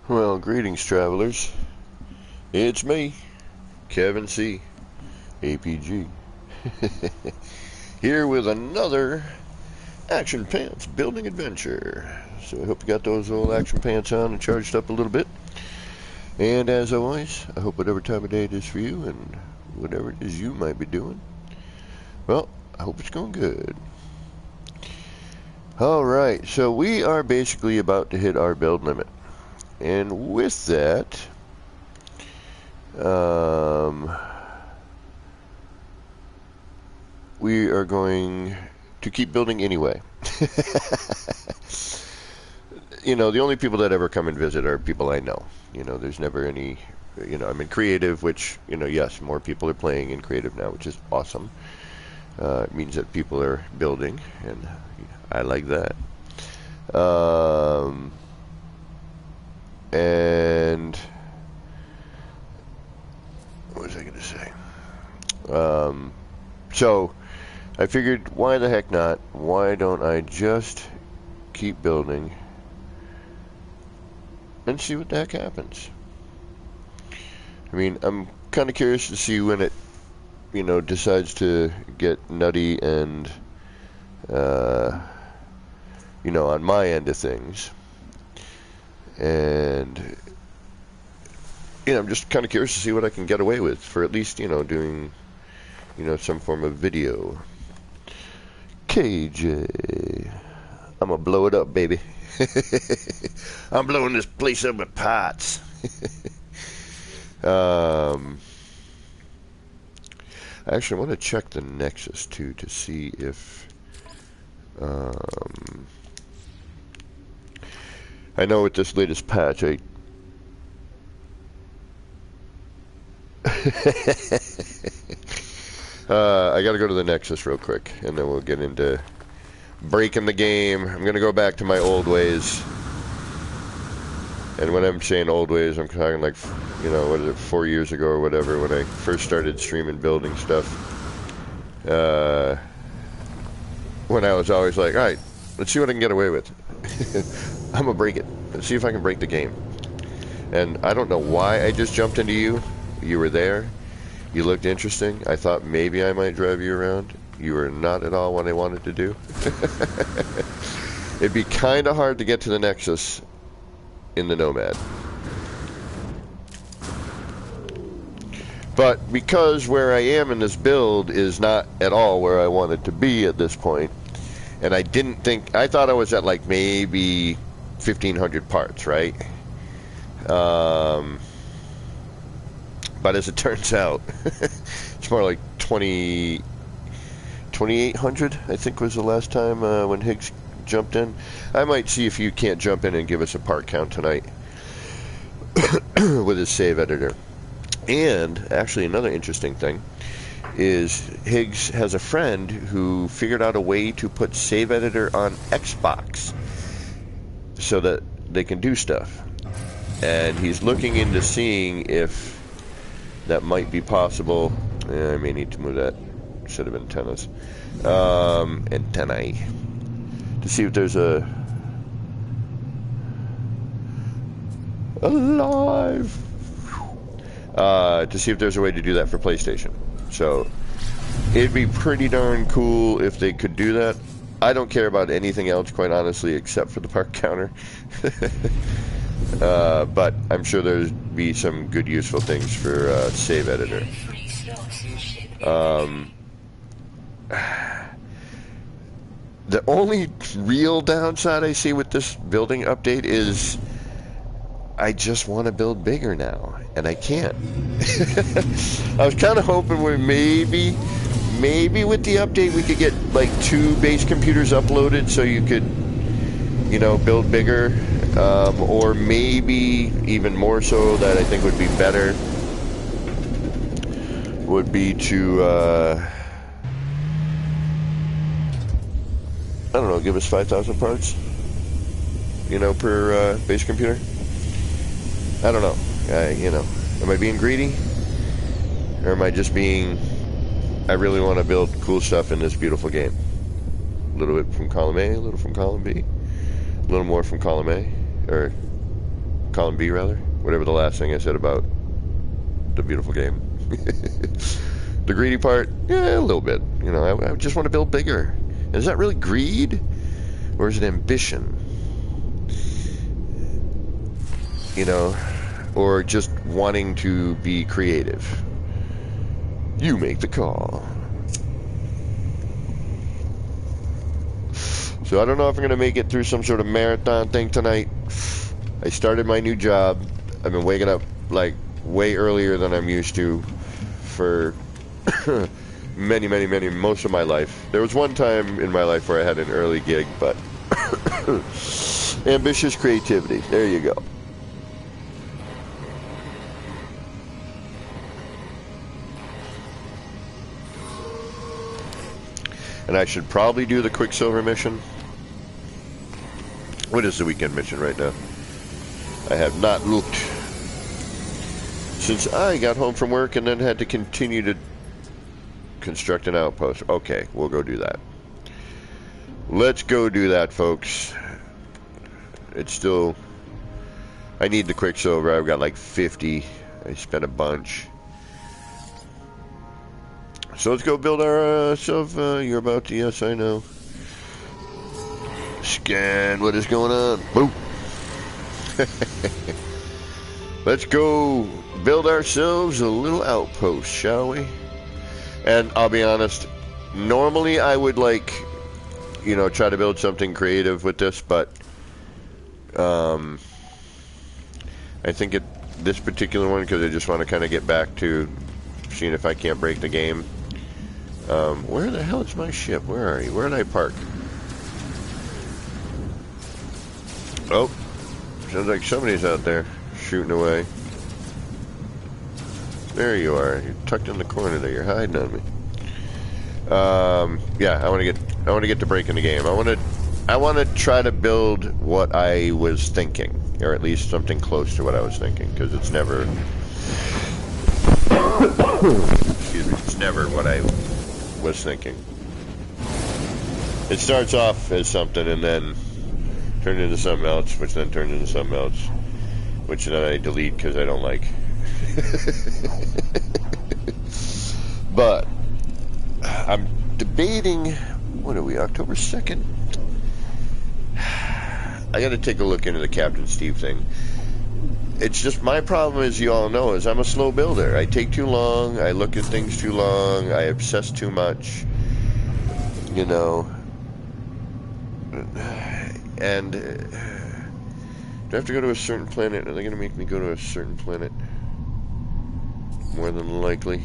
Well, greetings, travelers. It's me, Kevin C., APG, here with another Action Pants building adventure. So I hope you got those old action pants on and charged up a little bit. And as always, I hope whatever time of day it is for you and whatever it is you might be doing, well, I hope it's going good. Alright, so we are basically about to hit our build limit. And with that, we are going to keep building anyway. You know, the only people that ever come and visit are people I know. You know, there's never any, you know, I'm in creative, which, you know, yes, more people are playing in creative now, which is awesome. It means that people are building, and I like that. And what was I going to say? So I figured, why the heck not? Why don't I just keep building and see what the heck happens? I mean, I'm kind of curious to see when it, you know, decides to get nutty and, you know, on my end of things. And, you know, I'm just kind of curious to see what I can get away with for at least, you know, doing, you know, some form of video. KJ, I'm gonna blow it up, baby. I'm blowing this place up with pots. I actually want to check the Nexus too to see if I know with this latest patch I gotta go to the Nexus real quick, and then we'll get into breaking the game. I'm gonna go back to my old ways, and when I'm saying old ways, I'm talking like, you know, what is it, 4 years ago or whatever, when I first started streaming building stuff. When I was always like, alright, let's see what I can get away with. I'm gonna break it. Let's see if I can break the game. And I don't know why I just jumped into you. You were there. You looked interesting. I thought maybe I might drive you around. You were not at all what I wanted to do. It'd be kind of hard to get to the Nexus in the Nomad. But because where I am in this build is not at all where I wanted to be at this point, and I didn't think, I thought I was at like maybe 1,500 parts, right? But as it turns out, it's more like 2,800, I think was the last time when Higgs jumped in. I might see if you can't jump in and give us a part count tonight with his save editor. And actually another interesting thing is Higgs has a friend who figured out a way to put save editor on Xbox so that they can do stuff. And he's looking into seeing if that might be possible. I may need to move that set of antennas. Antennae. To see if there's a alive. To see if there's a way to do that for PlayStation. So it'd be pretty darn cool if they could do that. I don't care about anything else, quite honestly, except for the part counter. But I'm sure there'd be some good useful things for save editor. The only real downside I see with this building update is I just want to build bigger now, and I can't. I was kind of hoping we maybe with the update we could get like 2 base computers uploaded so you could, you know, build bigger, or maybe even more so that I think would be better would be to I don't know, give us 5,000 parts, you know, per base computer. I don't know. You know, am I being greedy? Or am I just being, I really want to build cool stuff in this beautiful game. A little bit from column A, a little from column B, a little more from column A, or column B rather. Whatever the last thing I said about the beautiful game. The greedy part, yeah, a little bit. You know, I just want to build bigger. Is that really greed? Or is it ambition? You know, or just wanting to be creative? You make the call. So I don't know if I'm going to make it through some sort of marathon thing tonight. I started my new job. I've been waking up like way earlier than I'm used to for most of my life. There was one time in my life where I had an early gig, but ambitious creativity. There you go. And I should probably do the Quicksilver mission. What is the weekend mission right now? I have not looked since I got home from work and then had to continue to construct an outpost. Okay, we'll go do that. Let's go do that, folks. It's still... I need the Quicksilver. I've got like 50. I spent a bunch. So let's go build our self. You're about to... Yes, I know. Scan what is going on. Boom. Let's go build ourselves a little outpost, shall we? And I'll be honest, normally I would like, you know, try to build something creative with this, but I think this particular one, because I just want to kind of get back to seeing if I can't break the game. Where the hell is my ship? Where are you? Where did I park? Oh, sounds like somebody's out there shooting away. There you are. You're tucked in the corner there. You're hiding on me. Yeah, I want to get to breaking the game. I want to try to build what I was thinking, or at least something close to what I was thinking, because it's never excuse me, it's never what I was thinking. It starts off as something and then turns into something else, which then turns into something else, which then I delete because I don't like. But I'm debating, what are we, October 2nd? I got to take a look into the Captain Steve thing. It's just, my problem, as you all know, is I'm a slow builder. I take too long, I look at things too long, I obsess too much, you know. And do I have to go to a certain planet? Are they going to make me go to a certain planet? More than likely.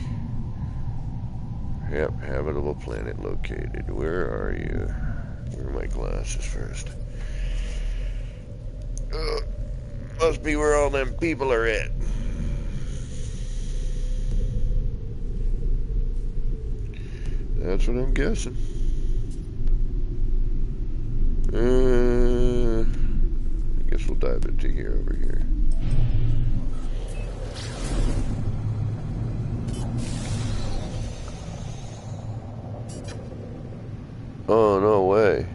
Yep, habitable planet located. Where are you? Where are my glasses first? Must be where all them people are at. That's what I'm guessing. I guess we'll dive into here, over here. Oh, no way.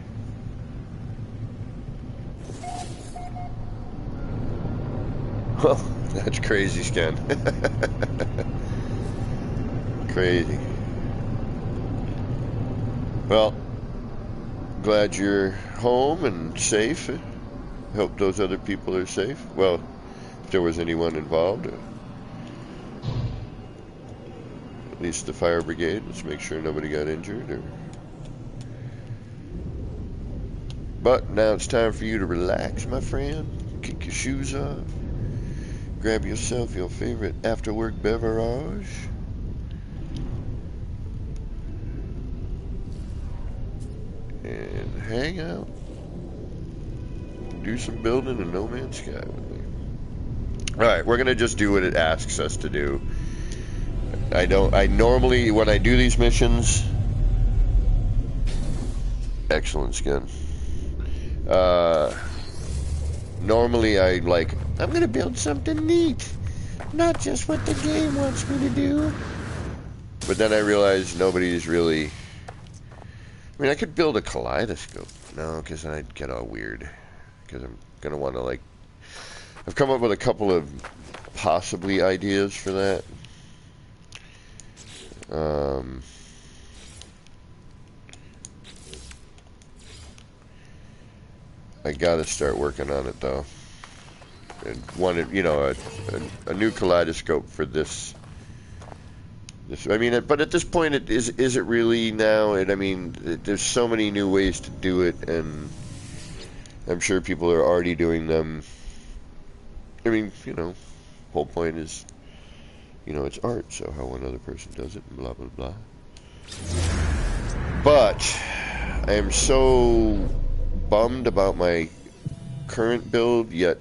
Well, that's crazy, Scan. Crazy. Well, glad you're home and safe. Hope those other people are safe. Well, if there was anyone involved. At least the fire brigade. Let's make sure nobody got injured. But now it's time for you to relax, my friend. Kick your shoes off. Grab yourself your favorite after-work beverage. And hang out. Do some building in No Man's Sky with me. Alright, we're going to just do what it asks us to do. I normally, when I do these missions... Excellent, Skin. Normally I'm going to build something neat. Not just what the game wants me to do. But then I realized nobody's really... I mean, I could build a kaleidoscope. No, because then I'd get all weird. Because I'm going to want to, I've come up with a couple of possibly ideas for that. I gotta start working on it though. And wanted, you know, a new kaleidoscope for this. I mean, but at this point, is it really now? I mean, there's so many new ways to do it, and I'm sure people are already doing them. I mean, you know, whole point is, you know, it's art, so how one other person does it, and blah, blah, blah. But I am so bummed about my current build, yet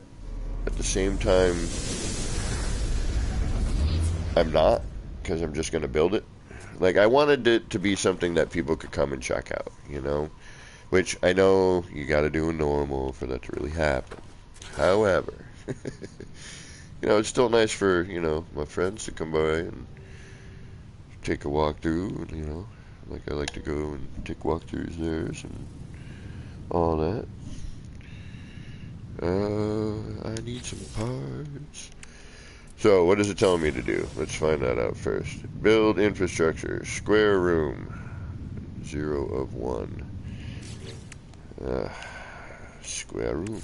at the same time, I'm not, because I'm just going to build it. Like, I wanted it to be something that people could come and check out, you know? Which I know you got to do a normal for that to really happen. However, you know, it's still nice for, you know, my friends to come by and take a walk through, you know. Like, I like to go and take walkthroughs theirs and all that. I need some parts. So, what is it telling me to do? Let's find that out first. Build infrastructure. Square room. 0 of 1. Square room.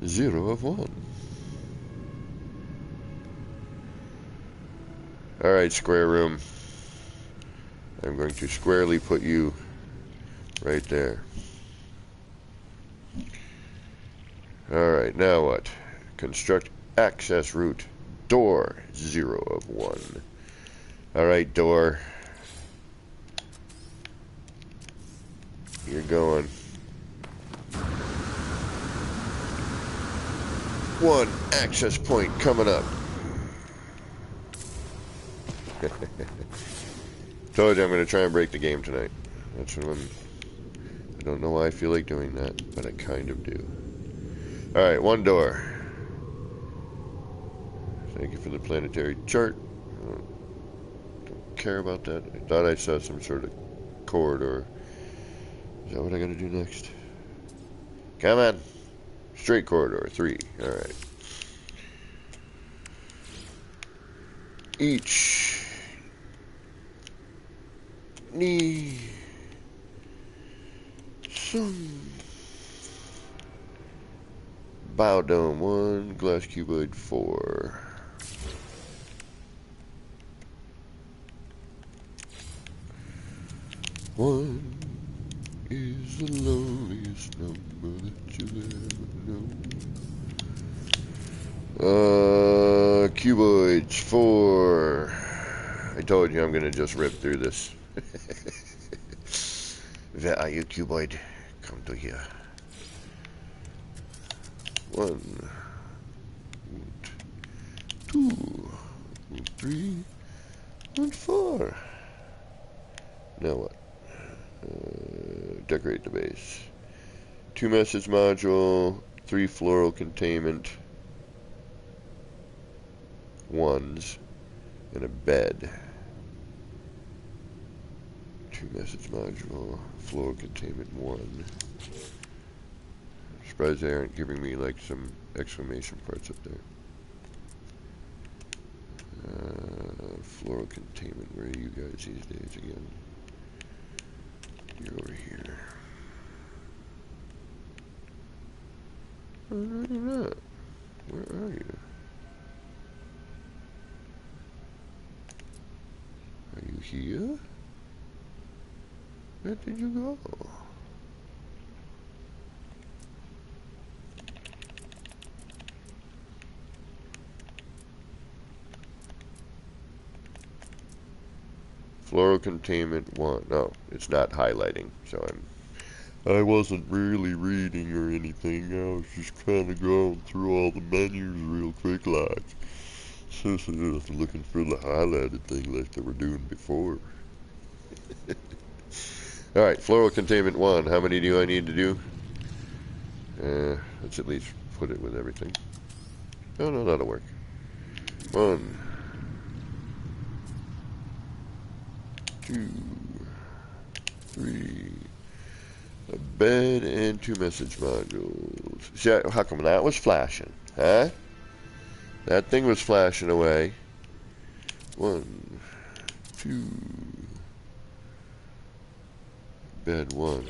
0 of 1. Alright, square room. I'm going to squarely put you right there. Alright, now what? Construct access route. Door. 0 of 1. Alright, door. You're going. 1 access point coming up. Told you I'm going to try and break the game tonight. That's what I don't know why I feel like doing that, but I kind of do. Alright, 1 door. Thank you for the planetary chart. Don't care about that. I thought I saw some sort of corridor. Is that what I gotta do next? Come on. Straight corridor. 3. Alright. Each need some biodome 1, glass cuboid 4. One is the loneliest number that you'll ever know. Cuboids 4. I told you I'm gonna just rip through this. Where are you, cuboid? Come to here. 1, 2, 3, and 4. Now what? Decorate the base. 2 message module, 3 floral containment ones, and a bed. 2 message module, floral containment 1. I'm surprised they aren't giving me like some exclamation parts up there. Floral containment, where are you guys these days again? You're over here. No, you're not. Where are you? Are you here? Where did you go? Floral containment 1. No, it's not highlighting, so I wasn't really reading or anything. I was just kind of going through all the menus real quick like. Looking for the highlighted thing like they were doing before. Alright, floral containment 1. How many do I need to do? Let's at least put it with everything. Oh no, that'll work. 1, 2, 3, A bed and 2 message modules. See, how come that was flashing? Huh? That thing was flashing away. 1, 2. Bed 1.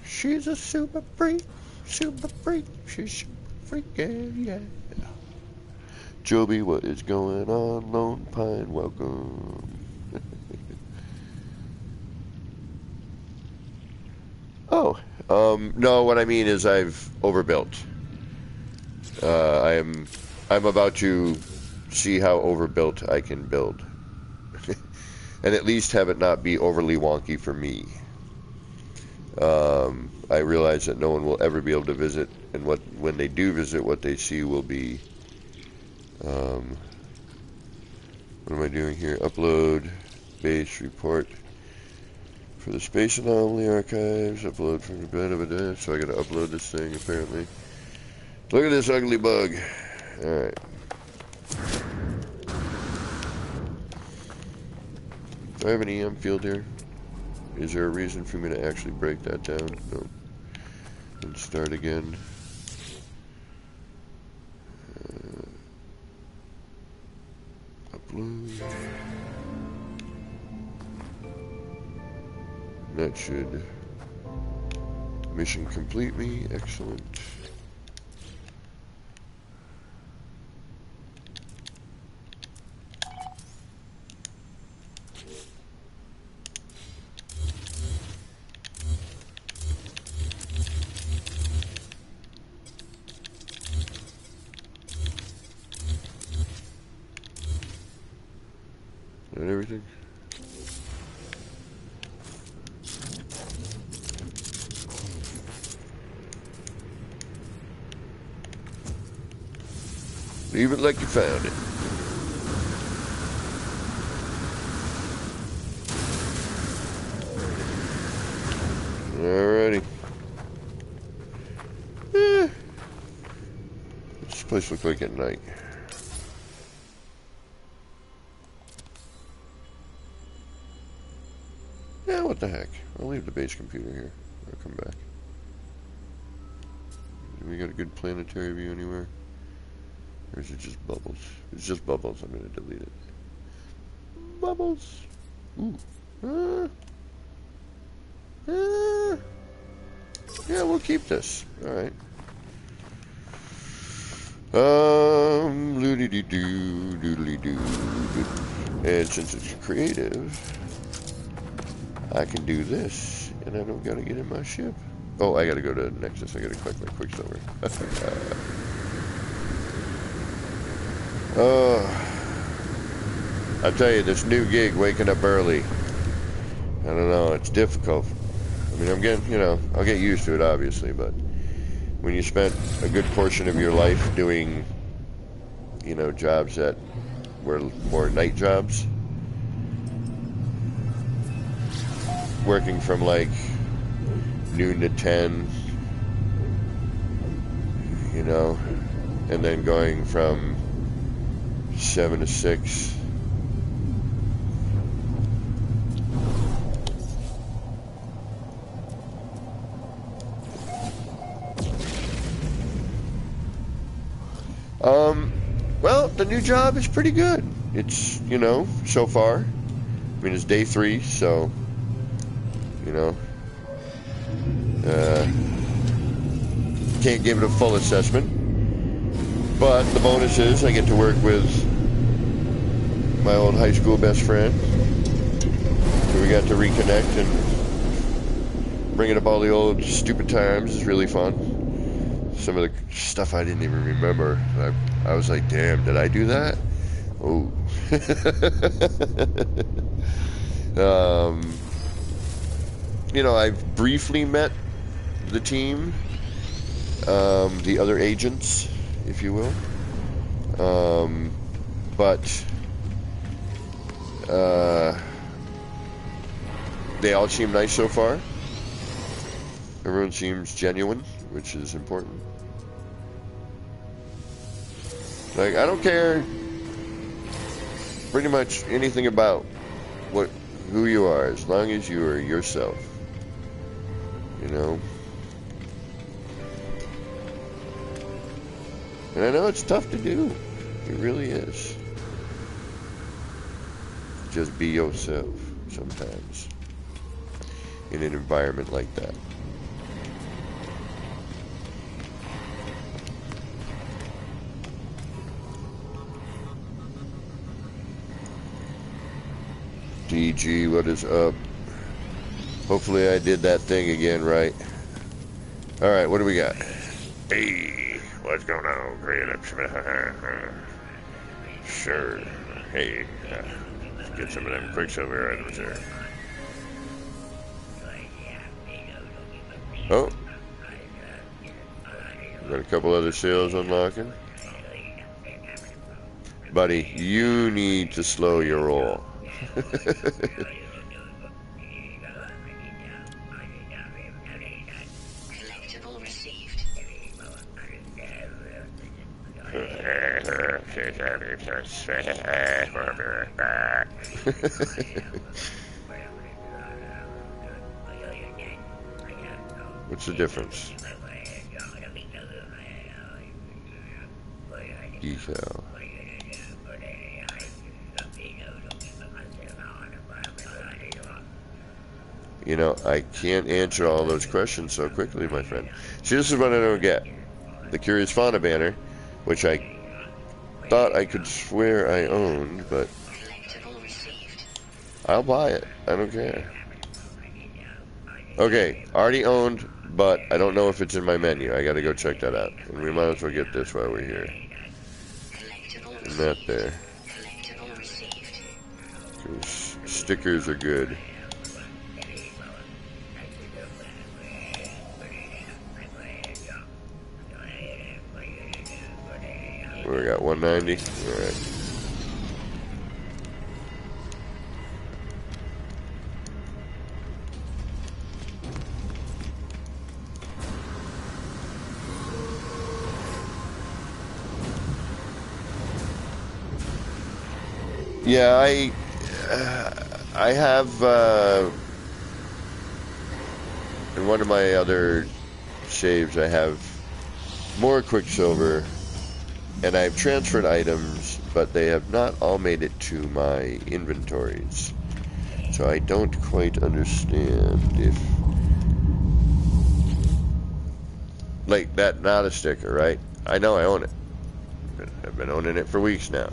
She's a super freak. Super freak. She's super freak. Yeah. Joby, what is going on? Lone Pine, welcome. Oh, no, what I mean is I've overbuilt. I'm about to see how overbuilt I can build. And at least have it not be overly wonky for me. I realize that no one will ever be able to visit, and when they do visit, what they see will be, what am I doing here? Upload base report for the Space Anomaly Archives, upload from the bed of a day, so I gotta upload this thing apparently. Look at this ugly bug. Alright. Do I have an EM field here? Is there a reason for me to actually break that down? No. And start again. Upload. That should mission complete me. Excellent. And everything. Leave it like you found it. Alrighty. What's this place look like at night? Yeah, what the heck. I'll leave the base computer here. I'll come back. Do we got a good planetary view anywhere? Or is it just bubbles? If it's just bubbles, I'm going to delete it. Bubbles! Ooh. Yeah, we'll keep this. Alright. Loody-dee-doo, doodly-doo. And since it's creative, I can do this, and I don't gotta get in my ship. Oh, I gotta go to Nexus. I gotta click my Quicksilver. I'll tell you, this new gig, waking up early, I don't know, it's difficult. I mean, I'm getting, you know, I'll get used to it, obviously, but when you spent a good portion of your life doing, you know, jobs that were more night jobs, working from like noon to 10, you know, and then going from 7 to 6. Well, the new job is pretty good. It's, you know, so far. I mean, it's day 3, so, you know, can't give it a full assessment. But the bonus is I get to work with my old high school best friend. So we got to reconnect and bringing up all the old stupid times is really fun. Some of the stuff I didn't even remember. I was like, damn, did I do that? Oh. You know, I've briefly met the team, the other agents, if you will. But they all seem nice so far. Everyone seems genuine, which is important. Like, I don't care pretty much anything about who you are, as long as you are yourself. You know? And I know it's tough to do. It really is. Just be yourself sometimes in an environment like that. DG, what is up? Hopefully I did that thing again right. Alright, what do we got? Hey, what's going on, Grant? Sure. Hey, get some of them Quicksilver items there. Oh. Got a couple other sales unlocking. Buddy, you need to slow your roll. What's the difference? Decal. You know, I can't answer all those questions so quickly, my friend. See, this is what I don't get. The Curious Fauna banner, which I thought I could swear I owned, but I'll buy it. I don't care. Okay, already owned, but I don't know if it's in my menu. I gotta go check that out. And we might as well get this while we're here. And that there. 'Cause stickers are good. We got 190. All right. Yeah, I have in one of my other saves I have more Quicksilver. And I've transferred items, but they have not all made it to my inventories. So I don't quite understand if... Like, that not a sticker, right? I know I own it. I've been owning it for weeks now.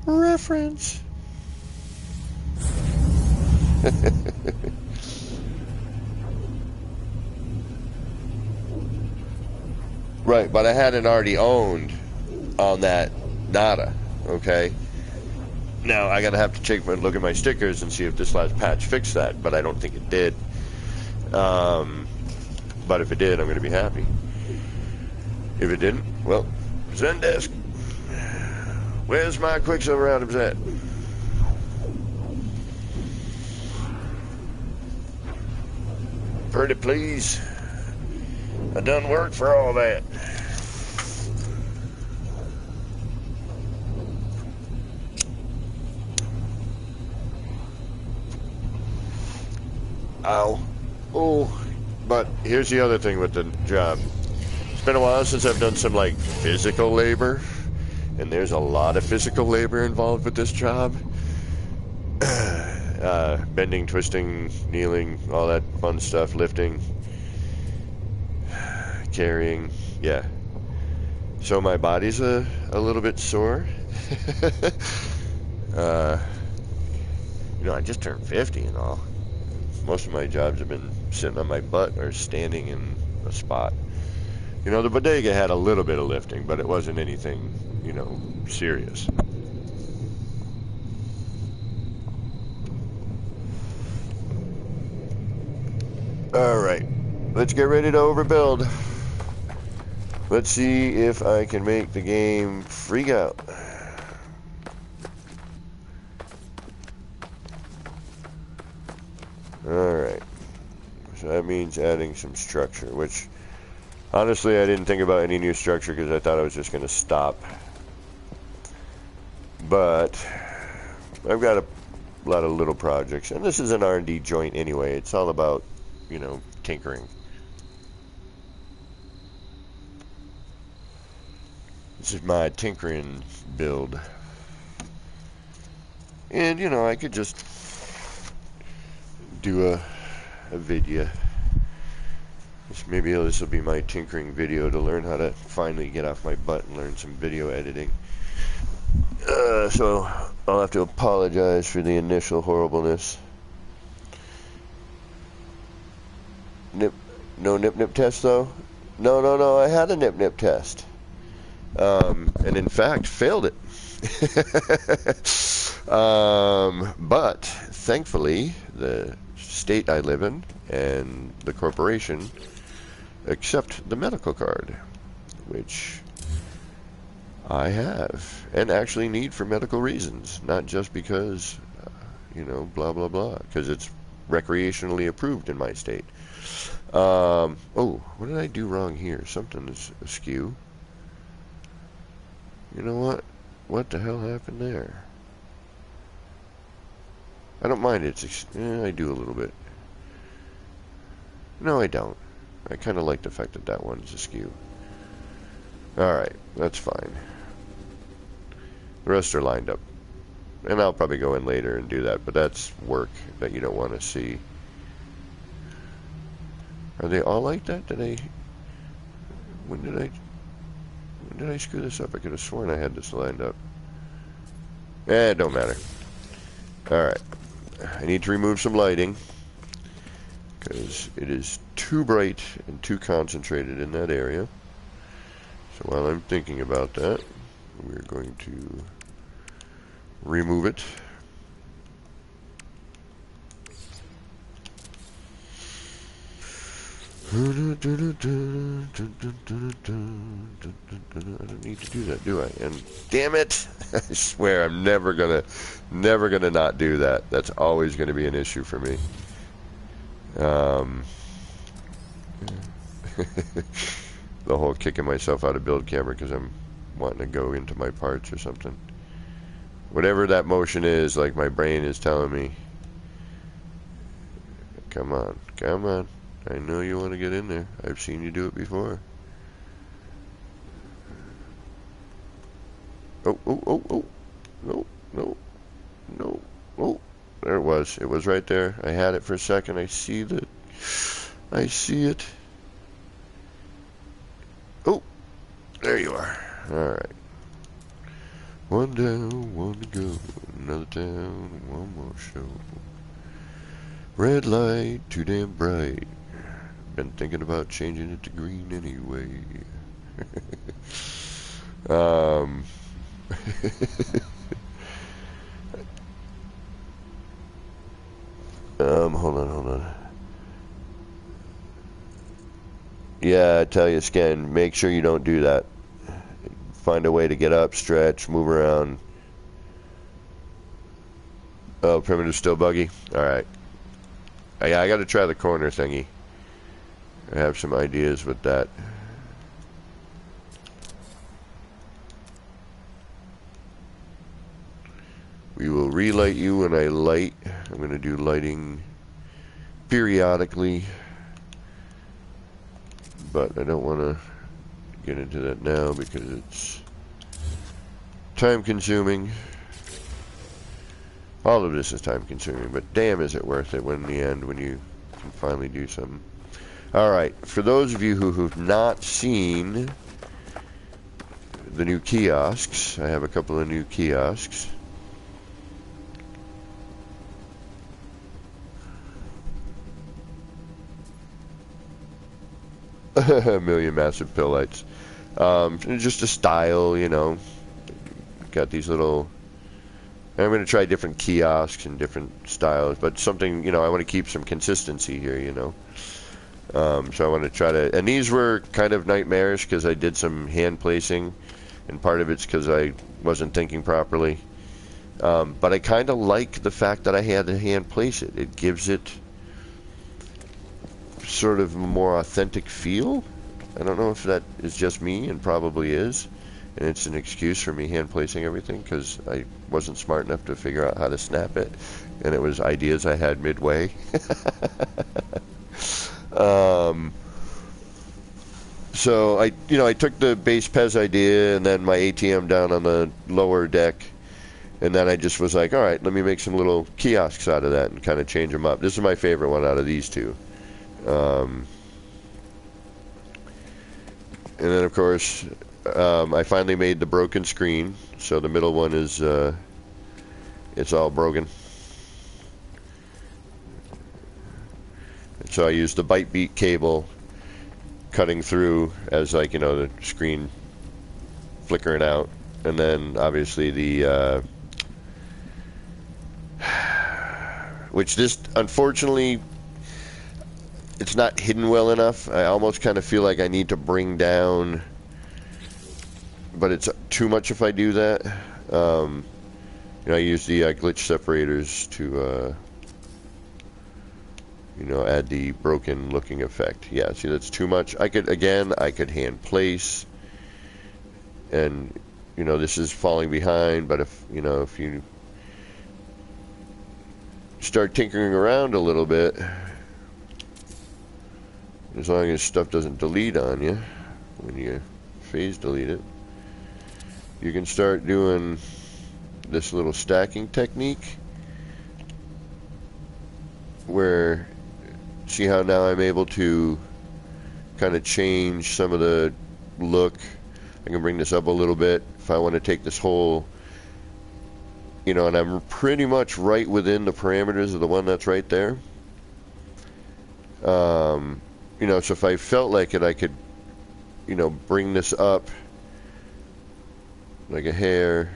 Reference. Right, but I hadn't already owned on that nada, okay? Now, I gotta have to take a look at my stickers and see if this last patch fixed that, but I don't think it did. But if it did, I'm gonna be happy. If it didn't, well, Zendesk. Where's my Quicksilver items at? Pretty please. I done work for all that. Ow. Oh, but here's the other thing with the job. It's been a while since I've done some, like, physical labor. And there's a lot of physical labor involved with this job. Bending, twisting, kneeling, all that fun stuff, lifting, carrying, yeah. So my body's a little bit sore. You know, I just turned 50 and all. Most of my jobs have been sitting on my butt or standing in a spot. You know, the bodega had a little bit of lifting, but it wasn't anything, you know, serious. All right, let's get ready to overbuild. Let's see if I can make the game freak out. Alright. So that means adding some structure, which honestly I didn't think about any new structure because I thought I was just going to stop. But I've got a lot of little projects, and this is an R&D joint anyway. It's all about, you know, tinkering. This is my tinkering build. And, you know, I could just do a video. Maybe this will be my tinkering video to learn how to finally get off my butt and learn some video editing. So I'll have to apologize for the initial horribleness. No nip test though? No, I had a nip test. And in fact failed it. But thankfully the state I live in and the corporation accept the medical card, which I have and actually need for medical reasons, not just because you know, blah blah blah, because it's recreationally approved in my state. Oh, what did I do wrong here? Something is askew. You know what? What the hell happened there? I don't mind it. I do a little bit. No, I don't. I kind of like the fact that that one's askew. Alright, that's fine. The rest are lined up. And I'll probably go in later and do that, but that's work that you don't want to see. Are they all like that? When did I screw this up? I could have sworn I had this lined up. It don't matter. Alright. I need to remove some lighting because it is too bright and too concentrated in that area. So while I'm thinking about that, we're going to remove it. I don't need to do that, do I? And damn it, I swear I'm never gonna not do that. That's always gonna be an issue for me. The whole kicking myself out of build camera because I'm wanting to go into my parts or something. Whatever that motion is, like my brain is telling me, come on, come on. I know you want to get in there. I've seen you do it before. Oh. No. Oh, there it was. It was right there. I had it for a second. I see it. Oh, there you are. Alright. One down, one to go. Another down, one more show. Red light, too damn bright. Been thinking about changing it to green anyway. Hold on. Yeah, I tell you, Scan, make sure you don't do that. Find a way to get up, stretch, move around. Oh, primitive's still buggy? Alright. Yeah, I gotta try the corner thingy. I have some ideas with that. We will relight you when I light. I'm going to do lighting periodically, but I don't want to get into that now because it's time consuming. All of this is time consuming, but damn is it worth it when in the end, when you can finally do something. Alright, for those of you who have not seen the new kiosks, I have a couple of new kiosks. A million massive pill lights. Just a style, you know. Got these little... I'm going to try different kiosks and different styles, but something, you know, I want to keep some consistency here, you know. So I want to try to, and these were kind of nightmarish because I did some hand placing, and part of it's because I wasn't thinking properly. But I kind of like the fact that I had to hand place it. It gives it sort of a more authentic feel. I don't know if that is just me, and probably is. And it's an excuse for me hand placing everything because I wasn't smart enough to figure out how to snap it. And it was ideas I had midway. So I took the base Pez idea and then my ATM down on the lower deck, and then I just was like, all right, let me make some little kiosks out of that and kind of change them up. This is my favorite one out of these two. And then of course, I finally made the broken screen, so the middle one is it's all broken. So I used the byte beat cable cutting through as like, the screen flickering out, and then obviously the which this, unfortunately, it's not hidden well enough. I almost kind of feel like I need to bring down, but it's too much if I do that. I use the glitch separators to add the broken looking effect. Yeah, see, that's too much. I could hand place, and this is falling behind, but if you start tinkering around a little bit, as long as stuff doesn't delete on you when you phase delete it, you can start doing this little stacking technique where, see how now I'm able to kind of change some of the look. I can bring this up a little bit if I want to take this whole, and I'm pretty much right within the parameters of the one that's right there. So if I felt like it, I could, bring this up like a hair,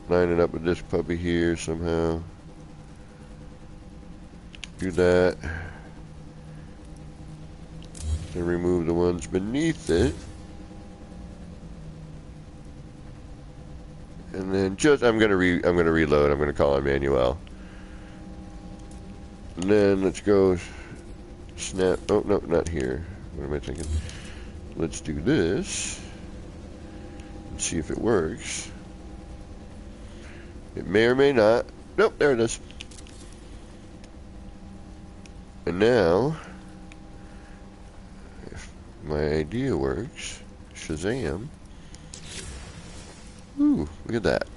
line it up with this puppy here somehow, do that, and remove the ones beneath it, and then I'm gonna reload. I'm gonna call on Manuel, and then let's go snap. Oh no, not here. What am I thinking? Let's do this and see if it works. It may or may not. Nope, there it is. And now, if my idea works, Shazam. Ooh, look at that.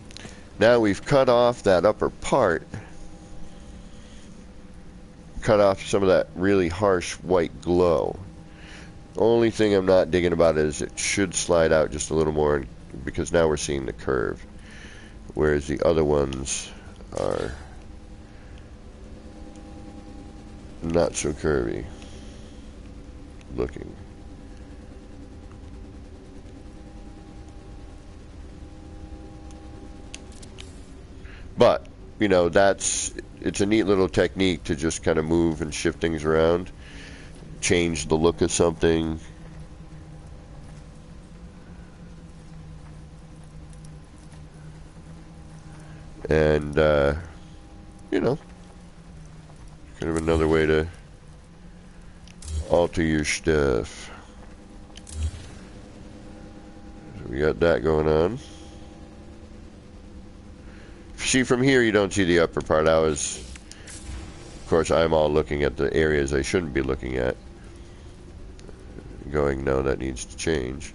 Now we've cut off that upper part. Cut off some of that really harsh white glow. Only thing I'm not digging about it is it should slide out just a little more, because now we're seeing the curve. Whereas the other ones are not so curvy looking. But, it's a neat little technique to just kind of move and shift things around, change the look of something. And, kind of another way to alter your stuff. So we got that going on. See, from here you don't see the upper part. Of course, I'm all looking at the areas I shouldn't be looking at. Going, no, that needs to change.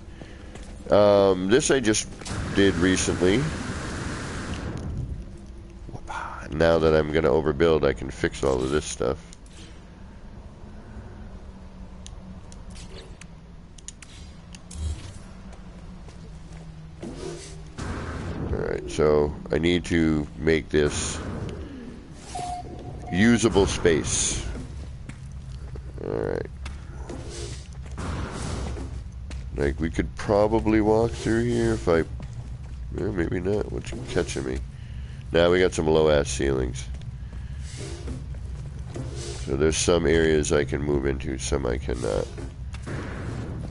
This I just did recently. Now that I'm going to overbuild, I can fix all of this stuff. Alright, so I need to make this usable space. Alright. Like, we could probably walk through here if I... Well, maybe not. What's catching me? Now we got some low-ass ceilings. So there's some areas I can move into, some I cannot.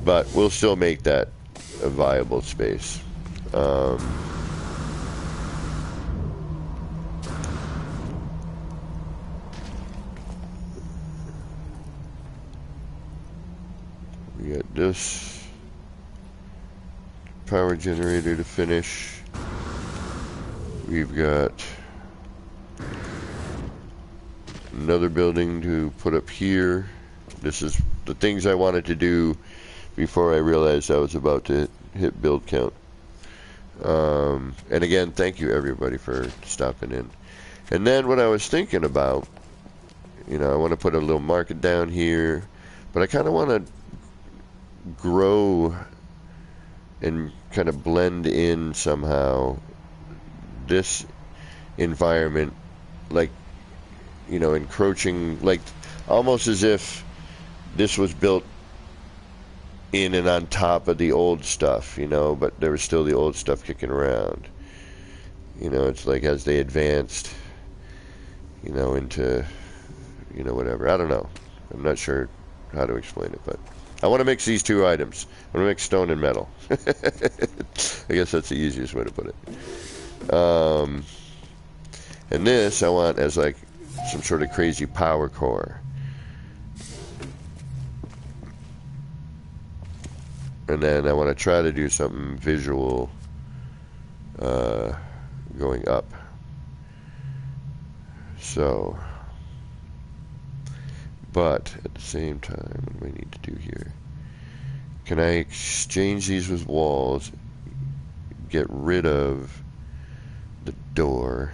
But we'll still make that a viable space. We got this power generator to finish. We've got another building to put up here. This is the things I wanted to do before I realized I was about to hit build count. And again, thank you everybody for stopping in. And then what I was thinking about, you know, I want to put a little market down here, but I kind of want to grow and kind of blend in somehow this environment, like, you know, encroaching, like almost as if this was built in and on top of the old stuff, you know, but there was still the old stuff kicking around. You know, it's like as they advanced, you know, into, you know, whatever. I don't know. I'm not sure how to explain it, but I want to mix these two items. I want to mix stone and metal. I guess that's the easiest way to put it. And this I want as like some sort of crazy power core. And then I want to try to do something visual going up. So, but at the same time, what do I need to do here? Can I exchange these with walls, get rid of the door?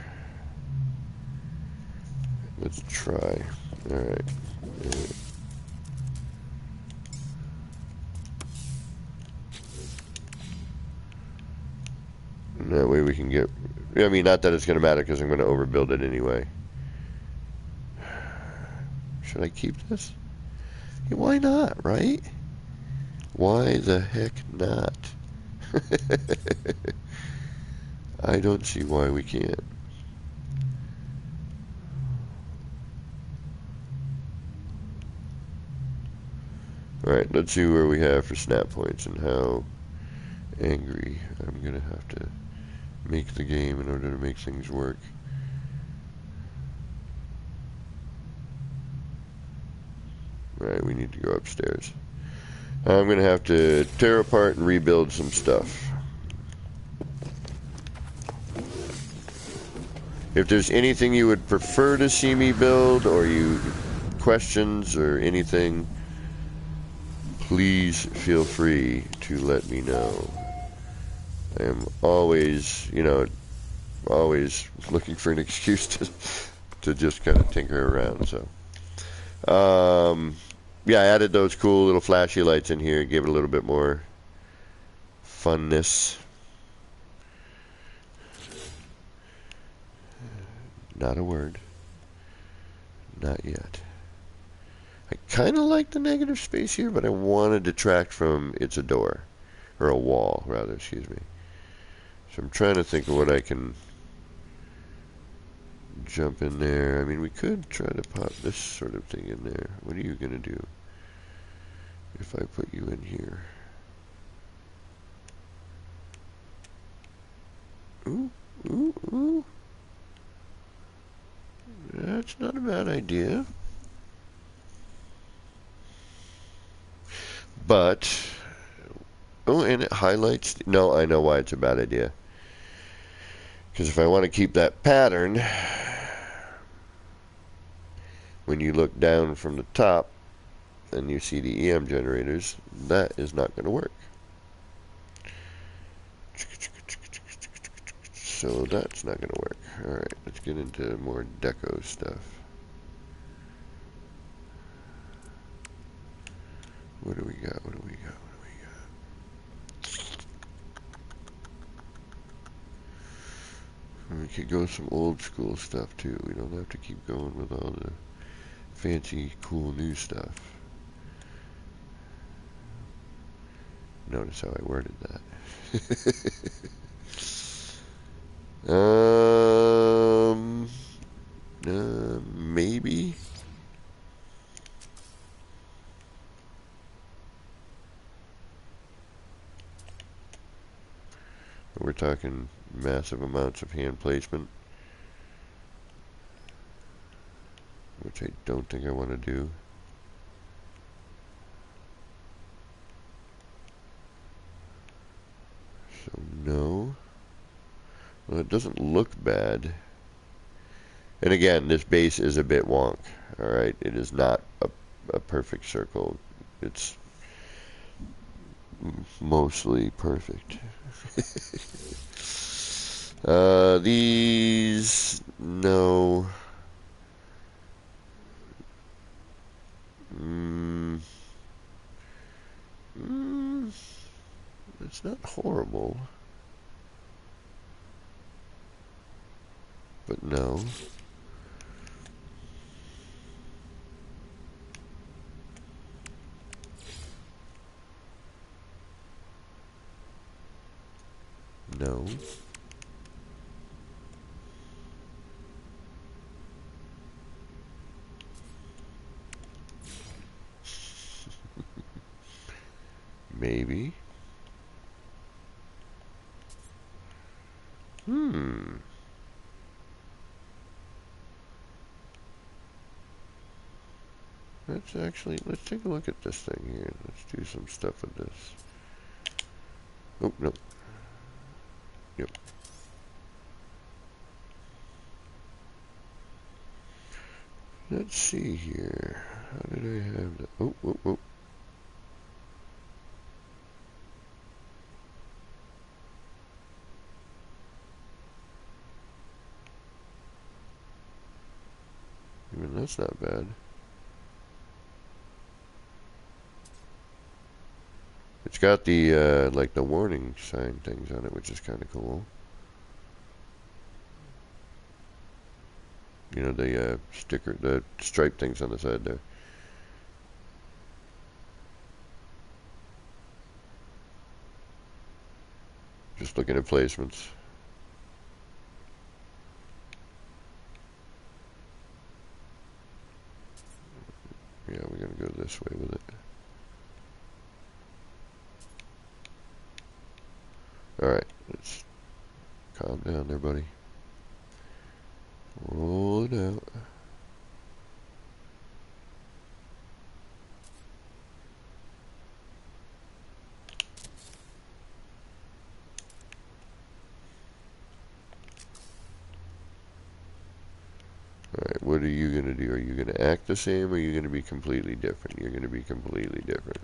Let's try. Alright. And that way we can get... I mean, not that it's going to matter because I'm going to overbuild it anyway. Should I keep this? Yeah, why not, right? Why the heck not? I don't see why we can't. Alright, let's see where we have for snap points and how angry I'm going to have to make the game in order to make things work. Right, we need to go upstairs. I'm going to have to tear apart and rebuild some stuff. If there's anything you would prefer to see me build, or you questions or anything, please feel free to let me know. I am always, you know, always looking for an excuse to just kind of tinker around, so. Yeah, I added those cool little flashy lights in here, gave it a little bit more funness. Not a word. Not yet. I kind of like the negative space here, but I want to detract from it's a door. Or a wall, rather, excuse me. So I'm trying to think of what I can jump in there. I mean, we could try to pop this sort of thing in there. What are you going to do if I put you in here? Ooh, ooh, ooh. That's not a bad idea. But, oh, and it highlights, no, I know why it's a bad idea. Because if I want to keep that pattern, when you look down from the top and you see the EM generators, that is not going to work. So that's not going to work. Alright, let's get into more deco stuff. What do we got? What do we got? What do we got? We could go some old school stuff too. We don't have to keep going with all the fancy, cool new stuff. Notice how I worded that. Maybe. we're talking massive amounts of hand placement, which I don't think I want to do. So no. Well, it doesn't look bad. And again, this base is a bit wonk. Alright, it is not a perfect circle. It's mostly perfect. These, no. It's not horrible. But no. No. Maybe. Let's take a look at this thing here. Let's do some stuff with this. Oh, no. Yep. Let's see here. How did I have that? Oh, oh, oh. Even that's not bad. It's got the, like the warning sign things on it, which is kind of cool. You know, the sticker, the stripe things on the side there. Just looking at placements. Yeah, we're going to go this way with it. Alright, let's calm down there, buddy. Roll it out. Alright, what are you going to do? Are you going to act the same, or are you going to be completely different? You're going to be completely different.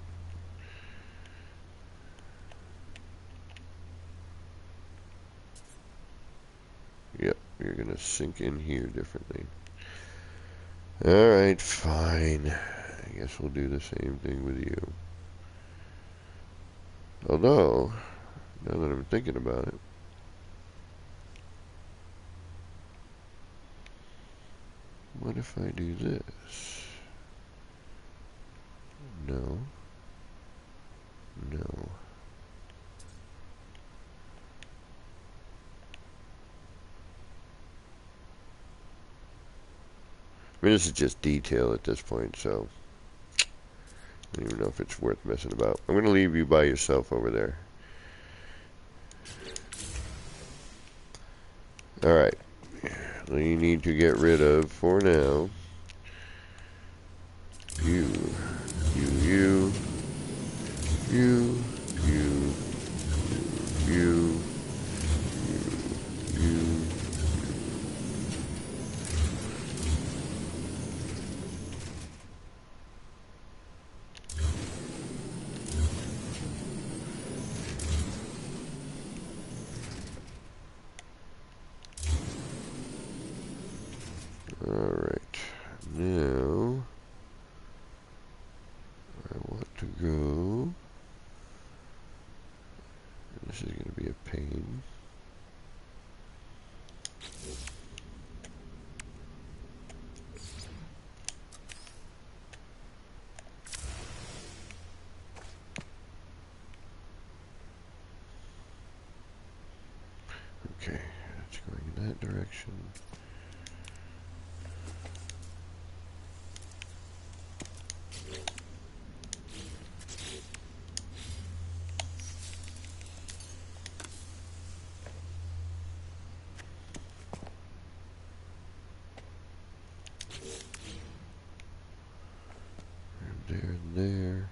Yep, you're going to sink in here differently. Alright, fine. I guess we'll do the same thing with you. Although, now that I'm thinking about it, what if I do this? No. No. I mean, this is just detail at this point, so I don't even know if it's worth messing about. I'm going to leave you by yourself over there. Alright. You need to get rid of, for now, you, you, you, you, you. Alright, now I want to go, this is going to be a pain. Okay, it's going in that direction. there and there.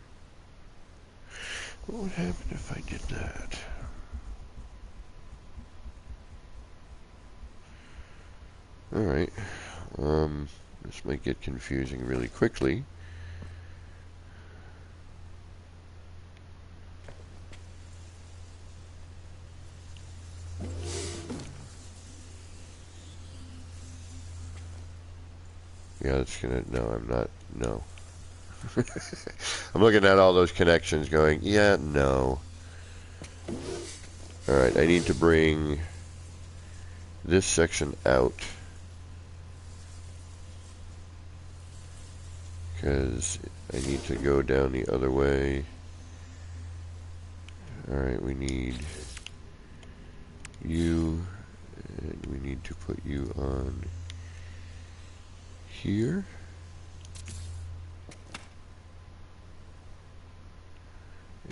What would happen if I did that? Alright. This might get confusing really quickly. Yeah, it's gonna, no, I'm not, no. I'm looking at all those connections going, yeah, no. Alright, I need to bring this section out. Because I need to go down the other way. Alright, we need you, and we need to put you on here.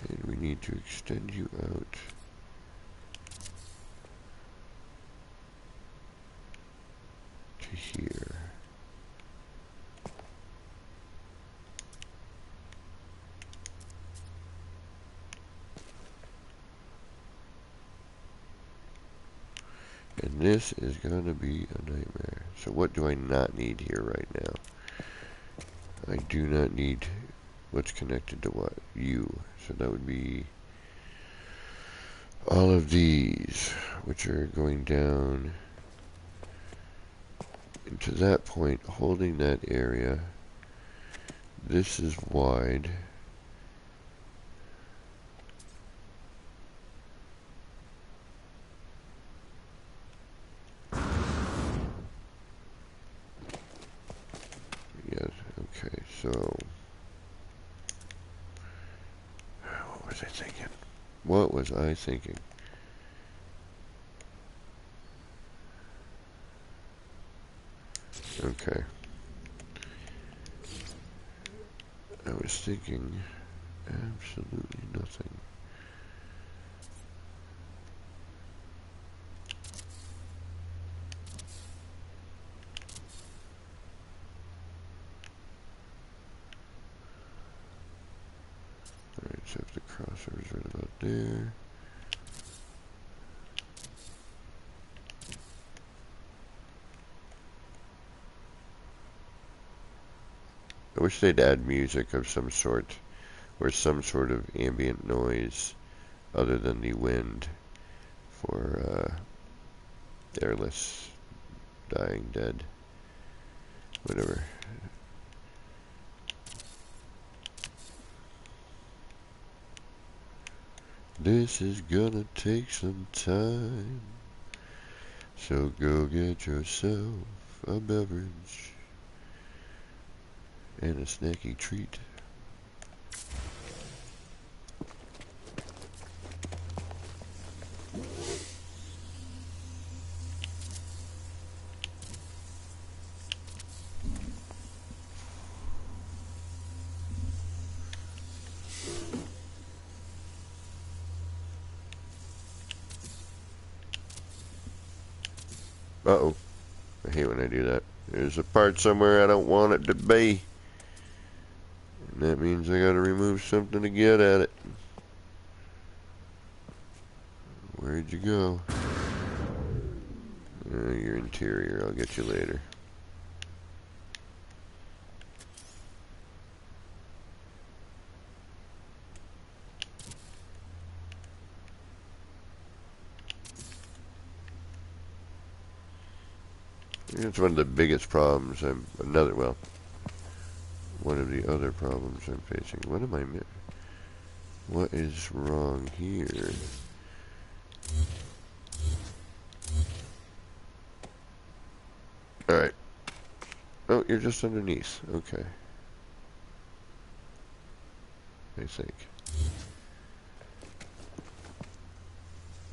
And we need to extend you out to here. And this is going to be a nightmare. So what do I not need here right now? I do not need what's connected to what? You. So that would be all of these, which are going down into that point, holding that area. This is wide. Yes, okay, so what was I thinking? What was I thinking? Okay. I was thinking absolutely nothing. Alright, so if the crossover's right about there. I wish they'd add music of some sort, or some sort of ambient noise other than the wind for airless, dying, dead, whatever. This is gonna take some time, so go get yourself a beverage and a snacky treat. Uh-oh. I hate when I do that. There's a part somewhere I don't want it to be. And that means I gotta remove something to get at it. Where'd you go? Your interior. I'll get you later. It's one of the biggest problems one of the other problems I'm facing. What is wrong here? Alright. Oh, you're just underneath. Okay. I think.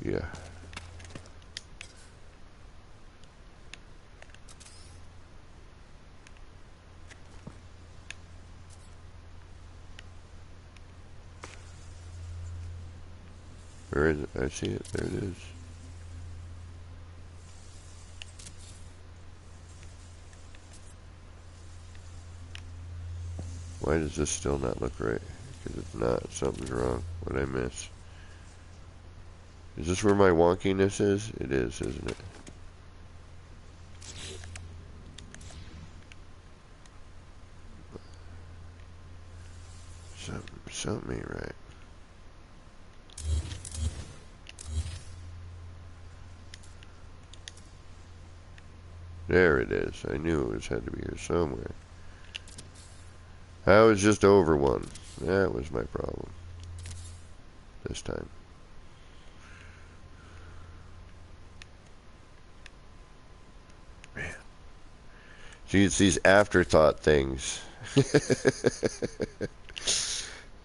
Yeah. Where is it? I see it. There it is. Why does this still not look right? Because it's not. Something's wrong. What did I miss? Is this where my wonkiness is? It is, isn't it? Something ain't right. There it is. I knew it had to be here somewhere. I was just over one. That was my problem. This time. Man. See, it's these afterthought things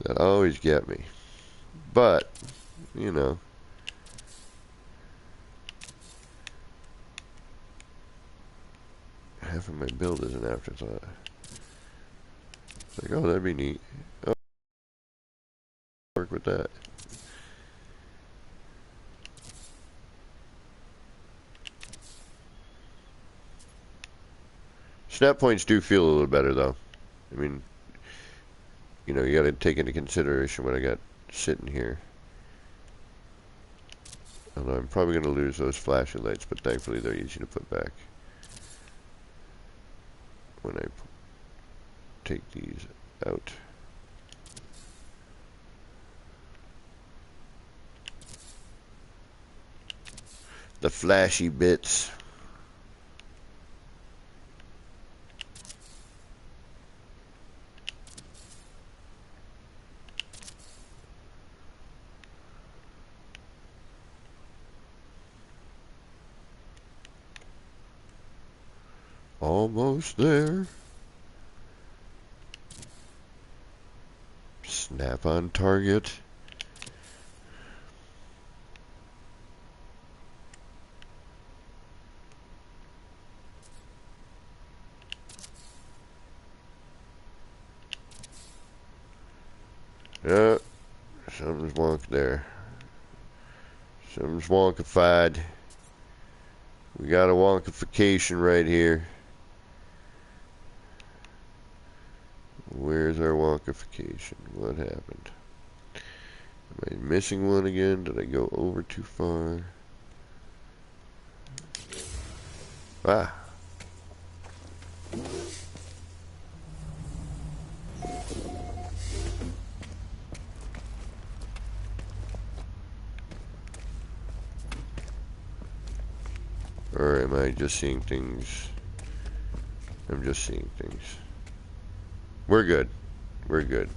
that always get me. But, you know. Half of my build is an afterthought. It's like, oh, that'd be neat. Oh, work with that. Snap points do feel a little better, though. I mean, you know, you got to take into consideration what I got sitting here. Although I'm probably going to lose those flashing lights, but thankfully they're easy to put back when I take these out. The flashy bits. Almost there. Snap on target. Yeah, something's wonk there. Something's wonkified. We got a wonkification right here. Where's our wonkification? What happened? Am I missing one again? Did I go over too far? Ah. Or am I just seeing things? I'm just seeing things. We're good. We're good.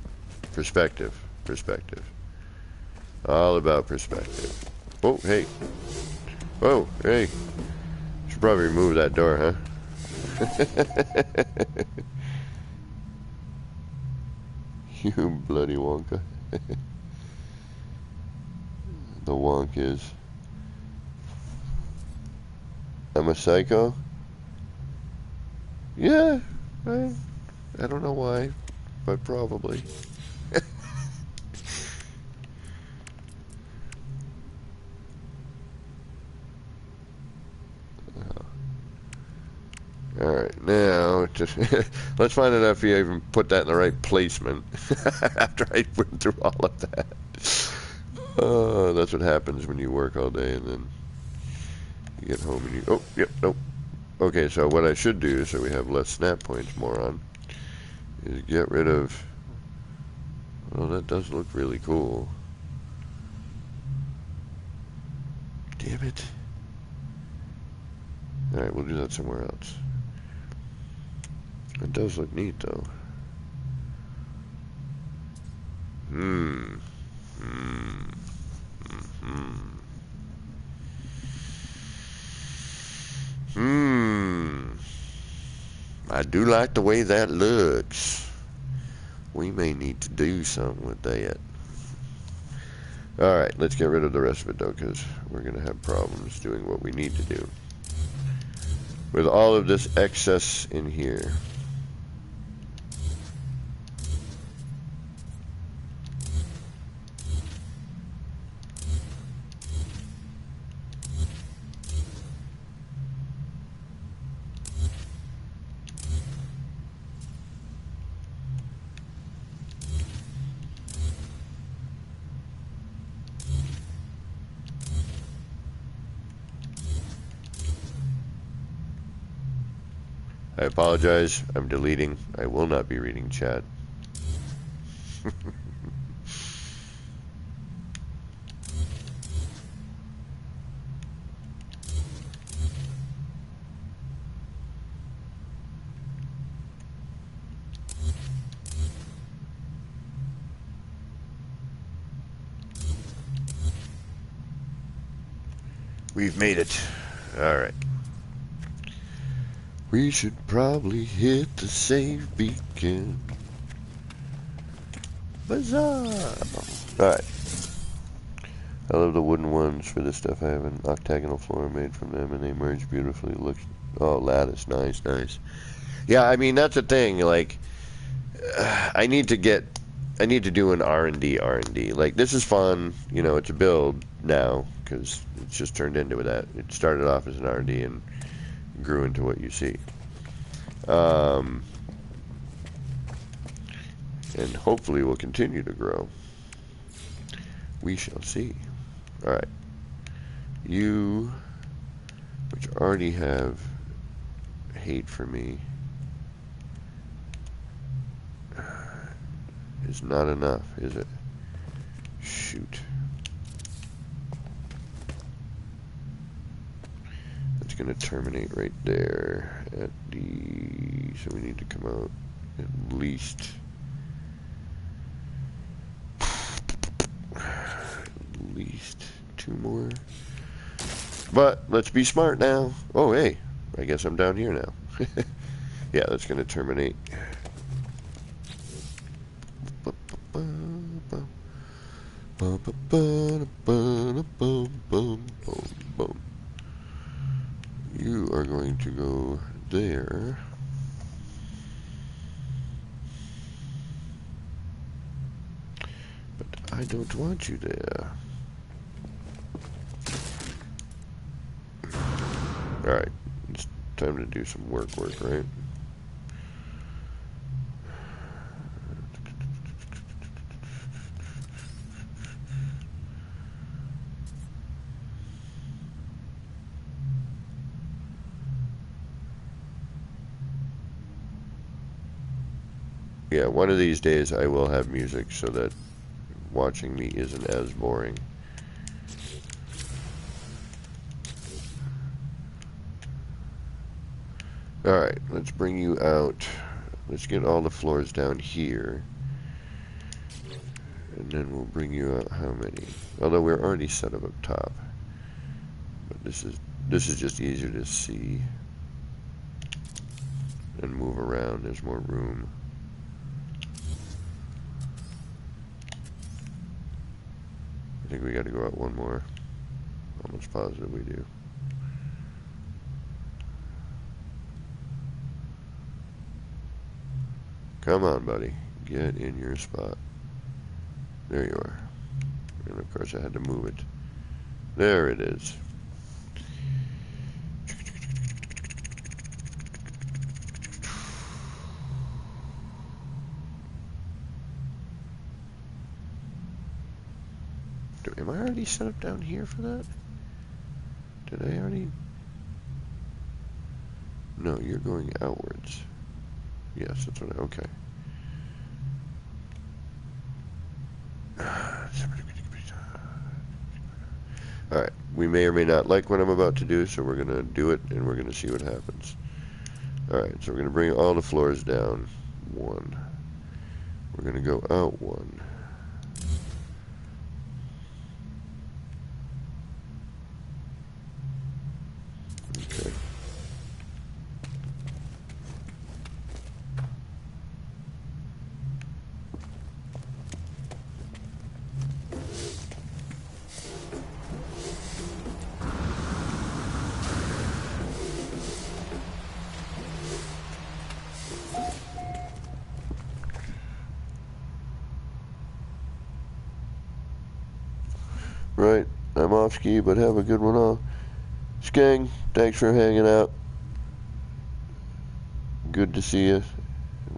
Perspective. Perspective. All about perspective. Oh, hey. Whoa, hey. Should probably remove that door, huh? You bloody Wonka. The wonk is. I'm a psycho? Yeah. I don't know why, but probably. Alright, now, just let's find out if you even put that in the right placement after I went through all of that. Oh, that's what happens when you work all day and then you get home and you... Oh, yep, nope. Okay, so what I should do, so we have less snap points more on, is get rid of... Well, that does look really cool. Damn it. Alright, we'll do that somewhere else. It does look neat, though. I do like the way that looks. We may need to do something with that. Alright, let's get rid of the rest of it, though, because we're going to have problems doing what we need to do. With all of this excess in here. I apologize. I'm deleting. I will not be reading chat. We've made it. Alright. We should probably hit the save beacon. Huzzah! Alright. I love the wooden ones for this stuff. I have an octagonal floor made from them, and they merge beautifully. Looks, oh, lattice, nice, nice. Yeah, I mean that's the thing. Like, I need to do an R&D. Like, this is fun. You know, it's a build now because it's just turned into that. It started off as an R&D and grew into what you see. And hopefully will continue to grow. We shall see. Alright. You, which already have hate for me, is not enough, is it? Shoot. It's going to terminate right there at the... So we need to come out at least... two more. But let's be smart now. Oh, hey. I guess I'm down here now. Yeah, that's going to terminate. You are going to go there. But I don't want you there. Alright, it's time to do some work, right? Yeah, one of these days I will have music so that watching me isn't as boring. Alright, let's bring you out. Let's get all the floors down here. And then we'll bring you out how many? Although we're already set up top. But this is just easier to see. And move around, there's more room. I think we gotta go out one more. Almost positive we do. Come on, buddy. Get in your spot. There you are. And of course I had to move it. There it is. Am I already set up down here for that? Did I already? No, you're going outwards. Yes, that's what I, okay. Alright, we may or may not like what I'm about to do, so we're going to do it, and we're going to see what happens. Alright, so we're going to bring all the floors down. One. We're going to go out one. Okay. Right, I'm off ski, but have a good one all. Skang, thanks for hanging out. Good to see you.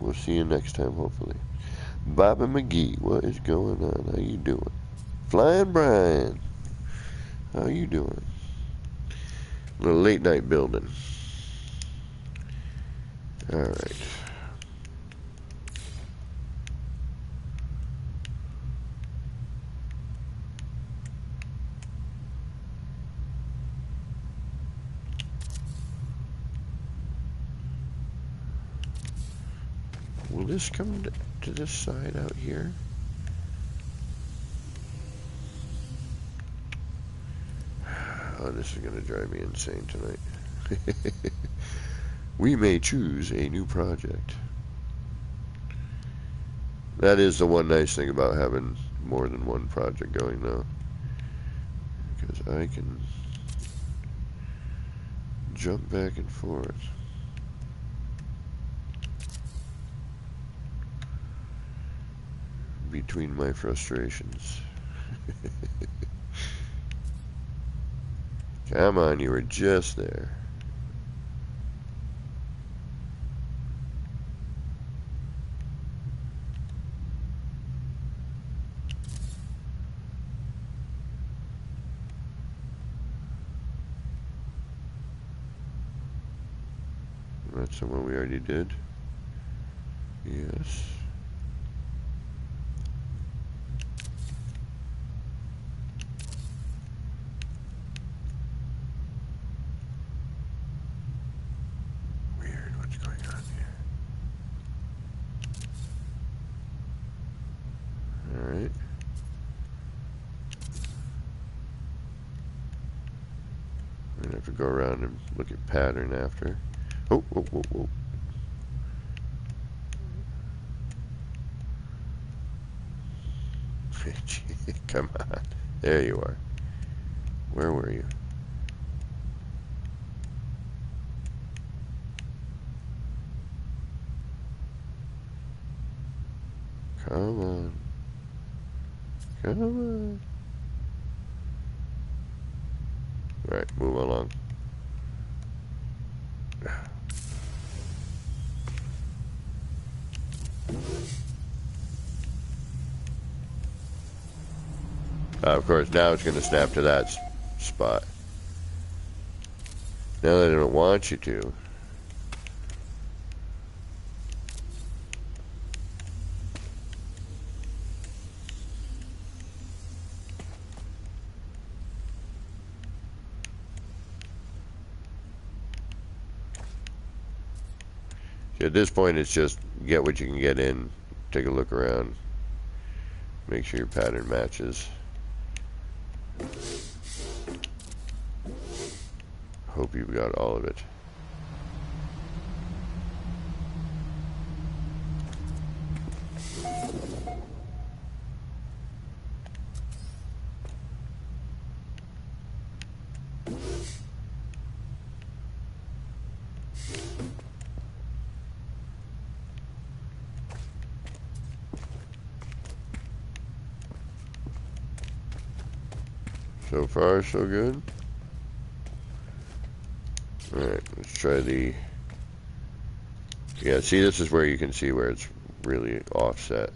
We'll see you next time, hopefully. Bobby McGee, what is going on? How you doing? Flying Brian, how you doing? A little late night building. Alright. Will this come to this side out here? Oh, this is gonna drive me insane tonight. We may choose a new project. That is the one nice thing about having more than one project going, though. Because I can jump back and forth. Between my frustrations. Come on, you were just there. That's the one we already did. Yes. Weird, what's going on here? Alright. I'm gonna have to go around and look at pattern after. Oh, oh, oh, oh. Come on. There you are. Where were you? Come on. Come on. Alright, move along. Of course, now it's going to snap to that spot. Now they don't want you to. At this point, it's just get what you can get in, take a look around, make sure your pattern matches. Hope you've got all of it. So far, so good. Alright, let's try the... Yeah, see, this is where you can see where it's really offset.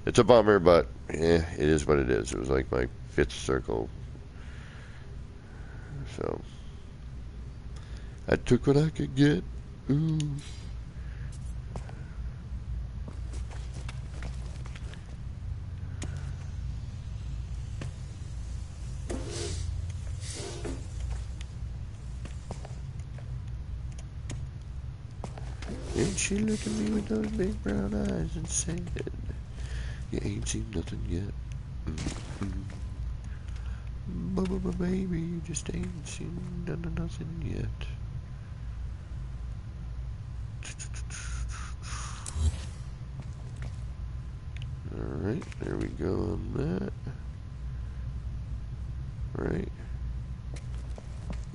It's a bummer, but it is what it is. It was like my 5th circle. So, I took what I could get. Ooh. And she looked at me with those big brown eyes and said, "You ain't seen nothing yet. Baby, you just ain't seen nothing yet." Alright, there we go on that. Right.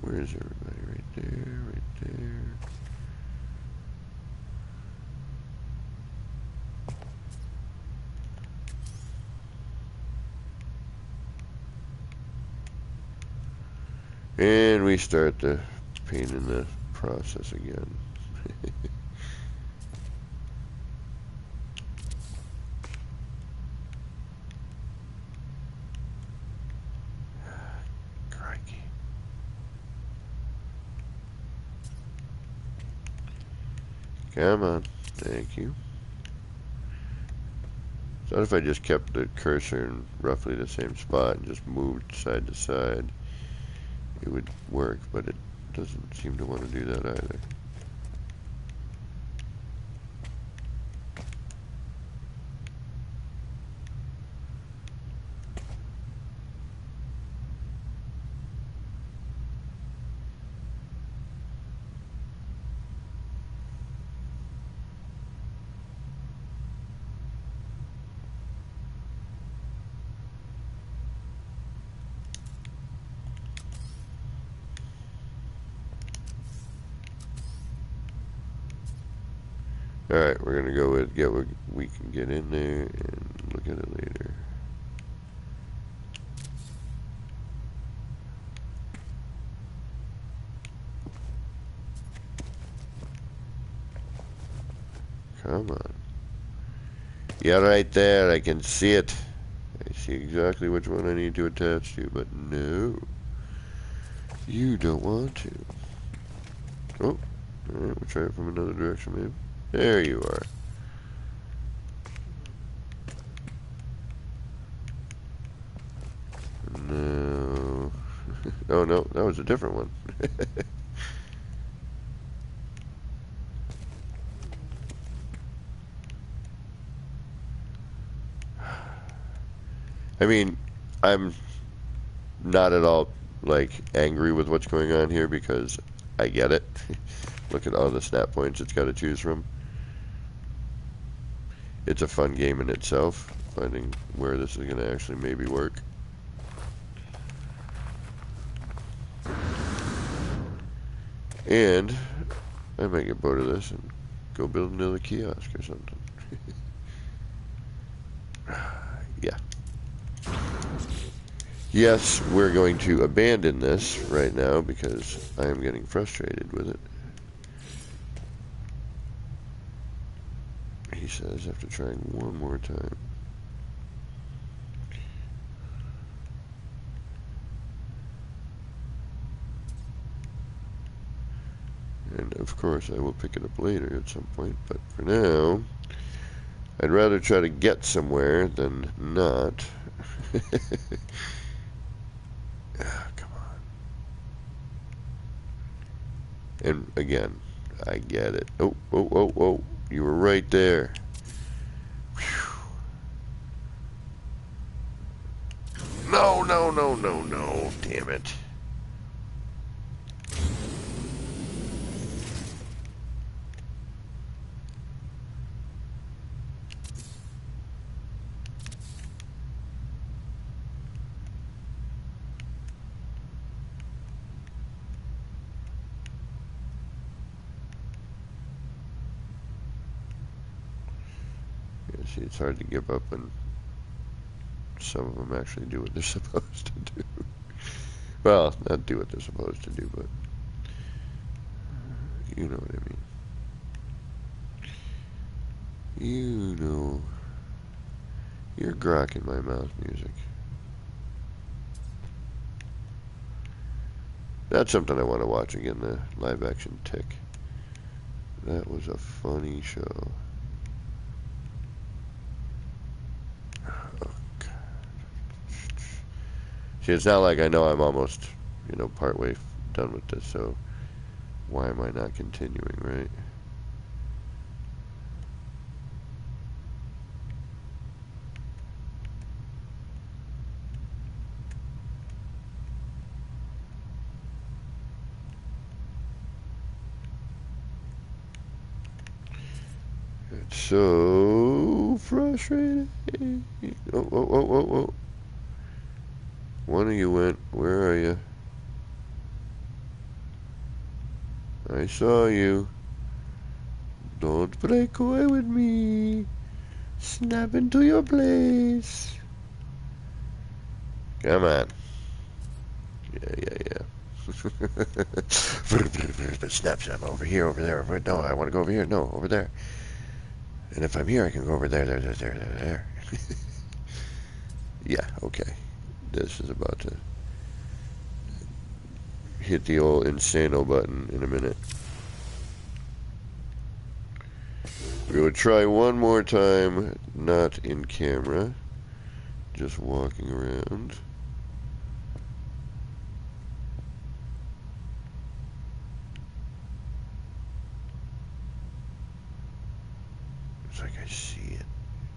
Where's everybody? Right there, right there. And we start the pain in the process again. Crikey. Come on. Thank you. So if I just kept the cursor in roughly the same spot and just moved side to side, it would work, but it doesn't seem to want to do that either. Alright, we're going to go with get what we can get in there and look at it later. Come on. Yeah, right there. I can see it. I see exactly which one I need to attach to, but no. You don't want to. Oh, alright, we'll try it from another direction, maybe. There you are. No. Oh, no, that was a different one. I mean, I'm not at all, like, angry with what's going on here because I get it. Look at all the snap points it's got to choose from. It's a fun game in itself, finding where this is going to actually maybe work. And I might get bored of this and go build another kiosk or something. Yeah. Yes, we're going to abandon this right now because I am getting frustrated with it. He says after trying one more time. And of course I will pick it up later at some point, but for now I'd rather try to get somewhere than not. Ah, come on. And again, I get it. Oh, oh, oh, oh. You were right there. Whew. No, no, no, no, no. Damn it. Yeah, see, it's hard to give up when some of them actually do what they're supposed to do. Well, not do what they're supposed to do, but you know what I mean. You know. You're grokking my mouth music. That's something I want to watch again, the live action Tick. That was a funny show. Oh, God. See, it's not like I know I'm almost, you know, partway done with this, so why am I not continuing, right? It's so frustrating. Oh, oh, oh, oh, oh. One of you went. Where are you? I saw you. Don't play coy with me. Snap into your place. Come on. Yeah. Snap, snap. Over here, over there. No, I want to go over here. No, over there. And if I'm here, I can go over there, there. Yeah, okay. This is about to hit the old Insano button in a minute. We will try one more time, not in camera, just walking around. It's like I see it.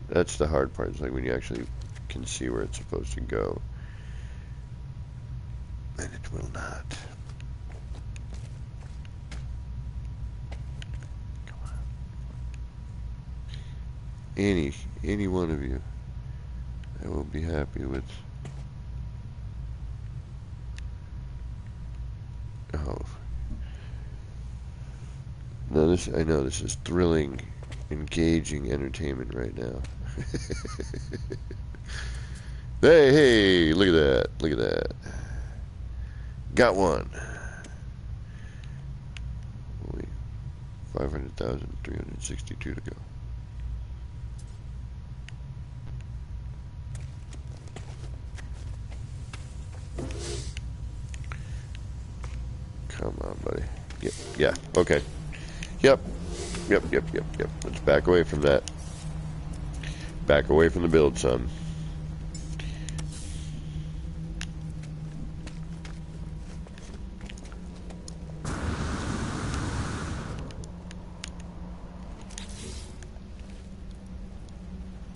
That's the hard part. It's like when you actually can see where it's supposed to go. And it will not. Come on. Any one of you, I will be happy with. Oh. No, I know this is thrilling, engaging entertainment right now. Hey, look at that. Look at that. Got one. Wait, 500,362 to go. Come on, buddy. Yep, yeah, okay. Yep. Let's back away from that. Back away from the build, son.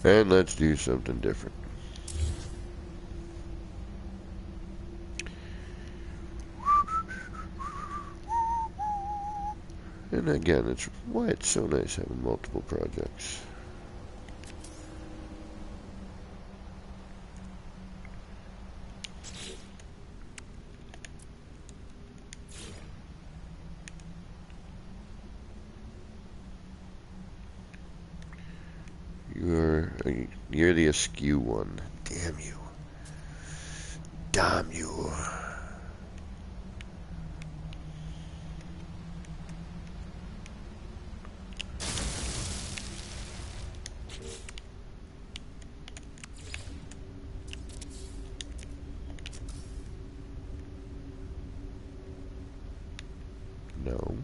And let's do something different. And again, it's why it's so nice having multiple projects. You're the askew one. Damn you. Damn you. No.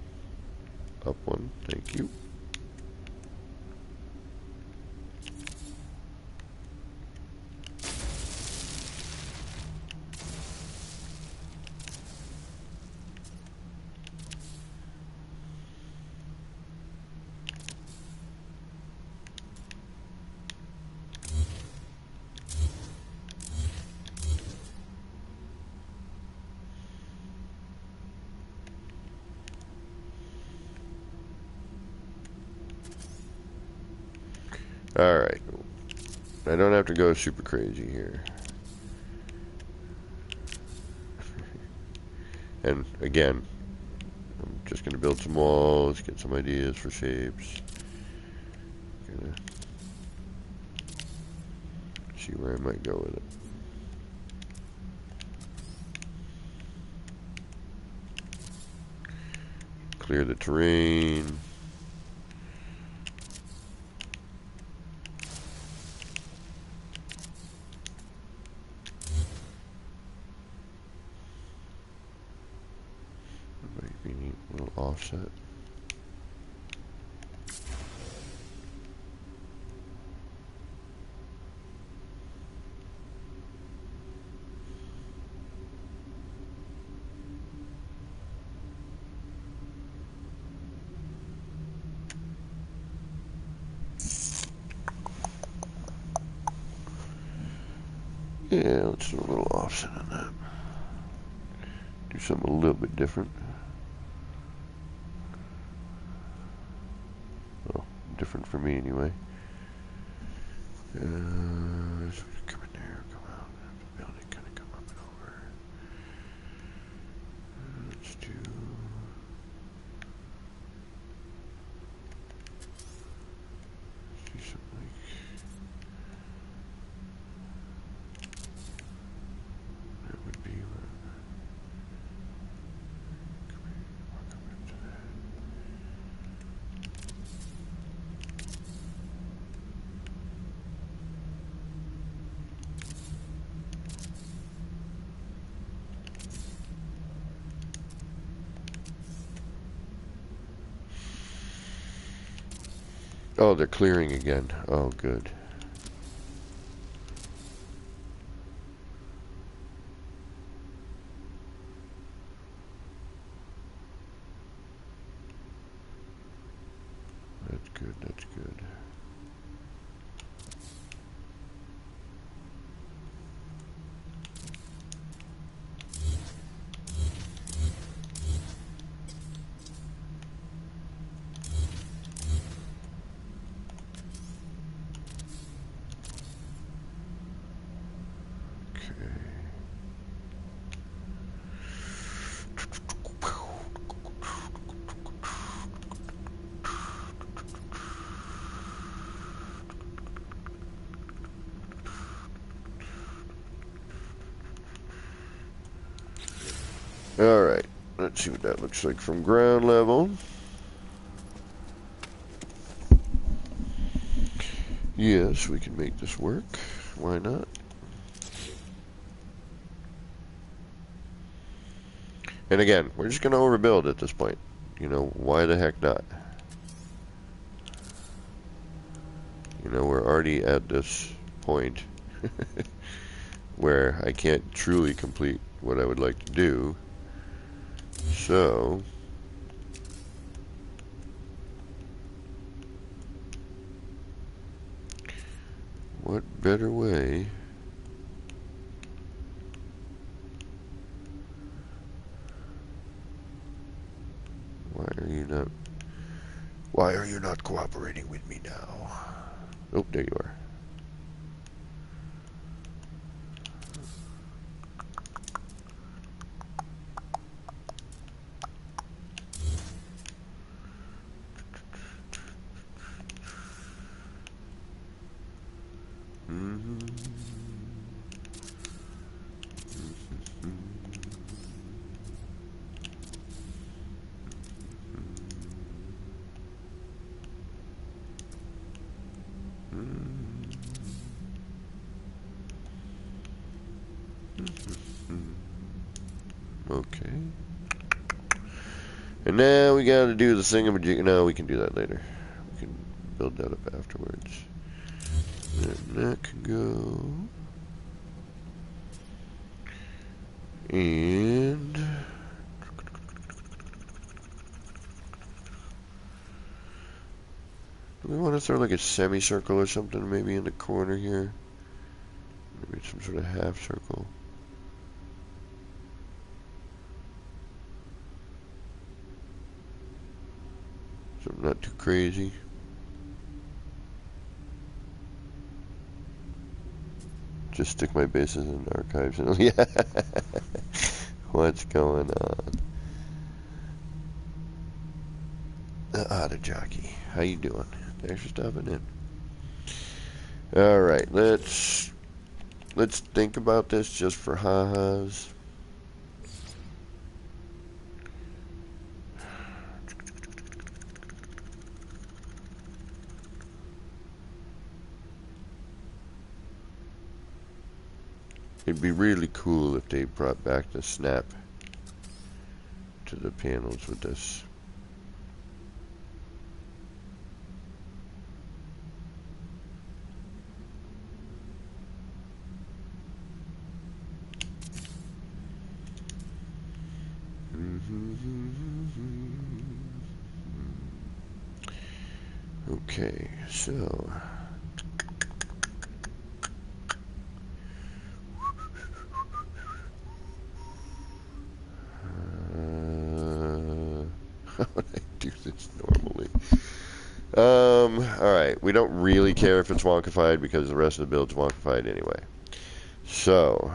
Up one, thank you. Alright. I don't have to go super crazy here. And again, I'm just going to build some walls, get some ideas for shapes. Gonna see where I might go with it. Clear the terrain. Might be neat, a little offset. Yeah, let's do a little offset on that. Do something a little bit different. Well, different for me anyway. So come in there, come out. The building kind of come up and over. Let's do something like. That would be come into that. Oh, they're clearing again. Oh, good. That's good, that's good. Alright, let's see what that looks like from ground level. Yes, we can make this work. Why not? And again, we're just going to overbuild at this point. You know, why the heck not? You know, we're already at this point where I can't truly complete what I would like to do. So, what better way why are you not cooperating with me now? Oh, there you are. Okay. And now we gotta do the thingamajig. No, we can do that later. We can build that up afterwards. And that can go. And do we want to throw like a semicircle or something maybe in the corner here? Maybe some sort of half circle. Something not too crazy. Just stick my bases in archives. Yeah. What's going on? The Otter Jockey. How you doing? Thanks for stopping in. Alright, let's think about this just for ha-has. It'd be really cool if they brought back the snap to the panels with this. Okay, so how would I do this normally? Alright, we don't really care if it's wonkified because the rest of the build's wonkified anyway. So,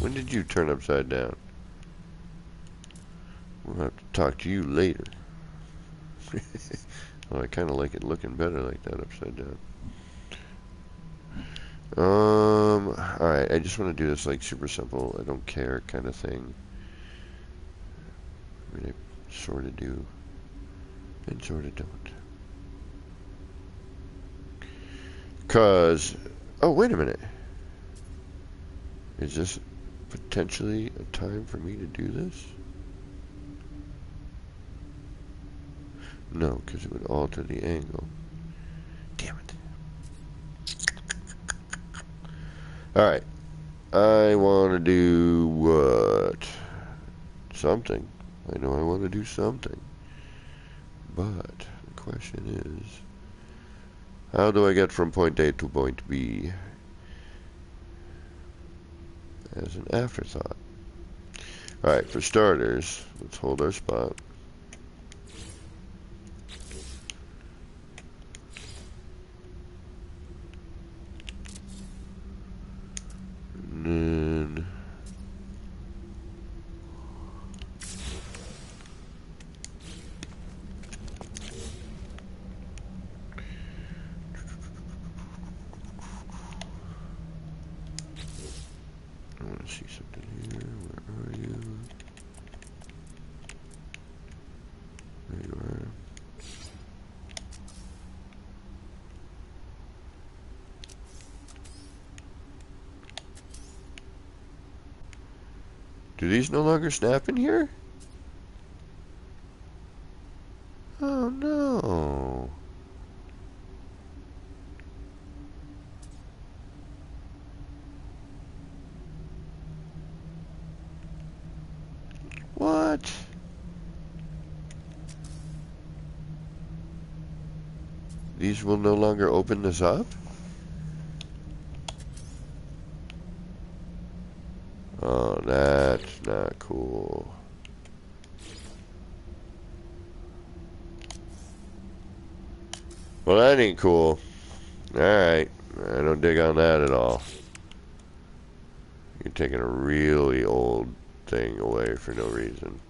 When did you turn upside down? We'll have to talk to you later. Well, I kind of like it looking better like that upside down. Alright, I just want to do this like super simple, I don't care kind of thing. I mean, I sort of do, and sort of don't. Because, oh, wait a minute. Is this potentially a time for me to do this? No, because it would alter the angle. Damn it. Alright. I want to do what? Something. I know I want to do something. But the question is, how do I get from point A to point B as an afterthought? Alright, for starters, let's hold our spot. And then I want to see something here. Where are you? There you are. Do these no longer snap in here? Oh no. What? These will no longer open this up? Oh, that's not cool. Well, that ain't cool. Alright. I don't dig on that at all. You're taking a really old thing away for no reason.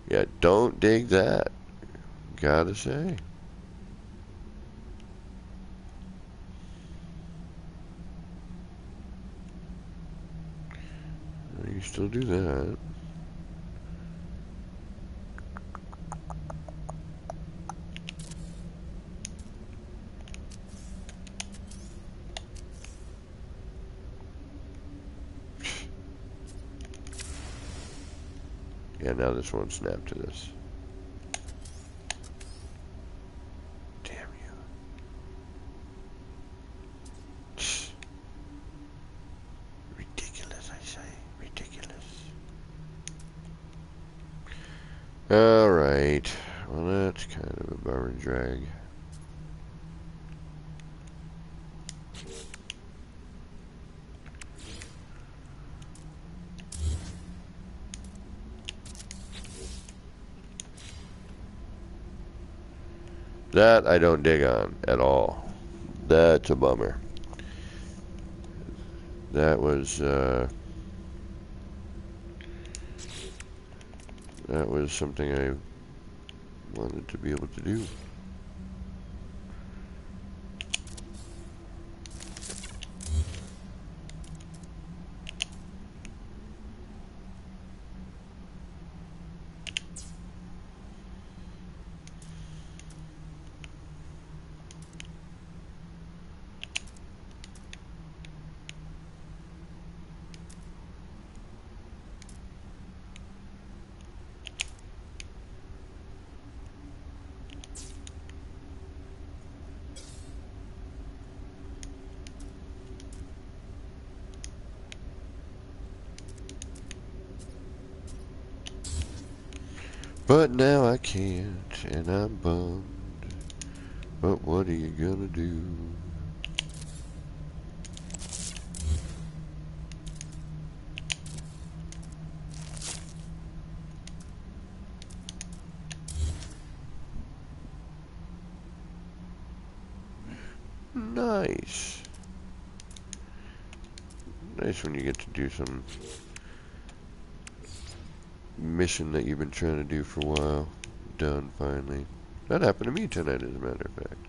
Yeah, don't dig that. Gotta say. You still do that. Yeah, now this won't snap to this. Damn you. Ridiculous, I say. Ridiculous. Alright. Well, that's kind of a bummer drag. That I don't dig on at all. That's a bummer. That was something I wanted to be able to do. But now I can't, and I'm bummed. But what are you gonna do? No. nice. Nice when you get to do some mission that you've been trying to do for a while. Done finally. That happened to me tonight, as a matter of fact.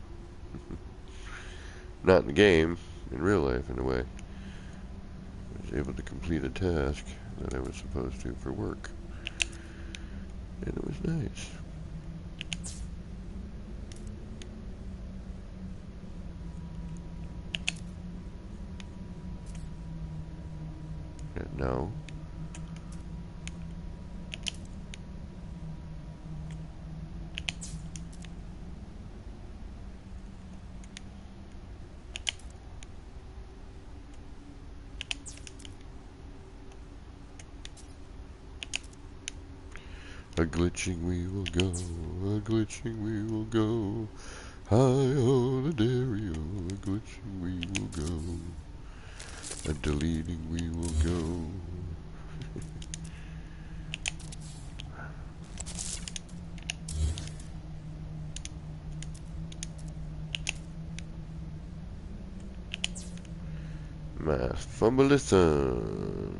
Not in the game, in real life, in a way. I was able to complete a task that I was supposed to for work. And it was nice. No. A glitching we will go, a glitching we will go. High on the dairy, a glitching we will go. A deleting we will go. My fumbleisms.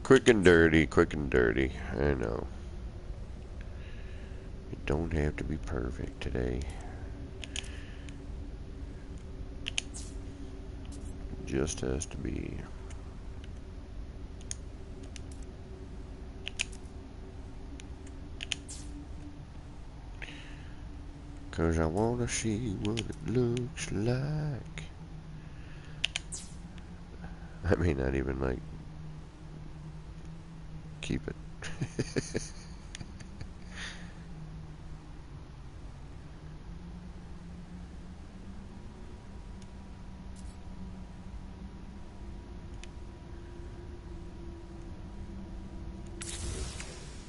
Quick and dirty, quick and dirty. I know. You don't have to be perfect today. It just has to be. Cause I wanna see what it looks like. I may not even like keep it.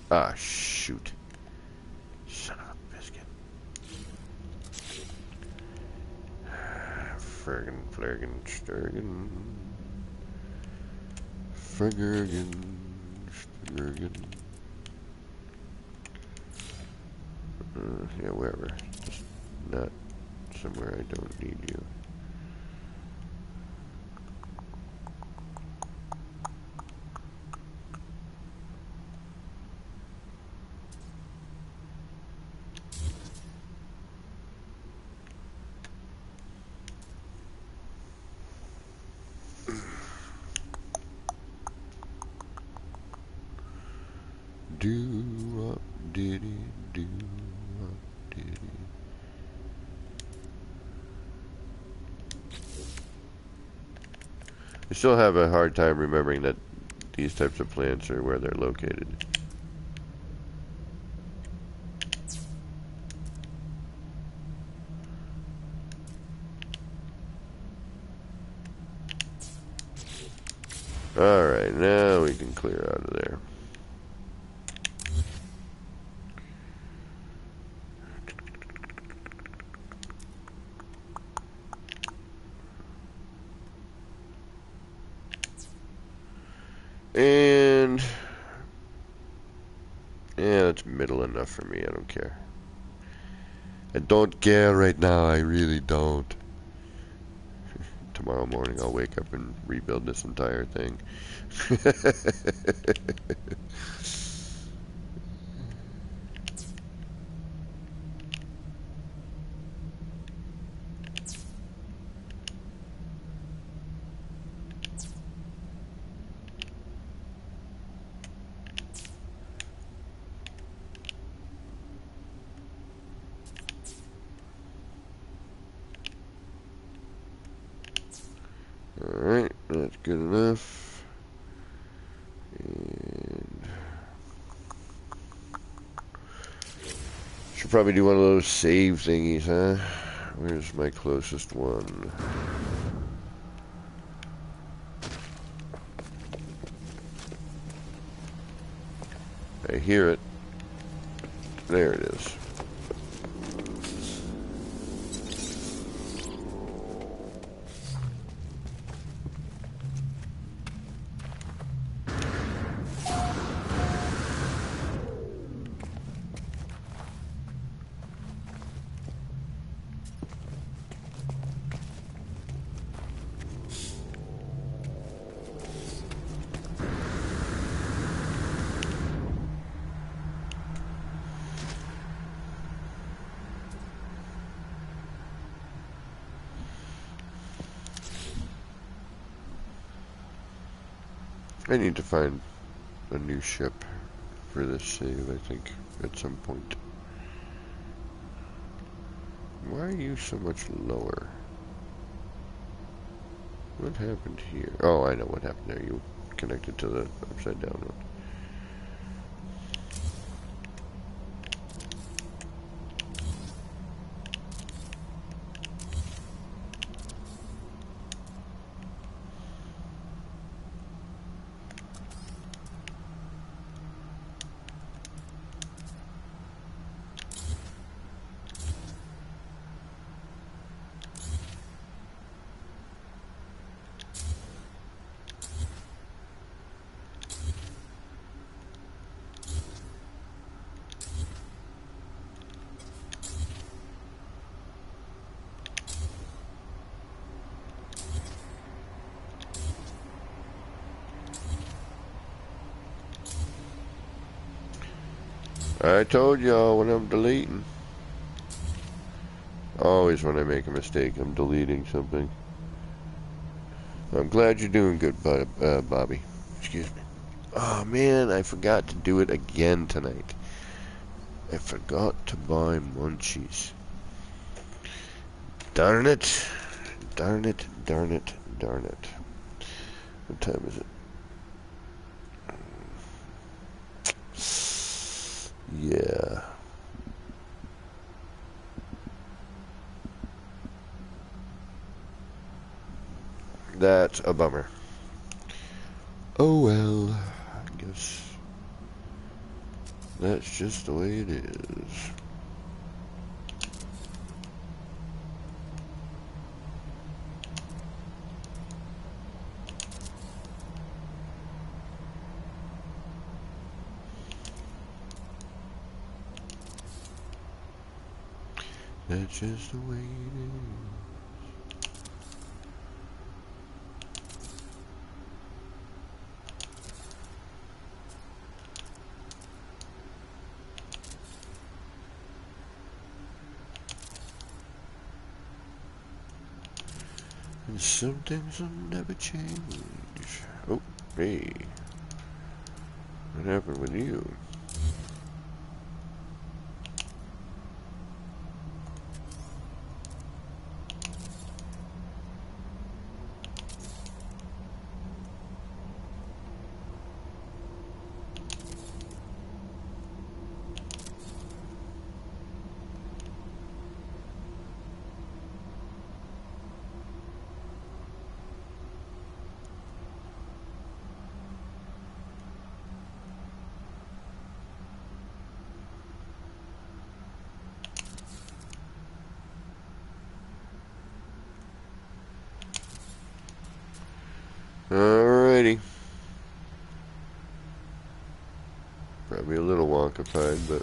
Ah, shoot. Son of a biscuit. Friggin', flirgin', sturgin'. Friggergin, sturgin'. Yeah, wherever. Just not somewhere I don't need you. Do-wop, diddy, do-wop, diddy. I still have a hard time remembering that these types of plants are where they're located. Alright, now we can clear out of there. And yeah, that's middle enough for me. I don't care. I don't care right now. I really don't. Tomorrow morning I'll wake up and rebuild this entire thing. good enough. And should probably do one of those save thingies, huh? Where's my closest one? I hear it. There it is. I need to find a new ship for this save, I think, at some point. Why are you so much lower? What happened here? Oh, I know what happened there. You connected to the upside down one. I told y'all when I'm deleting. Always when I make a mistake, I'm deleting something. I'm glad you're doing good, Bobby. Excuse me. Oh man, I forgot to do it again tonight. I forgot to buy munchies. Darn it. Darn it, darn it, darn it. What time is it? Yeah. That's a bummer. Oh well, I guess that's just the way it is. That's just the way it is. And some things will never change. Oh, hey. What happened with you? Alrighty. Probably a little wonkified, but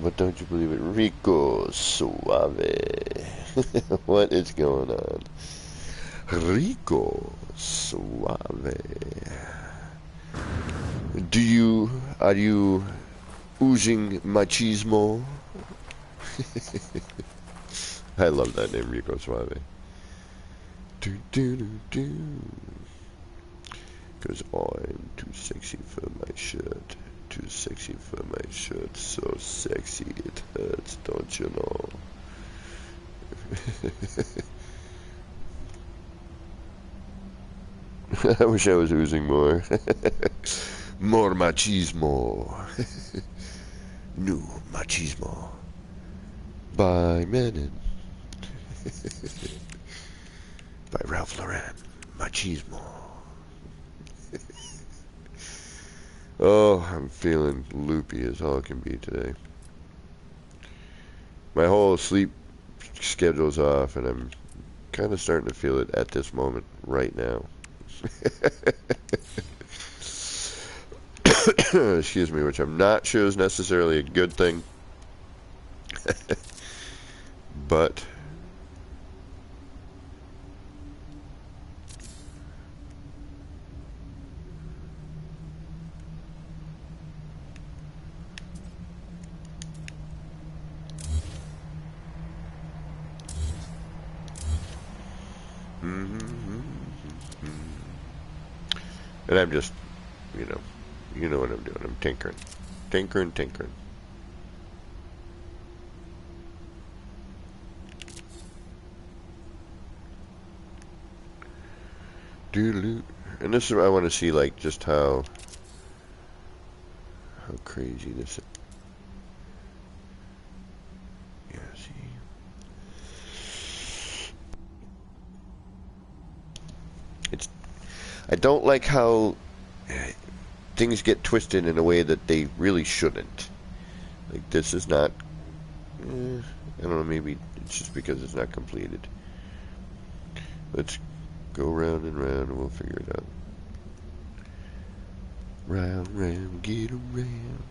but don't you believe it? Rico Suave. What is going on? Rico Suave. Are you oozing machismo. I love that name, Rico Suave. Do do do do. Cause I'm too sexy for my shirt. Too sexy for my shirt. So sexy it hurts, don't you know? I wish I was oozing more. More machismo. New machismo. By Menon. By Ralph Lauren. Machismo. Oh, I'm feeling loopy as all can be today. My whole sleep schedule's off, and I'm kind of starting to feel it at this moment right now. Excuse me, which I'm not sure is necessarily a good thing. But and I'm just, you know what I'm doing. I'm tinkering. Doodaloo. And this is I want to see, like, just how crazy this is. Yeah, see. I don't like how things get twisted in a way that they really shouldn't. Like, this is not, I don't know, maybe it's just because it's not completed. Let's go round and round and we'll figure it out. Round, round, get around.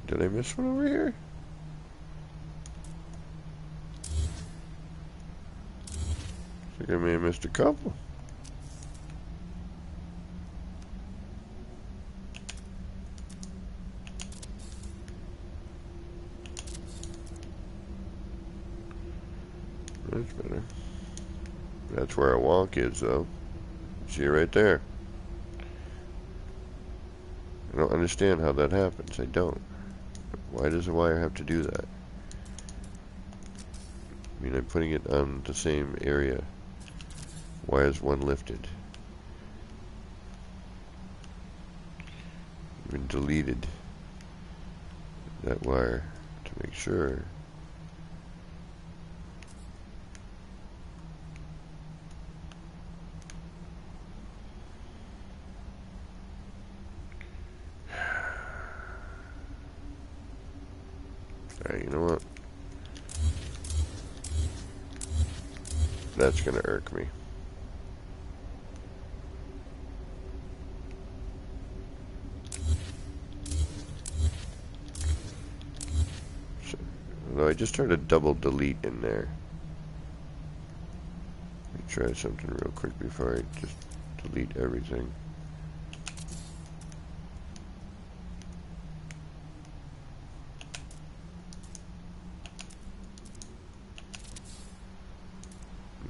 Did I miss one over here? I think I may have missed a couple. That's better. That's where a walk is, though. See it right there. I don't understand how that happens. I don't. Why does a wire have to do that? I mean, I'm putting it on the same area. Why is one lifted? Even deleted that wire to make sure. Alright, you know what? That's gonna irk me. So, although I just tried to double delete in there. Let me try something real quick before I just delete everything.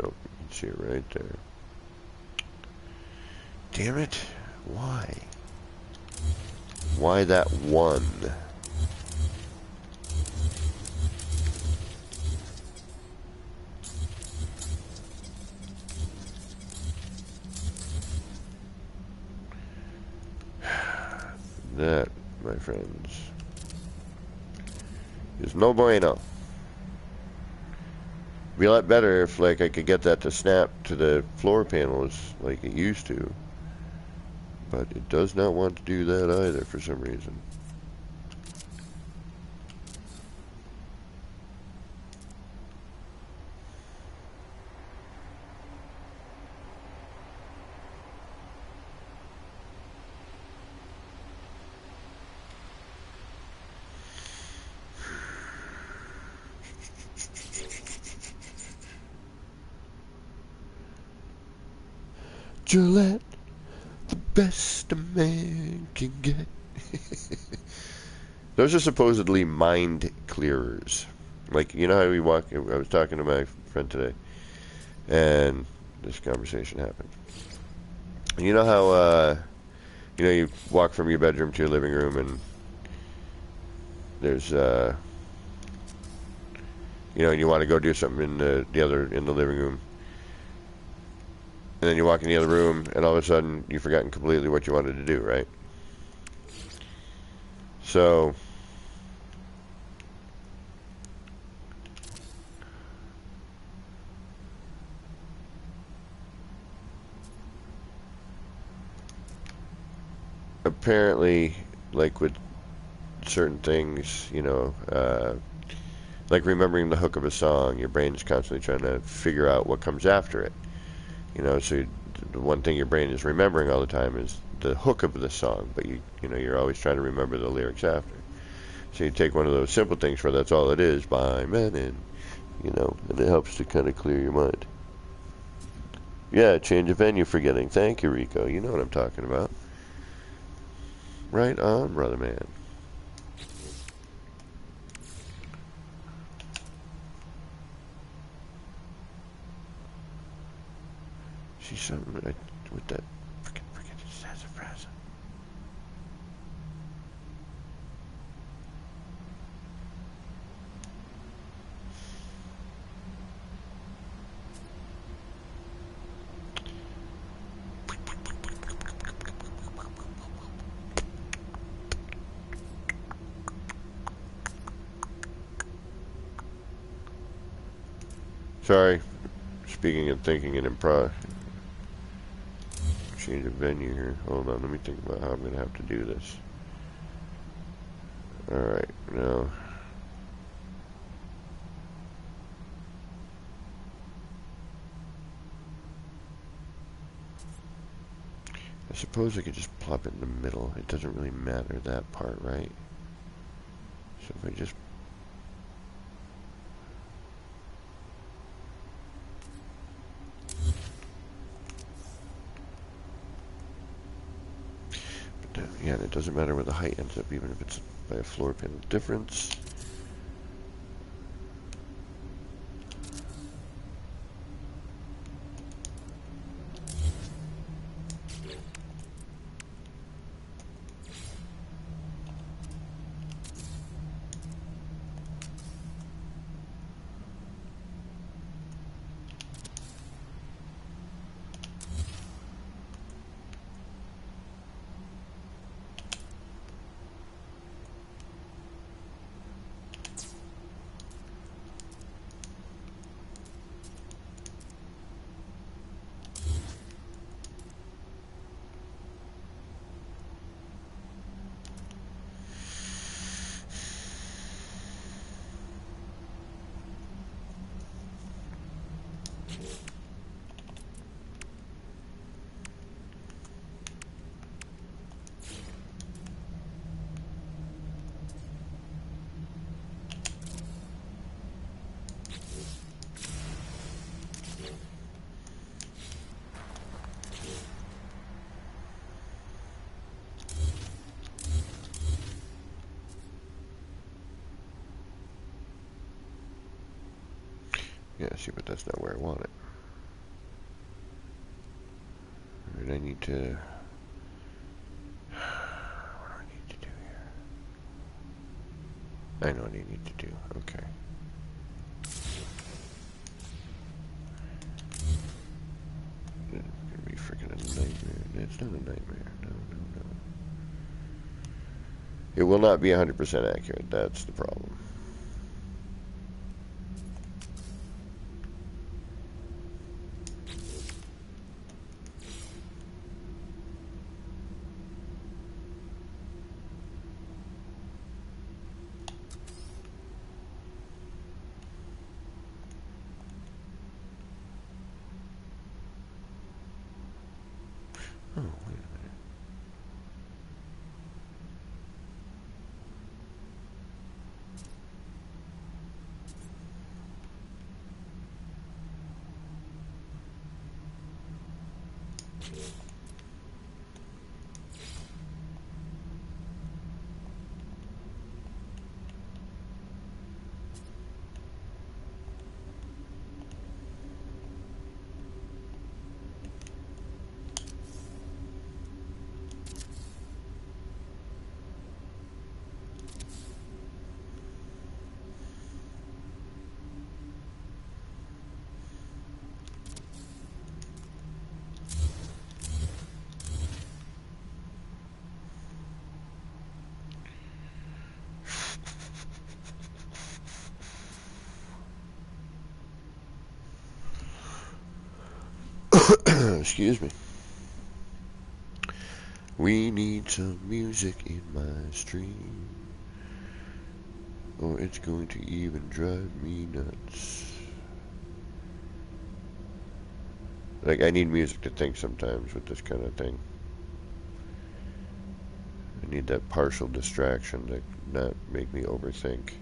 Nope, you can see it right there. Damn it. Why? Why that one? That, my friends, is no bueno. Be a lot better if, like, I could get that to snap to the floor panels like it used to. But it does not want to do that either for some reason. Gillette, the best a man can get. Those are supposedly mind clearers. Like, you know how we walk, I was talking to my friend today, and this conversation happened. You know how, you walk from your bedroom to your living room, and there's, and you want to go do something in the living room, and then you walk in the other room, and all of a sudden you've forgotten completely what you wanted to do, right? So apparently, like with certain things, like remembering the hook of a song, your brain's constantly trying to figure out what comes after it. So the one thing your brain is remembering all the time is the hook of the song, but you're always trying to remember the lyrics after. So you take one of those simple things for that's all it is by men, and and it helps to kind of clear your mind. Yeah, change of venue forgetting. Thank you, Rico. You know what I'm talking about. Right on, brother man. See something with that forget the sassafras. Sorry, speaking and thinking and improv. Change of venue here. Hold on, let me think about how I'm going to have to do this. Alright, now. I suppose I could just plop it in the middle. It doesn't really matter that part, right? So if I just... But yeah, it doesn't matter where the height ends up, even if it's by a floor panel difference. Yeah, see, but that's not where I want it. Alright, I need to... What do I need to do here? I know what I need to do. Okay. It's gonna be freaking a nightmare. It's not a nightmare. No. It will not be 100% accurate. That's the problem. Oh, wait a minute. Excuse me. We need some music in my stream, or it's going to even drive me nuts. Like, I need music to think sometimes with this kind of thing. I need that partial distraction to not make me overthink.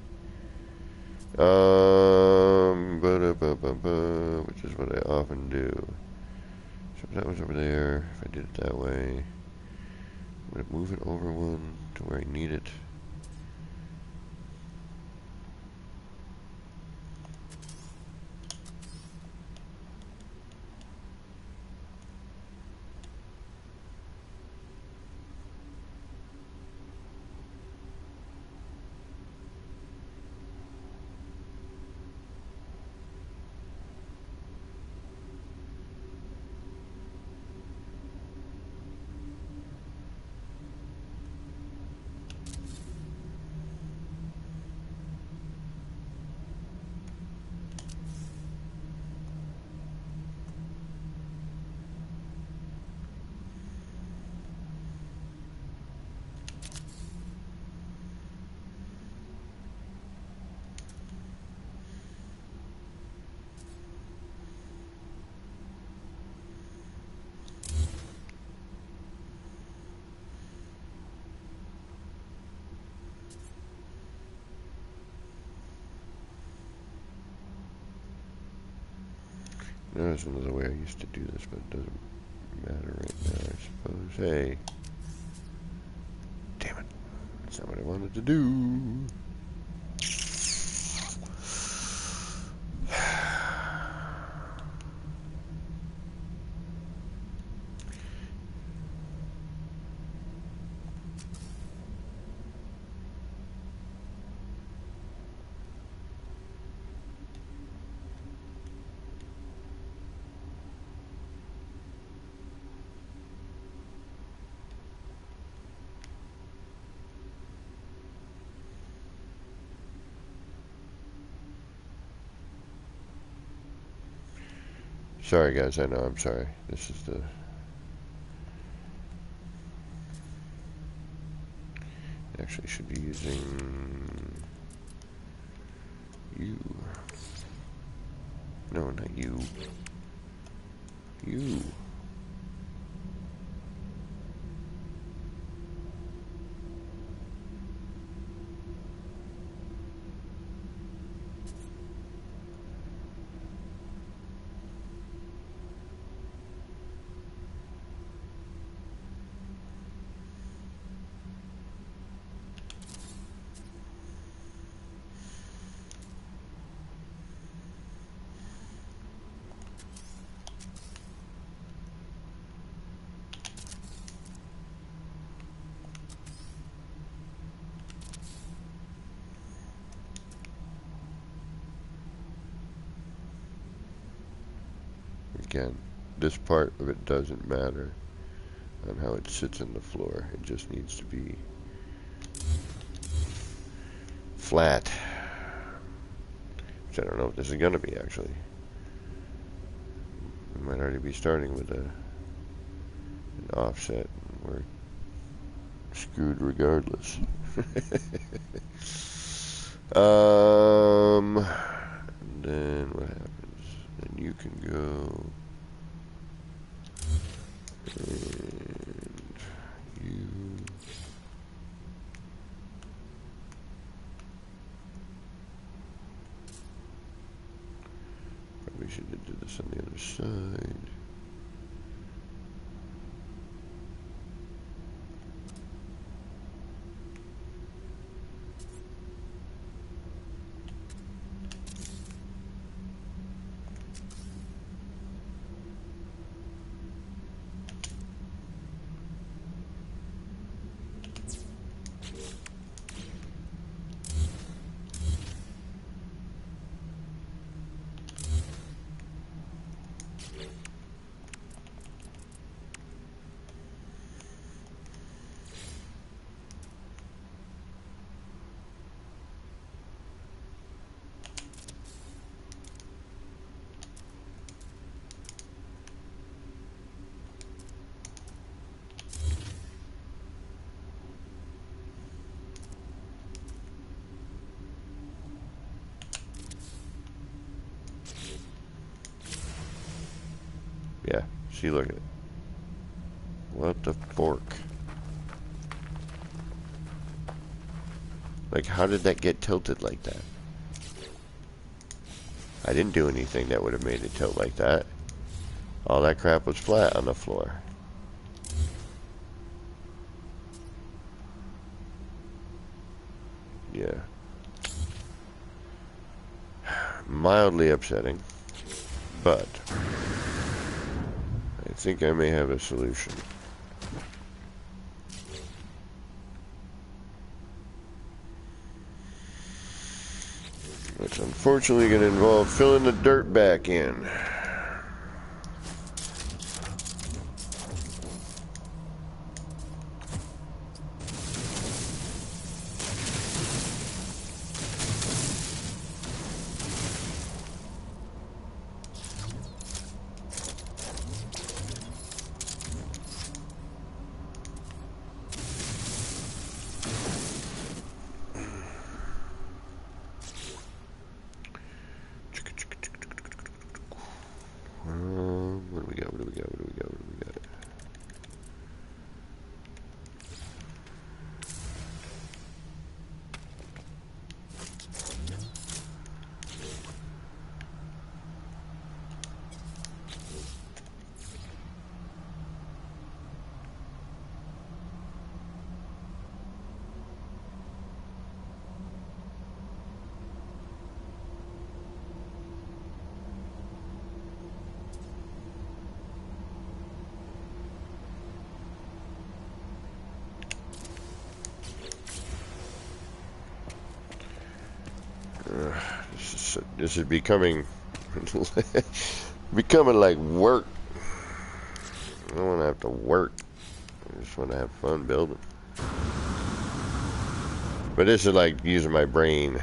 Which is what I often do. So if that was over there, if I did it that way, I'm going to move it over one to where I need it. There's another way I used to do this, but it doesn't matter right now, I suppose. Hey. Damn it. That's not what I wanted to do. Sorry guys, I know, I'm sorry. This is the... Actually should be using... You. No, not you. You. Again, this part of it doesn't matter on how it sits in the floor. It just needs to be flat. Which I don't know if this is going to be, actually. We might already be starting with an offset. We're screwed regardless. And then what happens? Then you can go... And you... Probably should have did this on the other side. See, look at it. What the fork? Like, how did that get tilted like that? I didn't do anything that would have made it tilt like that. All that crap was flat on the floor. Yeah. Mildly upsetting, but I think I may have a solution. It's unfortunately going to involve filling the dirt back in. What do we got? What do we got? What do we got? What do we got? This is becoming like work. I don't want to have to work. I just want to have fun building. But this is like using my brain.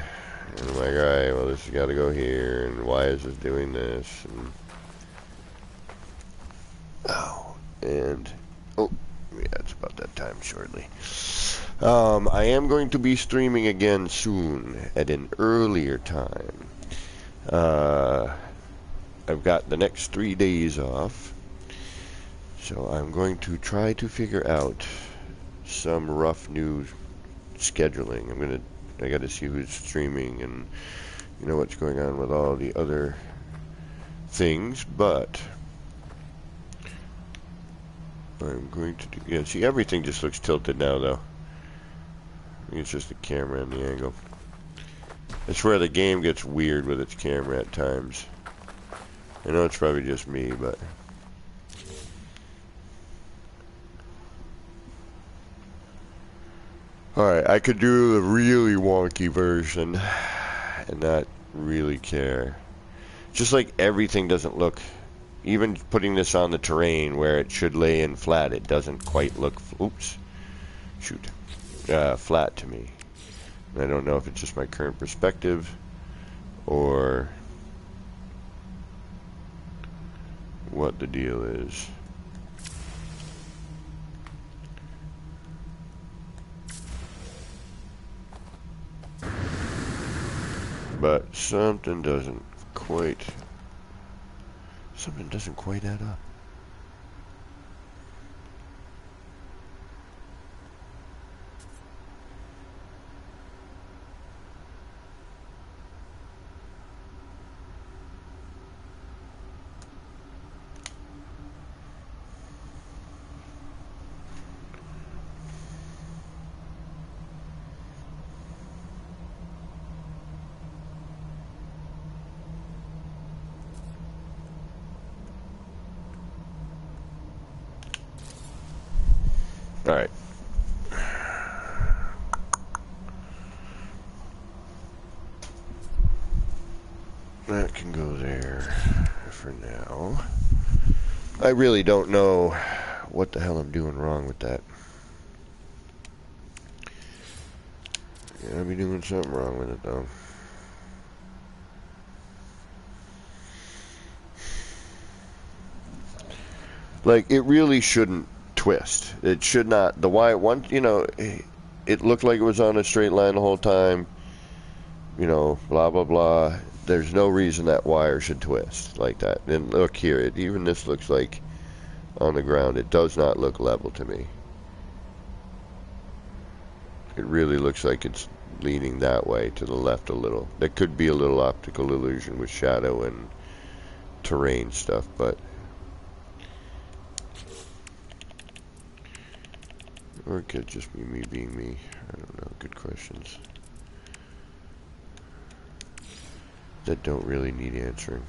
And I'm like, alright, well, this has got to go here, and why is this doing this? And oh, yeah, it's about that time shortly. I am going to be streaming again soon at an earlier time. I've got the next 3 days off, so I'm going to try to figure out some rough new scheduling. I got to see who's streaming and you know what's going on with all the other things, but I'm going to do, yeah, see, everything just looks tilted now though. I think it's just the camera and the angle. It's where the game gets weird with its camera at times. I know it's probably just me, but alright, I could do the really wonky version and not really care. Just like everything doesn't look, even putting this on the terrain where it should lay in flat, it doesn't quite look, oops, shoot, flat to me. I don't know if it's just my current perspective or what the deal is. But something doesn't quite add up. All right. That can go there for now. I really don't know what the hell I'm doing wrong with that. Gotta be doing something wrong with it though. Like, it really shouldn't twist. It should not. The wire, one, you know, it looked like it was on a straight line the whole time. You know, blah, blah, blah. There's no reason that wire should twist like that. And look here, even this looks like on the ground. It does not look level to me. It really looks like it's leaning that way to the left a little. That could be a little optical illusion with shadow and terrain stuff, but or it could just be me being me. I don't know. Good questions that don't really need answering.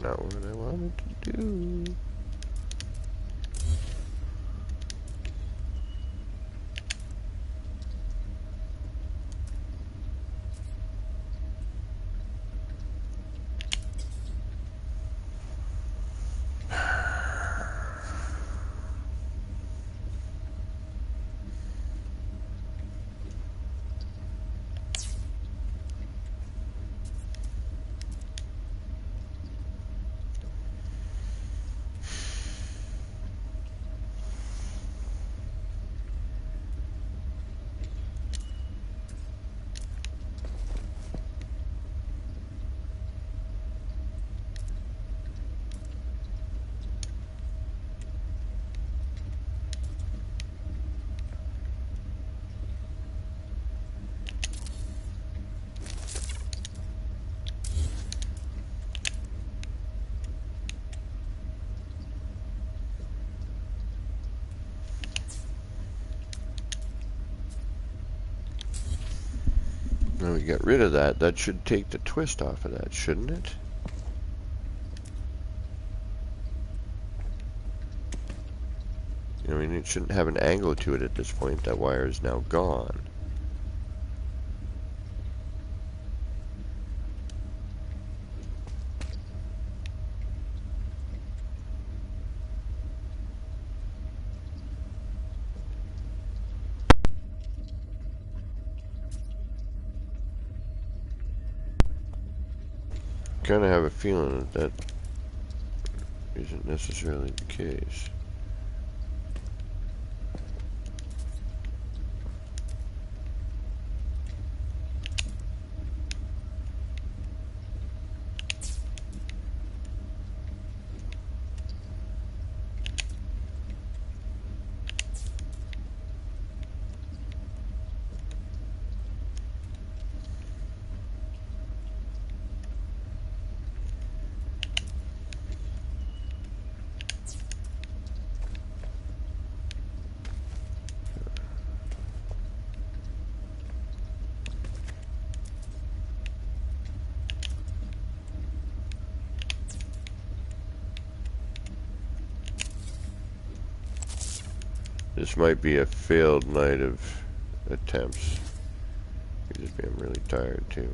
Not what I wanted to do. Now we get rid of that. That should take the twist off of that, shouldn't it? I mean, it shouldn't have an angle to it at this point. That wire is now gone. Kind of have a feeling that that isn't necessarily the case. This might be a failed night of attempts. Could just be I'm really tired too.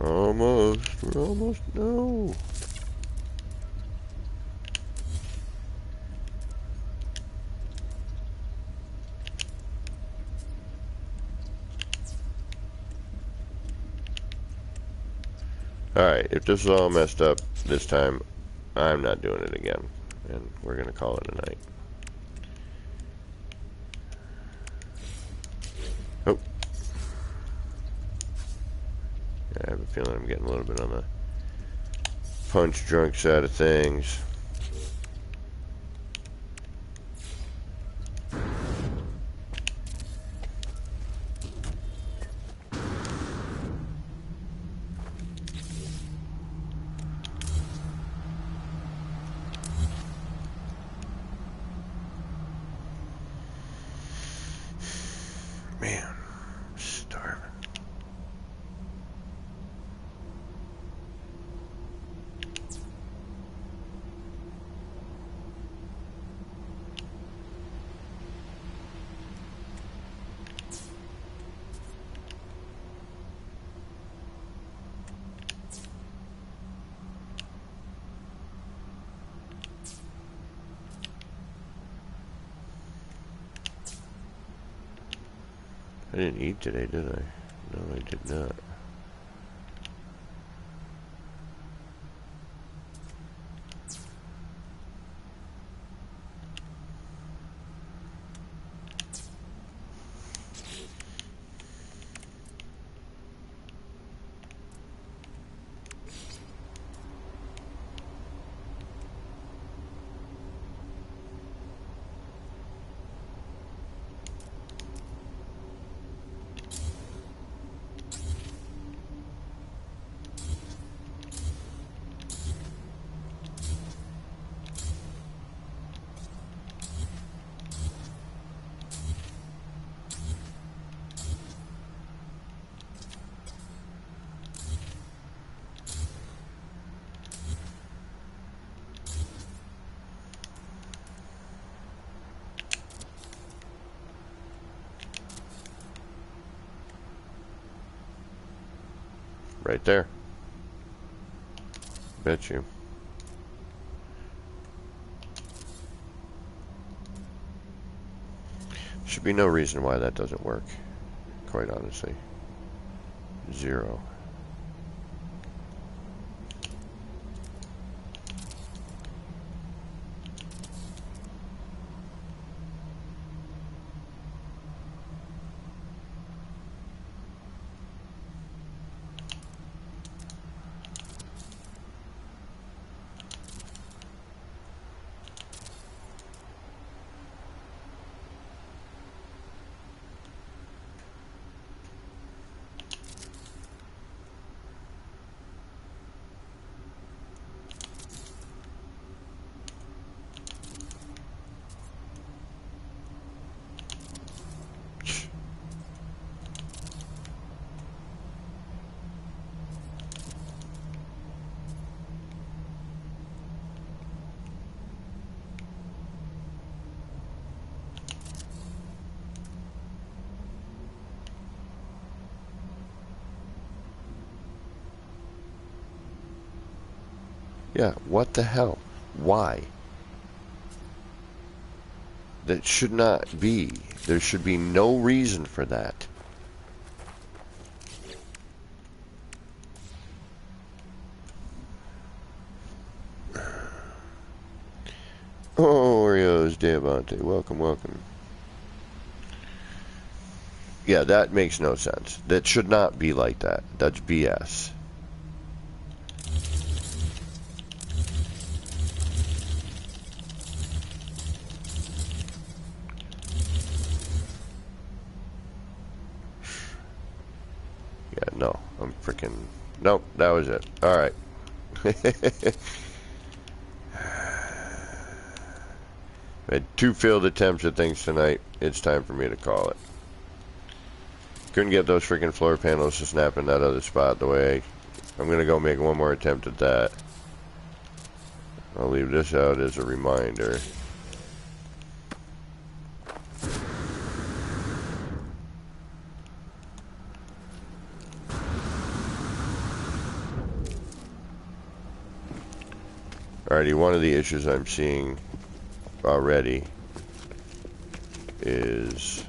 Almost. We're almost. No. Alright, if this is all messed up this time, I'm not doing it again. And we're going to call it a night. Oh. Yeah, I have a feeling I'm getting a little bit on the punch drunk side of things. Man, I'm starving. I didn't eat today, did I? No, I did not. Right there. Bet you. Should be no reason why that doesn't work, quite honestly. 0. Yeah, what the hell? Why? That should not be. There should be no reason for that. Oh, Oreos, Diamante, welcome, welcome. Yeah, that makes no sense. That should not be like that. That's BS. Yeah, no, I'm freaking... Nope, that was it. Alright. I had 2 failed attempts at things tonight. It's time for me to call it. Couldn't get those freaking floor panels to snap in that other spot the way I'm gonna go make one more attempt at that. I'll leave this out as a reminder. Alrighty, one of the issues I'm seeing already is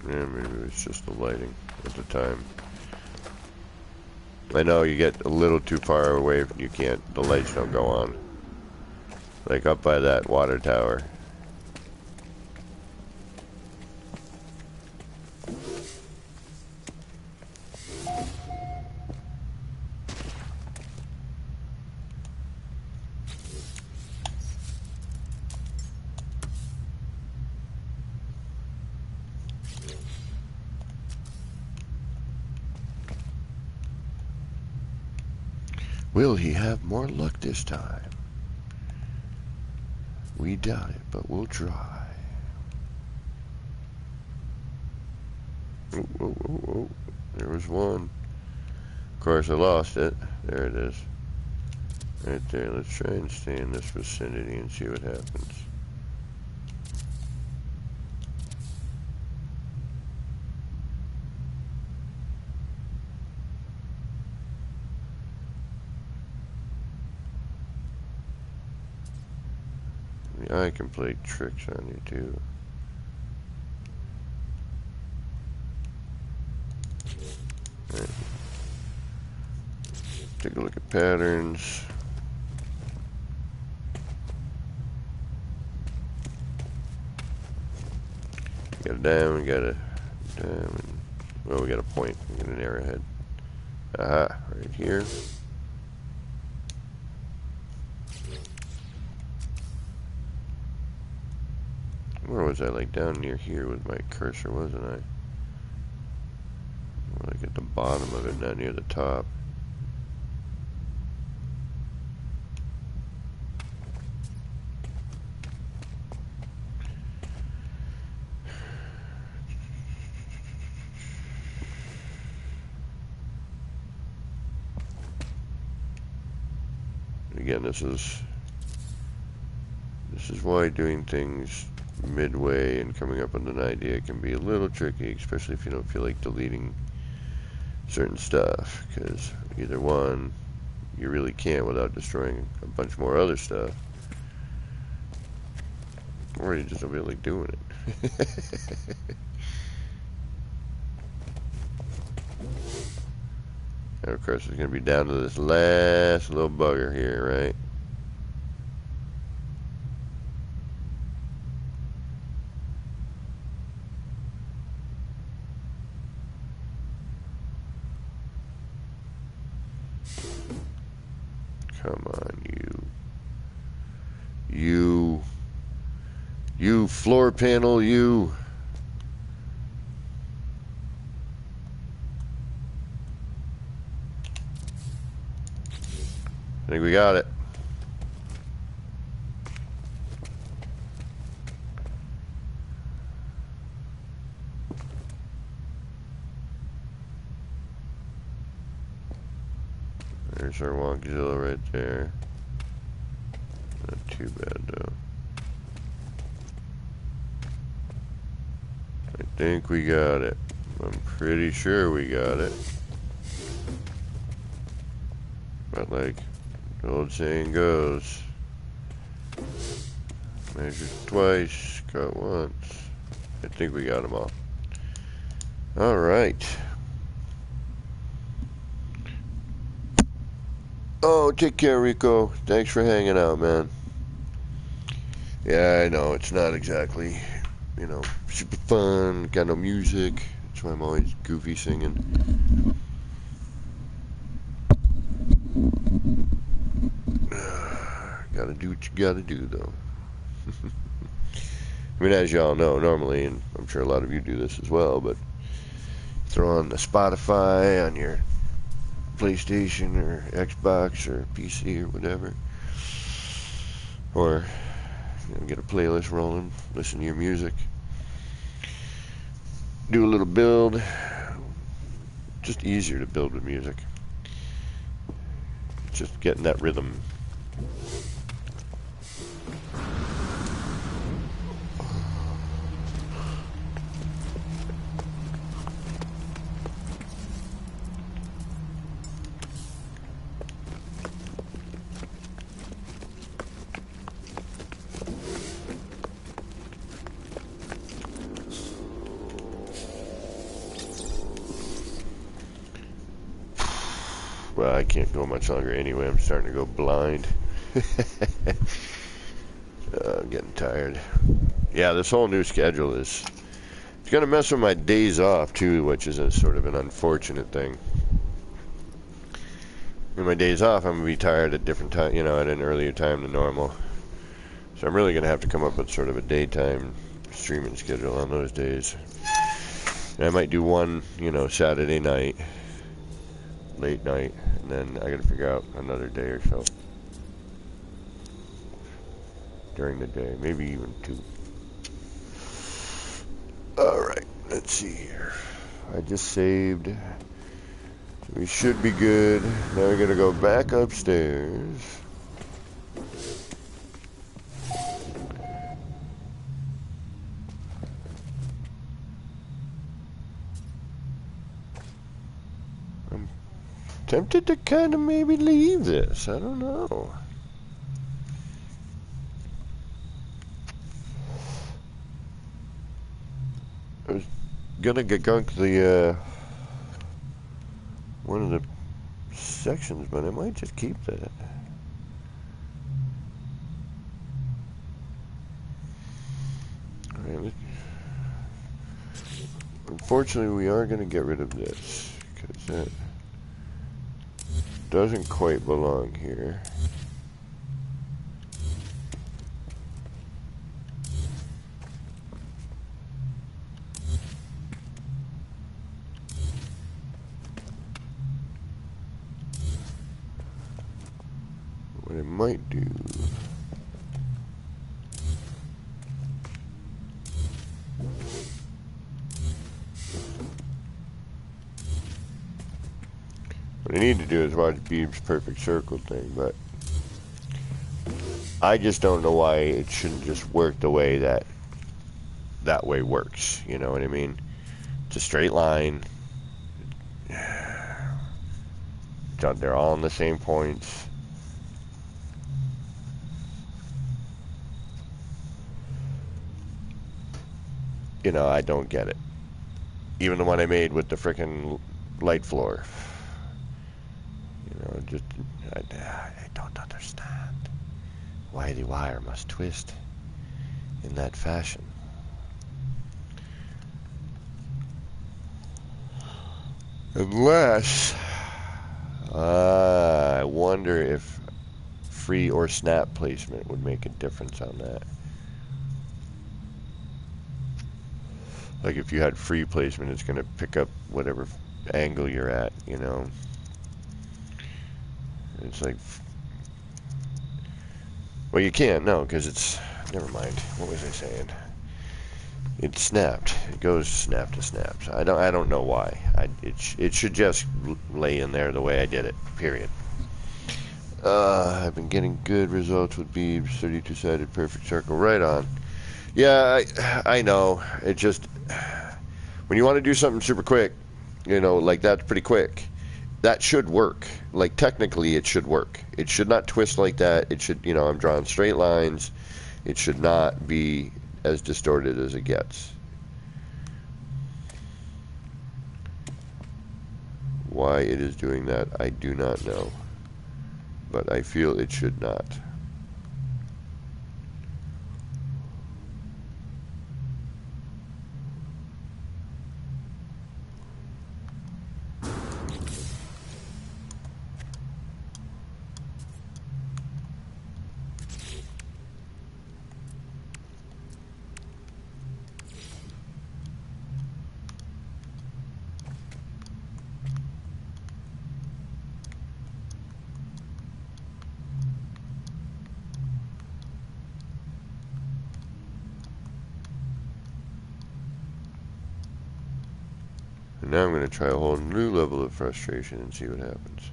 maybe it's just the lighting at the time. I know you get a little too far away, you can't, the lights don't go on. Like up by that water tower. Will he have more luck this time? We doubt it, but we'll try. Oh, oh, oh, oh. There was one. Of course, I lost it. There it is. Right there. Let's try and stay in this vicinity and see what happens. I can play tricks on you too. Right. Take a look at patterns. We got a diamond, we got a diamond. Well, we got a point, we got an arrowhead. Aha, right here. Where was I? Like down near here with my cursor, wasn't I? Like at the bottom of it, not near the top. Again, this is why doing things midway and coming up with an idea can be a little tricky, especially if you don't feel like deleting certain stuff, because either one, you really can't without destroying a bunch more other stuff, or you just don't feel like doing it. And of course it's going to be down to this last little bugger here, right? Come on, you floor panel, you. I think we got it. There's our Wonkzilla right there. Not too bad though. I think we got it. I'm pretty sure we got it. But like the old saying goes, measure twice, cut once. I think we got them all. Alright. Oh, take care, Rico. Thanks for hanging out, man. Yeah, I know, it's not exactly, you know, super fun, got no music. That's why I'm always goofy singing. Gotta do what you gotta do, though. I mean, as y'all know, normally, and I'm sure a lot of you do this as well, but throw on the Spotify on your PlayStation or Xbox or PC or whatever, or you know, get a playlist rolling, listen to your music, do a little build. Just easier to build with music, just getting that rhythm. Well, I can't go much longer anyway. I'm starting to go blind. I'm getting tired. Yeah, this whole new schedule is... It's going to mess with my days off, too, which is a sort of an unfortunate thing. In my days off, I'm going to be tired at different time, you know, at an earlier time than normal. So I'm really going to have to come up with sort of a daytime streaming schedule on those days. And I might do one, you know, Saturday night, late night, and then I got to figure out another day or so during the day, maybe even 2. Alright, let's see here. I just saved. So we should be good. Now we're going to go back upstairs. I'm tempted to kind of maybe leave this. I don't know. I was gonna gunk the one of the sections, but I might just keep that. Alright, unfortunately we are gonna get rid of this because that doesn't quite belong here. What I might do, what I need to do is watch Beeb's perfect circle thing, but I just don't know why it shouldn't just work the way that way works. You know what I mean? It's a straight line. They're all on the same points. You know, I don't get it. Even the one I made with the frickin' light floor. You know, just I don't understand why the wire must twist in that fashion. Unless I wonder if free or snap placement would make a difference on that. Like if you had free placement, it's going to pick up whatever angle you're at, you know. It's like, well, you can't, no, because it's, never mind. What was I saying? It snapped. It goes snap to snap. So I don't know why. It should just lay in there the way I did it. Period. I've been getting good results with Beeb's 32-sided perfect circle. Right on. Yeah, I know. It just, when you want to do something super quick, you know, like that's pretty quick. That should work. Like technically, it should work. It should not twist like that. It should, you know, I'm drawing straight lines. It should not be as distorted as it gets. Why it is doing that, I do not know. But I feel it should not. And now I'm going to try a whole new level of frustration and see what happens.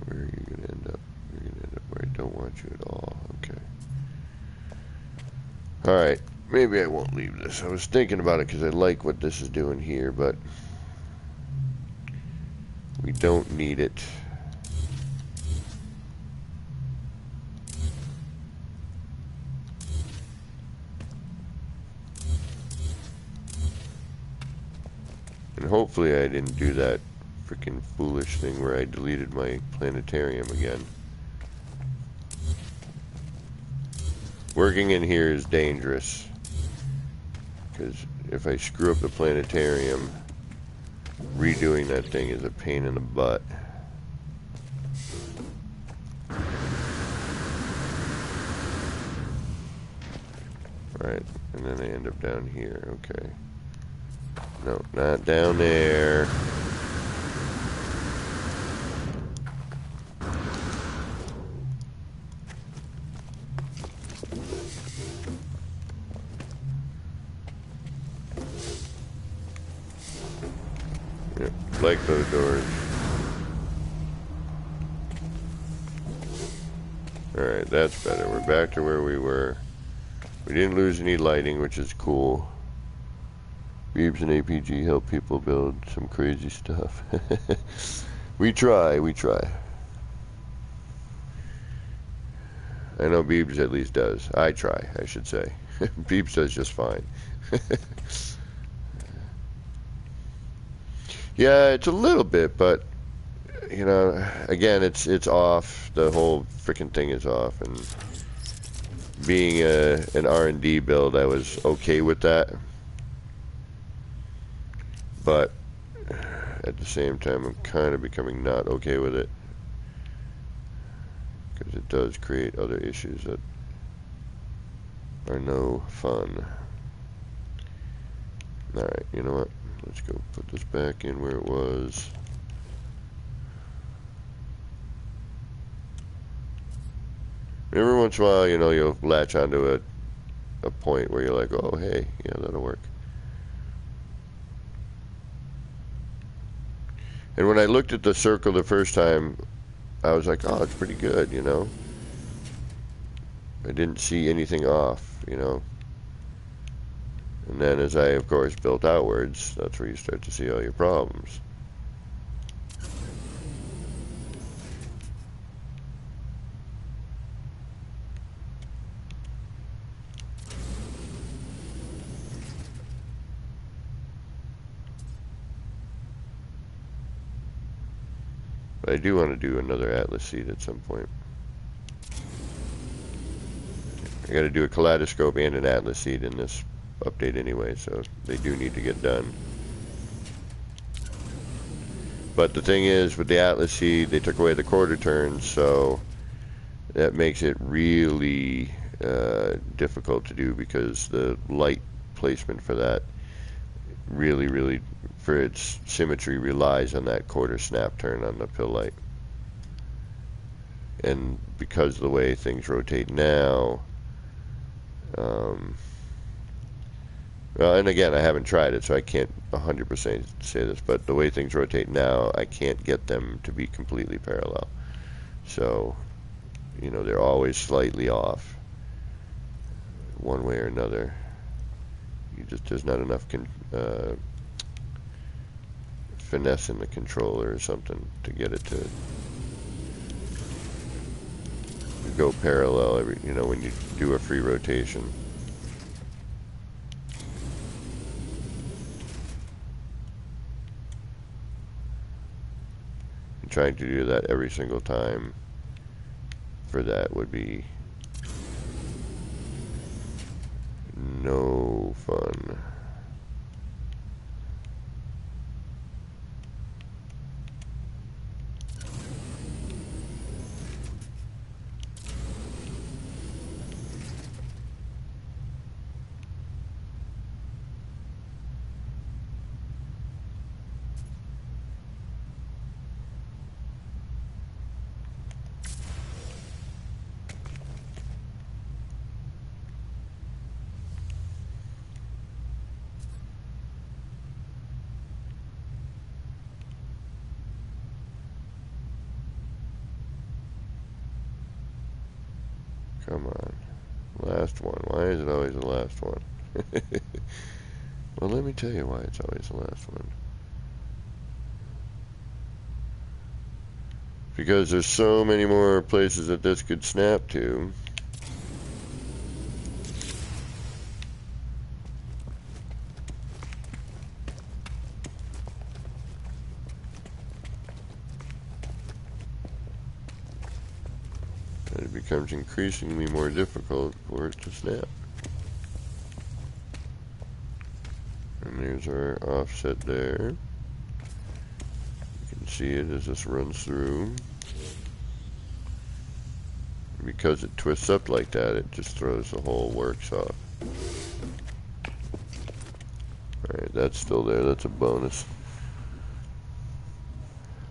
Where are you going to end up? You're going to end up where I don't want you at all. Okay. Alright. Maybe I won't leave this. I was thinking about it because I like what this is doing here, but we don't need it. hopefully I didn't do that freaking foolish thing where I deleted my planetarium again. Working in here is dangerous, because if I screw up the planetarium, redoing that thing is a pain in the butt. Right, and then I end up down here. Okay. No, not down there. Yep, like those doors. Alright, that's better. We're back to where we were. We didn't lose any lighting, which is cool. Beebs and APG help people build some crazy stuff. We try. I know Beebs at least does. I try, I should say. Beebs does just fine. Yeah, it's a little bit, but you know, again, it's off. The whole freaking thing is off, and being an R&D build, I was okay with that. But at the same time, I'm kind of becoming not okay with it, because it does create other issues that are no fun. Alright, you know what? Let's go put this back in where it was. Every once in a while, you know, you'll latch onto a point where you're like, oh, hey, yeah, that'll work. And when I looked at the circle the first time, I was like, oh, it's pretty good, you know. I didn't see anything off, you know. And then as I, of course, built outwards, that's where you start to see all your problems. But I do want to do another Atlas seed at some point. I got to do a kaleidoscope and an Atlas seed in this update anyway, so they do need to get done. But the thing is, with the Atlas seed, they took away the quarter turns, so that makes it really difficult to do, because the light placement for that really, for its symmetry, relies on that quarter snap turn on the pill light. And because of the way things rotate now, well, and again, I haven't tried it, so I can't 100% say this, but the way things rotate now, I can't get them to be completely parallel. So, you know, they're always slightly off, one way or another. There's not enough finesse in the controller or something to get it to go parallel you know, when you do a free rotation. And trying to do that every single time for that would be no fun. Come on. Last one. Why is it always the last one? Well, let me tell you why it's always the last one. Because there's so many more places that this could snap to. And it becomes increasingly more difficult for it to snap. And there's our offset there. You can see it as this runs through. Because it twists up like that, it just throws the whole works off. Alright, that's still there. That's a bonus.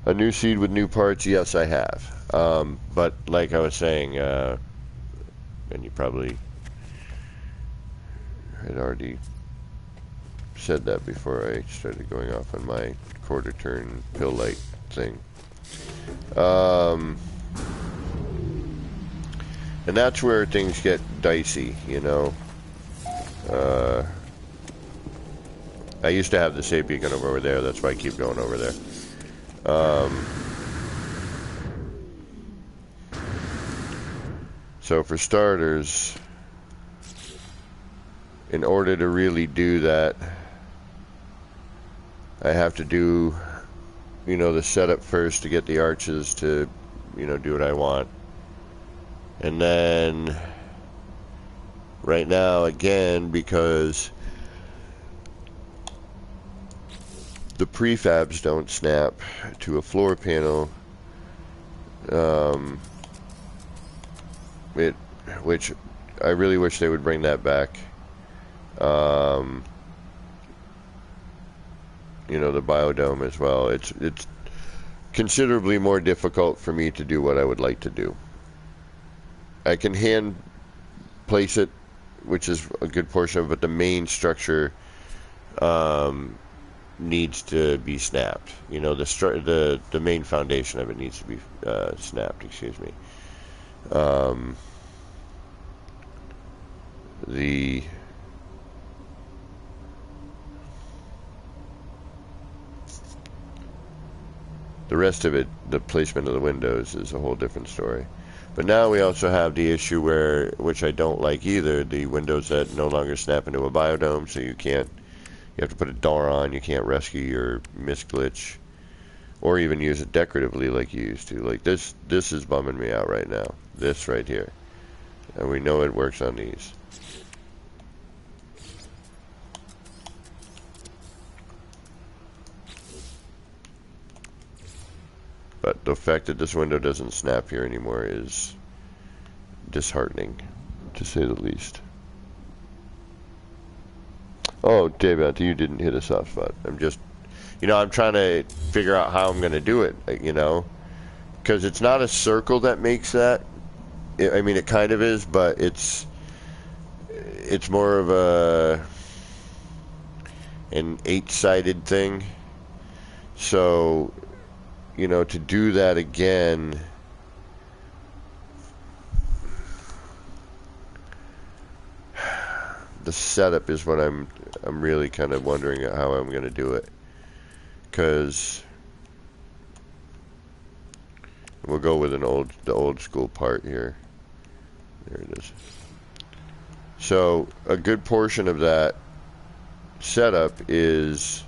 A new seed with new parts? Yes, I have. But like I was saying, and you probably had already said that before I started going off on my quarter turn pill light thing. And that's where things get dicey, you know. I used to have the save beacon over there, that's why I keep going over there. So for starters, in order to really do that, I have to do, you know, the setup first to get the arches to, you know, do what I want. And then, right now, again, because the prefabs don't snap to a floor panel, which I really wish they would bring that back. You know, the biodome as well. It's considerably more difficult for me to do what I would like to do. I can hand place it, which is a good portion of it, but the main structure needs to be snapped. You know, the main foundation of it needs to be snapped. Excuse me. The rest of it, the placement of the windows, is a whole different story. But now we also have the issue where, which I don't like either, the windows that no longer snap into a biodome, so you have to put a door on, you can't rescue your misglitch, or even use it decoratively like you used to. Like this is bumming me out right now. This right here. And we know it works on these. But the fact that this window doesn't snap here anymore is disheartening, to say the least. Oh, David, you didn't hit a soft spot. I'm just, you know, I'm trying to figure out how I'm going to do it, you know, because it's not a circle that makes that. I mean, it kind of is, but it's more of an 8-sided thing. So, you know, to do that again, the setup is what I'm really kind of wondering how I'm going to do it, because we'll go with the old school part here. There it is. So a good portion of that setup is,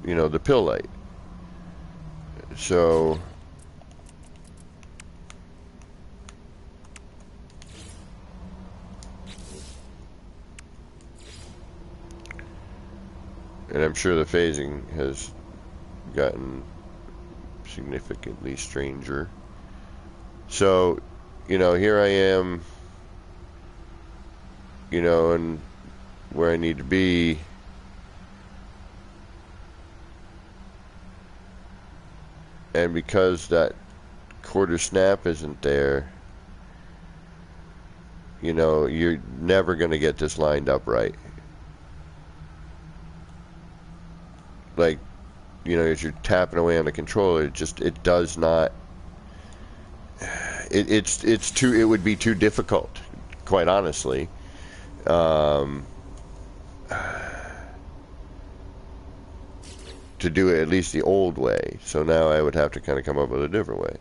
you know, the pill light. So and I'm sure the phasing has gotten significantly stranger. So, you know, here I am, you know, and where I need to be. And because that quarter snap isn't there, you know, you're never going to get this lined up right. Like, you know, as you're tapping away on the controller, it does not. It would be too difficult, quite honestly. To do it at least the old way. So now I would have to kind of come up with a different way.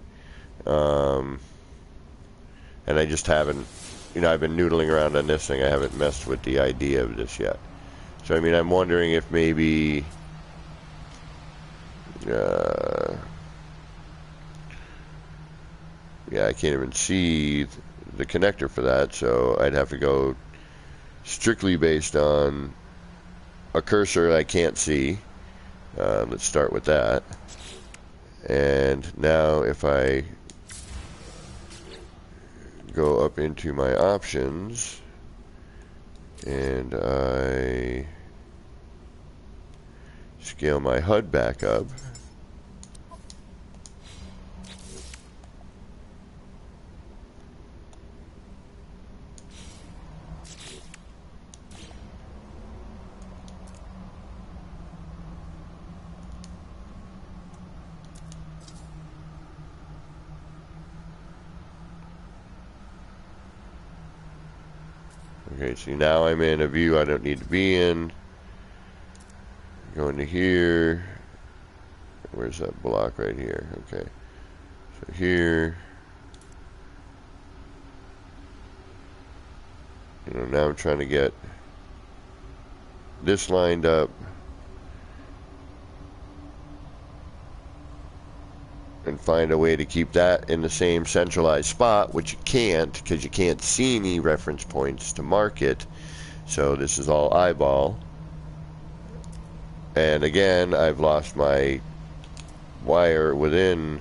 And I just haven't, you know, I've been noodling around on this thing. I haven't messed with the idea of this yet. So, I mean, I'm wondering if maybe yeah, I can't even see the connector for that, so I'd have to go strictly based on a cursor I can't see. Let's start with that. And now if I go up into my options and I scale my HUD back up, okay, see now I'm in a view I don't need to be in. Go into here. Where's that block right here? Okay. So here. You know, now I'm trying to get this lined up. And find a way to keep that in the same centralized spot, which you can't because you can't see any reference points to mark it. So this is all eyeball. And again, I've lost my wire within.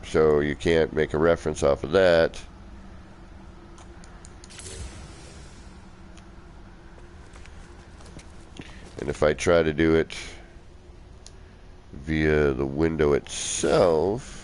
So you can't make a reference off of that. And if I try to do it via the window itself,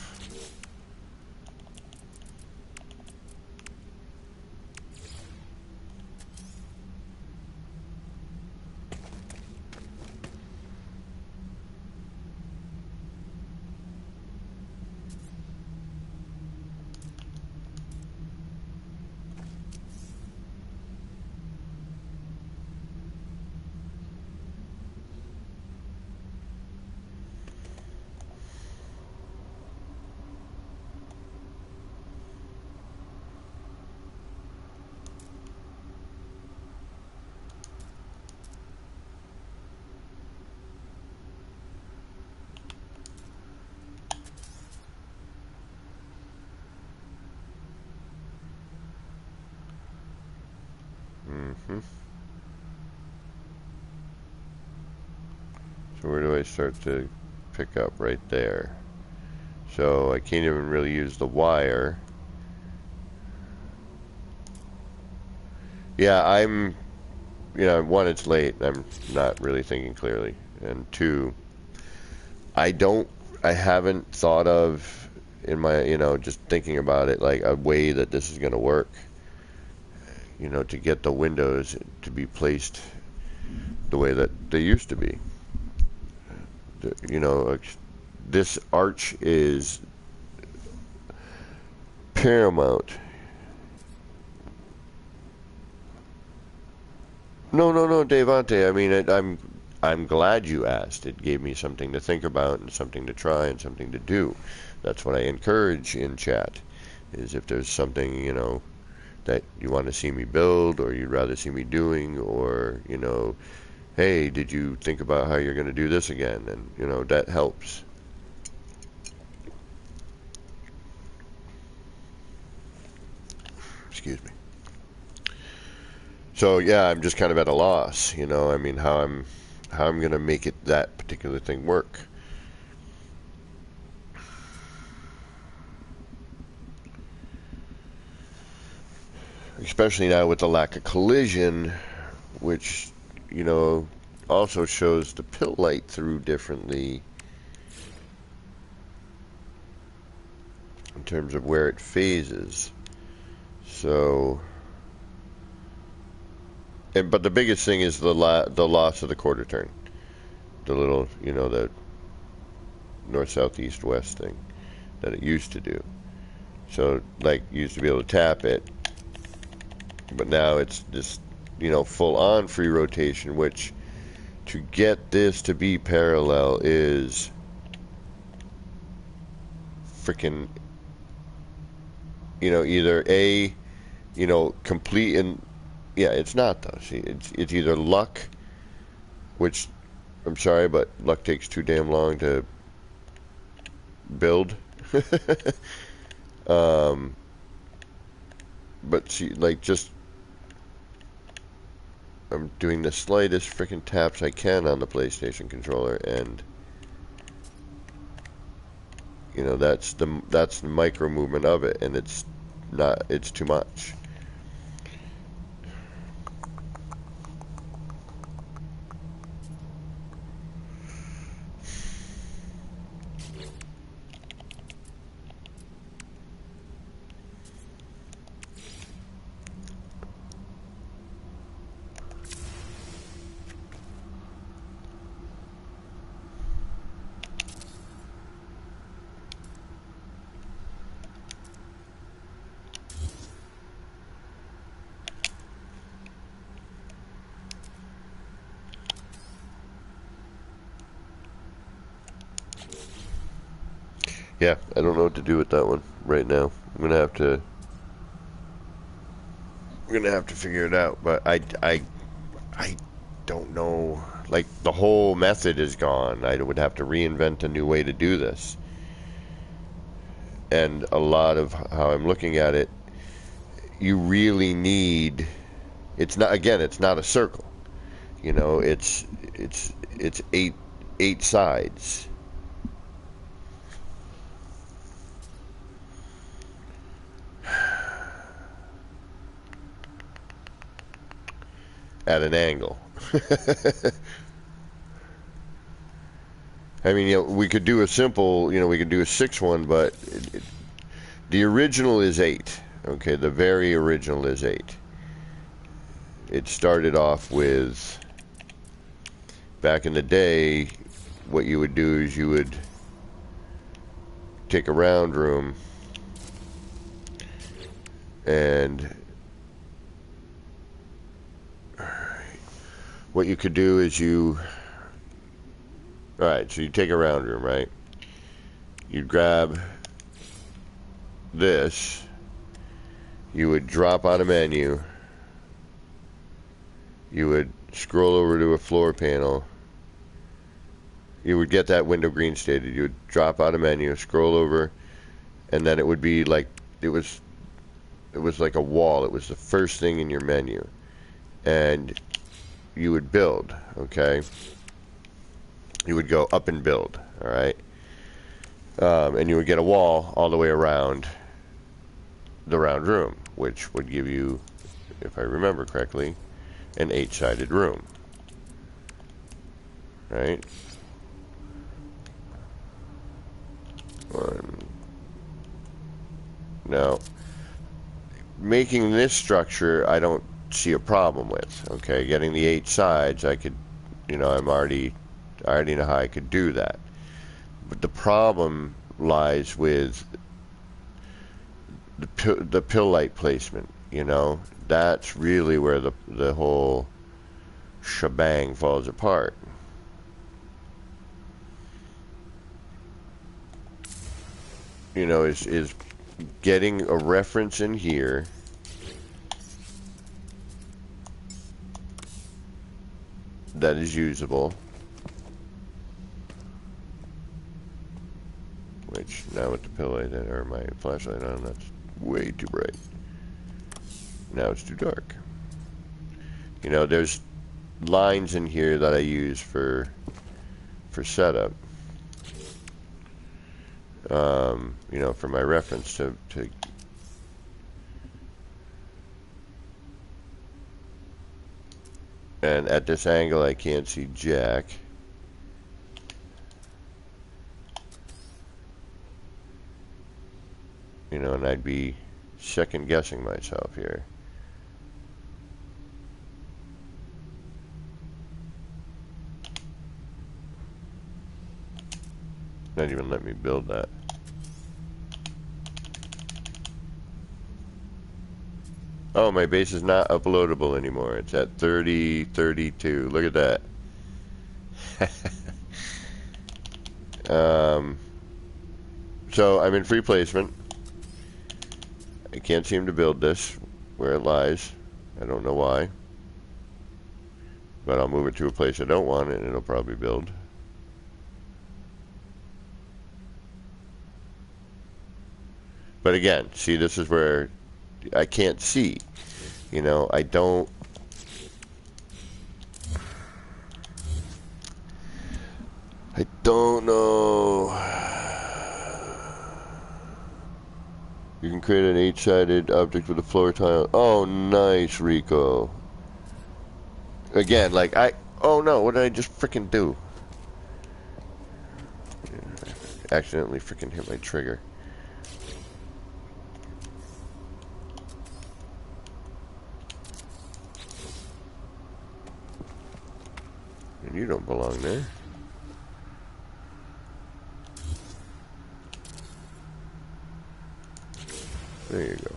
so where do I start to pick up? Right there. So I can't even really use the wire. Yeah, one, it's late. I'm not really thinking clearly. And two, I haven't thought of in my, just thinking about it, like a way that this is going to work, to get the windows to be placed the way that they used to be. This arch is paramount. No, Devante. I mean, I'm glad you asked. It gave me something to think about and something to try and something to do. That's what I encourage in chat. Is if there's something that you want to see me build, or you'd rather see me doing, or hey, did you think about how you're going to do this again? And that helps. Excuse me. So yeah, I'm just kind of at a loss, I mean, how I'm going to make it that particular thing work. Especially now with the lack of collision, which also shows the pill light through differently in terms of where it phases. So, but the biggest thing is the loss of the quarter turn, the little the north, south, east, west thing that it used to do. So like you used to be able to tap it, but now it's just full on free rotation, which to get this to be parallel is freaking either a complete, and yeah, it's not though. See, it's either luck, which I'm sorry, but luck takes too damn long to build. um, but see, like, just I'm doing the slightest freaking taps I can on the PlayStation controller, and you know that's the micro movement of it, and it's too much. Yeah, I don't know what to do with that one right now. I'm gonna have to figure it out, but I don't know. Like, the whole method is gone. I would have to reinvent a new way to do this. And a lot of how I'm looking at it, you really need, it's not, again, it's not a circle. You know, it's eight sides. At an angle. I mean, you know, we could do a simple, you know, we could do a 6-1, but the original is 8. Okay, the very original is 8. It started off with, back in the day, what you would do is you would take a round room and what you could do is alright, so you take a round room, right? You'd grab this, you would drop on a menu, you would scroll over to a floor panel, you would get that window green stated, you would drop out a menu, scroll over, and then it would be like, it was like a wall. It was the first thing in your menu. And you would build, okay? You would go up and build, all right? And you would get a wall all the way around the round room, which would give you, if I remember correctly, an 8-sided room, right? Now, making this structure, I don't see a problem with, okay? Getting the 8 sides, I could, you know, I already know how I could do that. But the problem lies with the pill light placement, you know? That's really where the whole shebang falls apart. You know, is getting a reference in here that is usable, which now with the pill light or my flashlight on, that's way too bright. Now it's too dark. You know, there's lines in here that I use for setup. You know, for my reference to and at this angle I can't see jack. You know, and I'd be second guessing myself here. Not even let me build that. Oh, my base is not uploadable anymore. It's at 3032. Look at that. So I'm in free placement. I can't seem to build this where it lies. I don't know why. But I'll move it to a place I don't want it and it'll probably build. But again, see, this is where I can't see. You know, I don't know. You can create an 8-sided object with a floor tile. Oh, nice, Rico. Again, like oh no, what did I just freaking do? Accidentally freaking hit my trigger. And you don't belong there. There you go.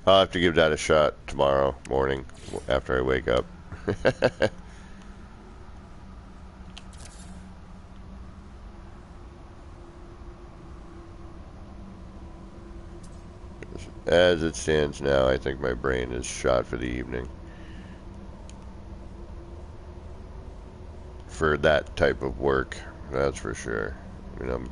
I'll have to give that a shot tomorrow morning after I wake up. As it stands now, I think my brain is shot for the evening. For that type of work, that's for sure. I mean,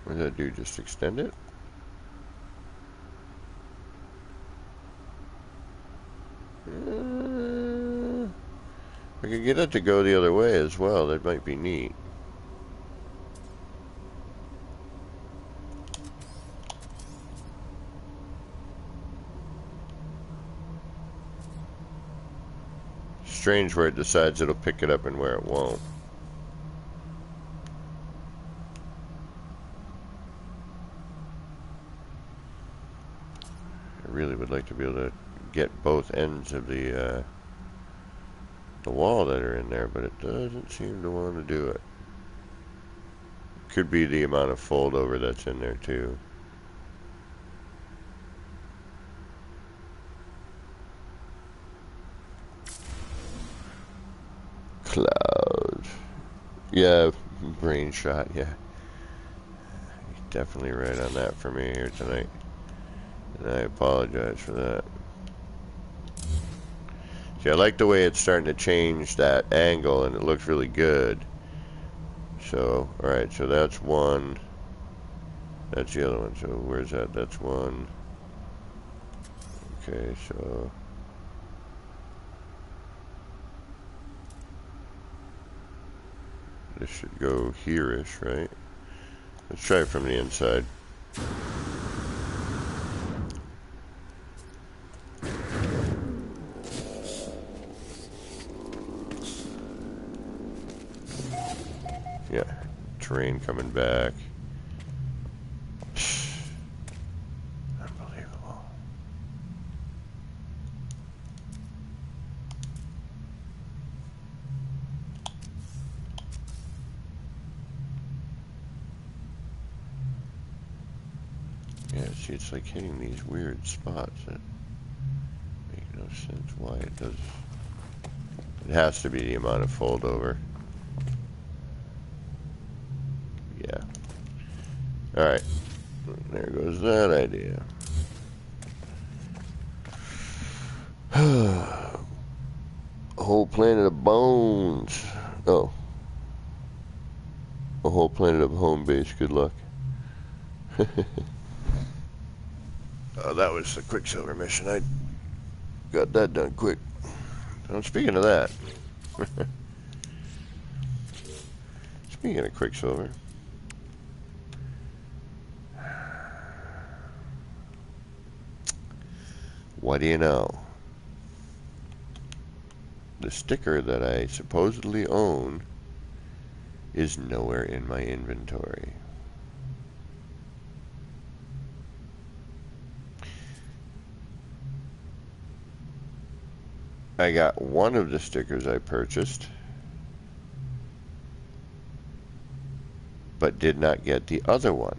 what did that do? Just extend it? I could get it to go the other way as well. That might be neat. Strange where it decides it'll pick it up and where it won't. I really would like to be able to get both ends of the wall that are in there, but it doesn't seem to want to do it. Could be the amount of fold over that's in there too. Cloud. Yeah, brain shot, yeah. You're definitely right on that for me here tonight. And I apologize for that. See, I like the way it's starting to change that angle, and it looks really good. So, alright, so that's one. That's the other one. So, where's that? That's one. Okay, so... this should go here-ish, right? Let's try it from the inside. Yeah, terrain coming back. Unbelievable. Yeah, see, it's like hitting these weird spots that make no sense why it does. It has to be the amount of fold over. Yeah. Alright. There goes that idea. A whole planet of bones. Oh. A whole planet of home base. Good luck. Oh, that was the Quicksilver mission. I got that done quick. So, speaking of that. Speaking of Quicksilver. What do you know? The sticker that I supposedly own is nowhere in my inventory. I got one of the stickers I purchased, but did not get the other one.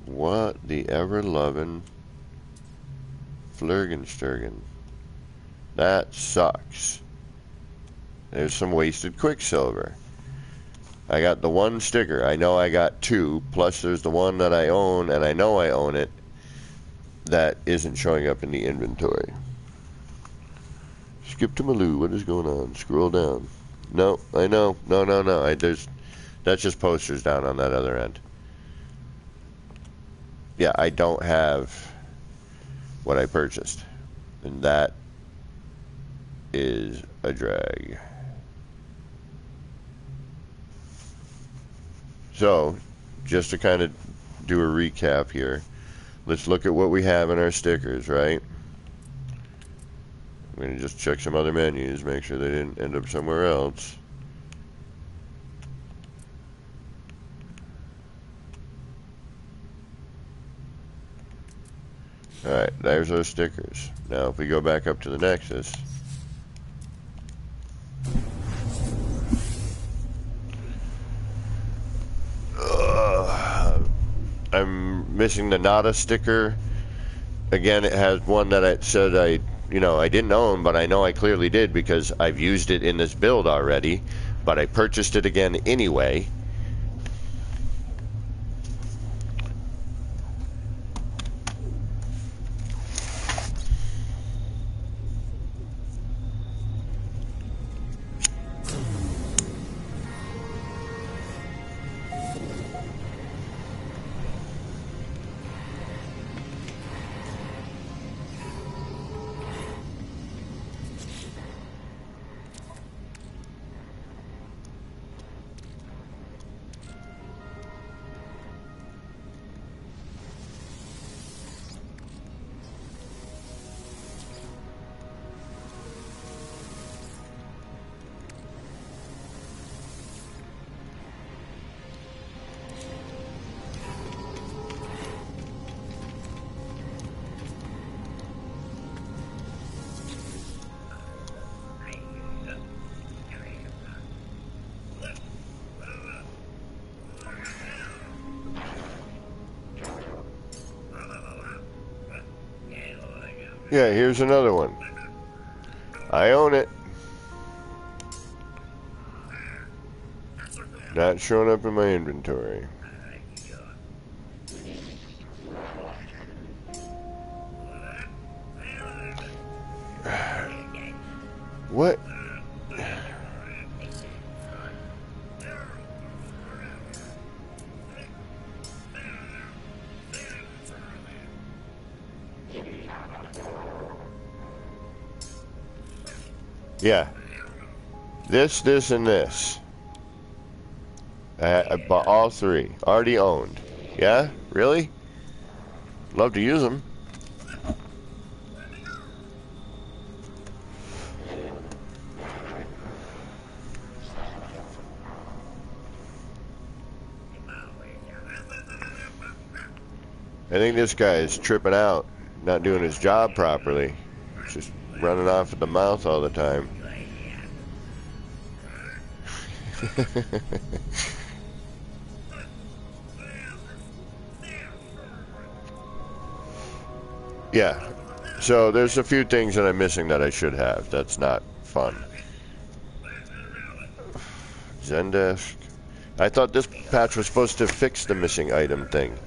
What the ever-loving Flurgensturgen. That sucks. There's some wasted Quicksilver. I got the one sticker. I know I got two, plus there's the one that I own, and I know I own it, that isn't showing up in the inventory. Skip to Maloo. What is going on? Scroll down. No, I know. No. That's just posters down on that other end. Yeah, I don't have what I purchased. And that is a drag. So, just to kind of do a recap here, let's look at what we have in our stickers, right? I'm going to just check some other menus, make sure they didn't end up somewhere else. Alright, there's those stickers. Now, if we go back up to the Nexus, I'm missing the Nada sticker. Again, it has one that I said I didn't own, but I know I clearly did because I've used it in this build already, but I purchased it again anyway. Yeah, here's another one. I own it. Not showing up in my inventory. What? Yeah. This, and this. I bought all three. Already owned. Yeah? Really? Love to use them. I think this guy is tripping out, not doing his job properly. Just running off at the mouth all the time. Yeah, so there's a few things that I'm missing that I should have. That's not fun. Zendesk. I thought this patch was supposed to fix the missing item thing.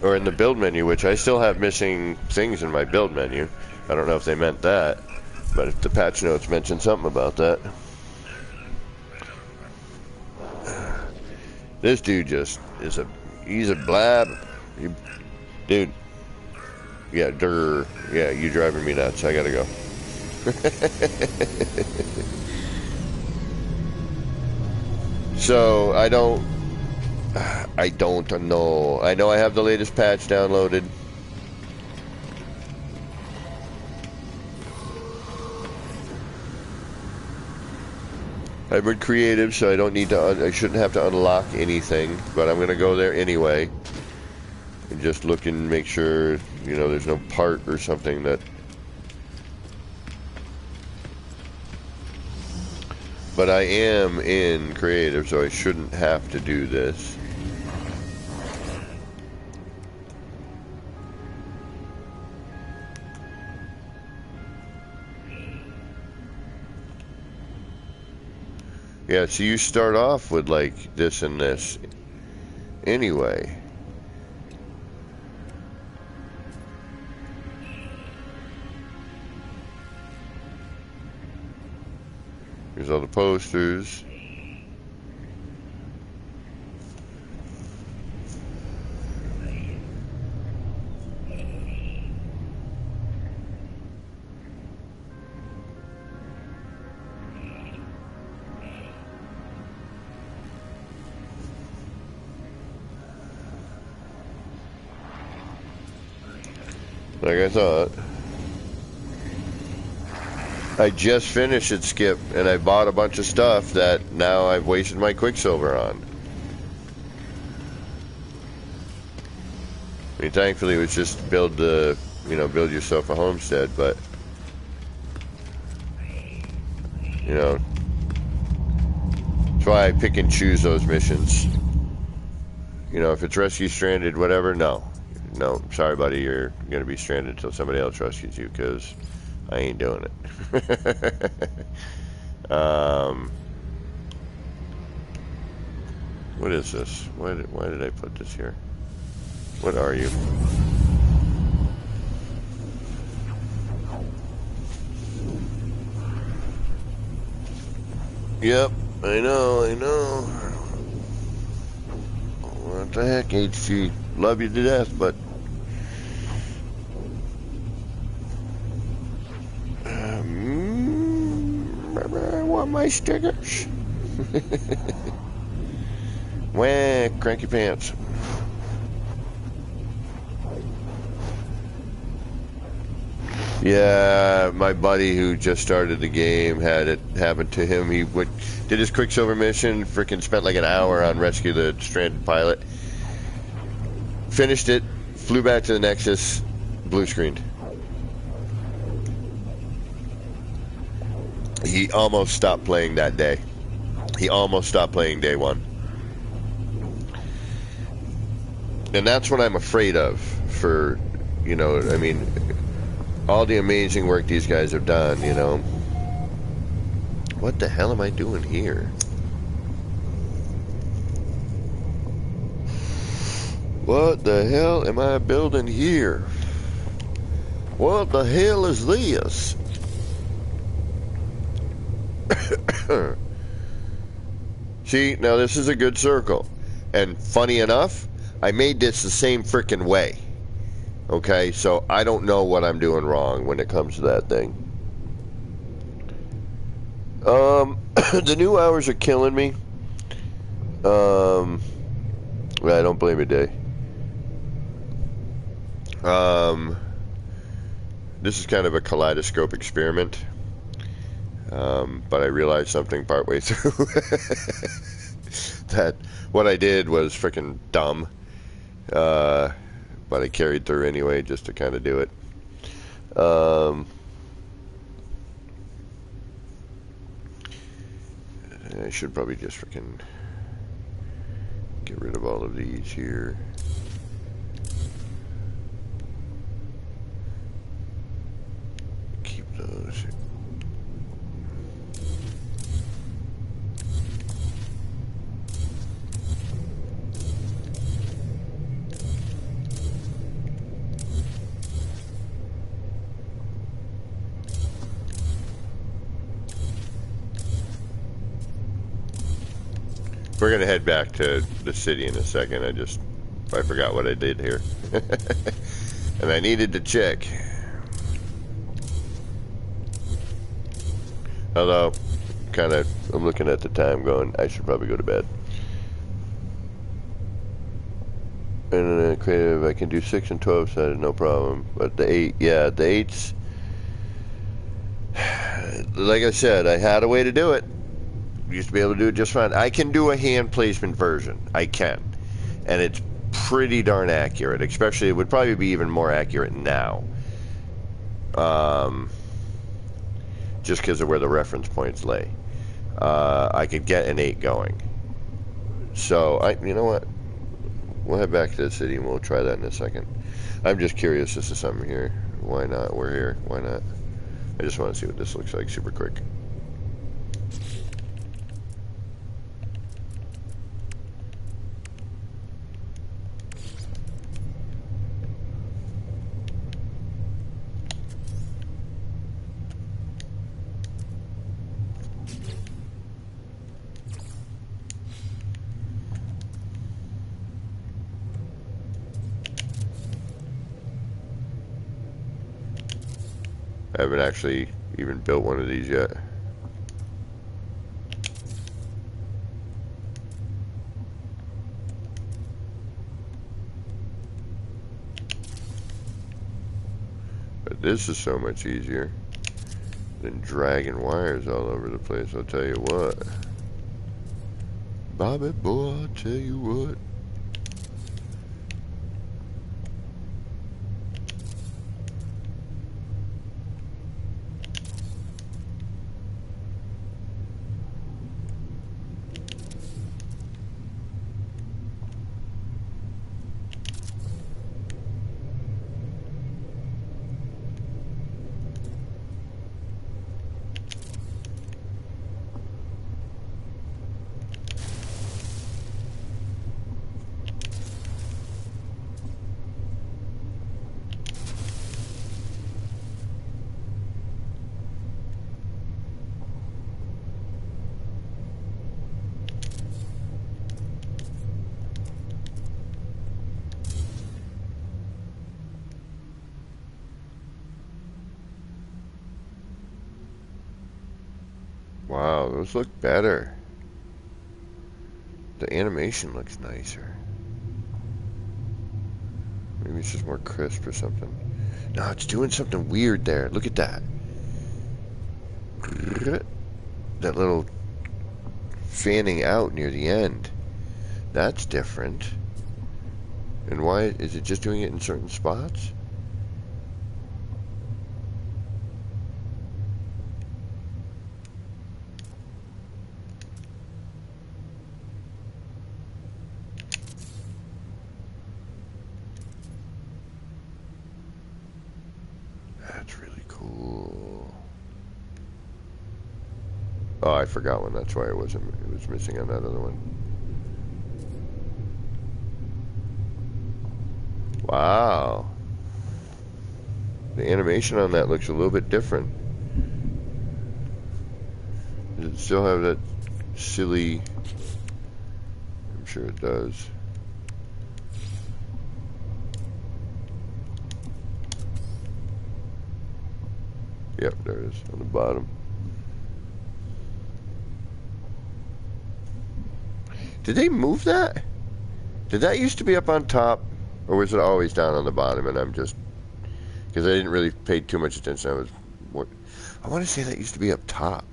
Or in the build menu, which I still have missing things in my build menu. I don't know if they meant that, but if the patch notes mentioned something about that. This dude just is he's a blab. Dude. Yeah, yeah, you driving me nuts. I gotta go. So, I don't know. I know I have the latest patch downloaded. I've been creative, so I don't need to. I shouldn't have to unlock anything, but I'm gonna go there anyway. And just look and make sure, you know, there's no part or something that... But I am in creative, so I shouldn't have to do this. Yeah, so you start off with like this and this anyway. Here's all the posters. Like I thought. I just finished it, Skip, and I bought a bunch of stuff that now I've wasted my Quicksilver on. I mean, thankfully it was just build yourself a homestead, but, you know, that's why I pick and choose those missions. You know, if it's rescue, stranded, whatever, no, sorry buddy, you're going to be stranded until somebody else rescues you, because I ain't doing it. What is this? Why did I put this here? What are you? Yep, I know. What the heck, HG? Love you to death, but... I want my stickers. Wah, cranky pants. Yeah, my buddy who just started the game had it happen to him. He did his Quicksilver mission, freaking spent like an hour on rescue the stranded pilot. Finished it, flew back to the Nexus, blue screened. He almost stopped playing that day. He almost stopped playing day one. And that's what I'm afraid of for, you know, I mean, all the amazing work these guys have done, you know. What the hell am I doing here? What the hell am I building here? What the hell is this? See, now this is a good circle. And funny enough, I made this the same frickin' way. Okay, so I don't know what I'm doing wrong when it comes to that thing. The new hours are killing me. Well, I don't blame you, Day. This is kind of a kaleidoscope experiment. But I realized something partway through. That what I did was frickin' dumb. But I carried through anyway just to kind of do it. I should probably just frickin' get rid of all of these here. Keep those. We're going to head back to the city in a second. I forgot what I did here. And I needed to check. Although, I'm looking at the time going, I should probably go to bed. And then creative, I can do 6 and 12 sided, no problem. But the 8, yeah, the 8's... Like I said, I had a way to do it. Used to be able to do it just fine. I can do a hand placement version. I can. And it's pretty darn accurate. Especially, it would probably be even more accurate now. Just because of where the reference points lay. I could get an 8 going. So, you know what? We'll head back to the city and we'll try that in a second. I'm just curious as to something here. Why not? We're here. Why not? I just want to see what this looks like super quick. I haven't actually even built one of these yet. But this is so much easier than dragging wires all over the place, I'll tell you what. Bobby boy, I'll tell you what. Wow, those look better. The animation looks nicer. Maybe it's just more crisp or something. No, it's doing something weird there. Look at that. That little fanning out near the end. That's different. And why is it just doing it in certain spots? That's really cool. Oh, I forgot one. That's why it was missing on that other one. Wow. The animation on that looks a little bit different. Does it still have that silly... I'm sure it does. Yep, there it is on the bottom. Did they move that? Did that used to be up on top? Or was it always down on the bottom and I'm just... Because I didn't really pay too much attention. I want to say that used to be up top.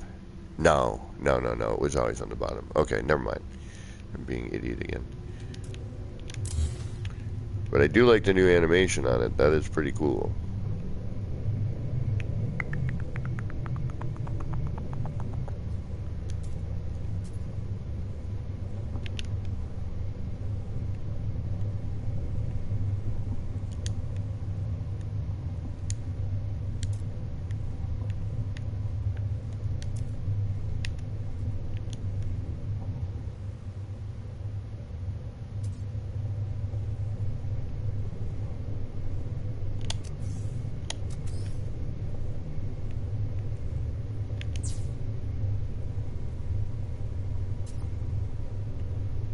No. It was always on the bottom. Okay, never mind. I'm being an idiot again. But I do like the new animation on it. That is pretty cool.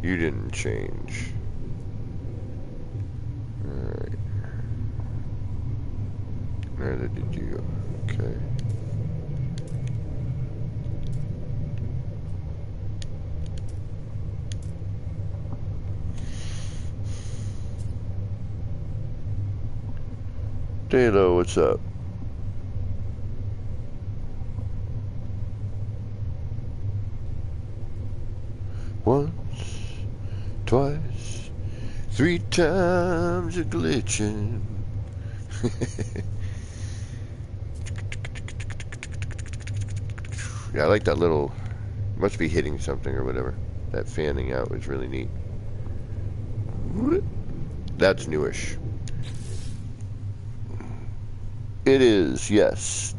You didn't change. Alright. Neither did you. Okay. Dalo, what's up? Once, twice, 3 times a glitching. Yeah, I like that little, must be hitting something or whatever. That fanning out was really neat. That's newish. It is, yes.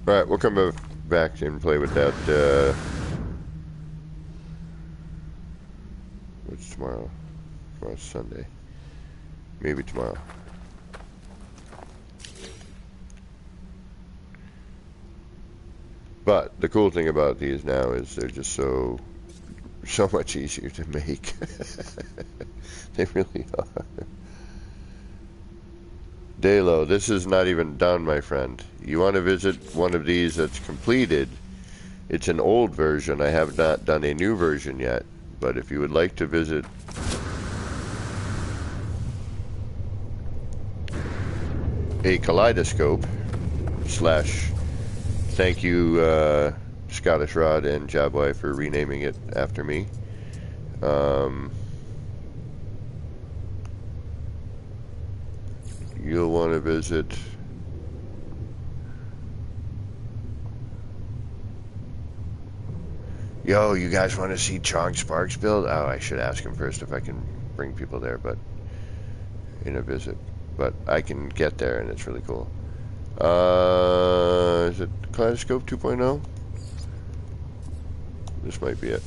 Alright, we'll come back and play with that, what's tomorrow? Tomorrow's Sunday. Maybe tomorrow. But the cool thing about these now is they're just so much easier to make. They really are. Dalo, this is not even done, my friend. You want to visit one of these that's completed? It's an old version. I have not done a new version yet. But if you would like to visit a kaleidoscope slash thank you Scottish Rod and Jabwai for renaming it after me. You'll want to visit yo, you guys want to see Chong Sparks build? Oh, I should ask him first if I can bring people there, but in a visit. But I can get there and it's really cool. Is it Kaleidoscope 2.0? This might be it.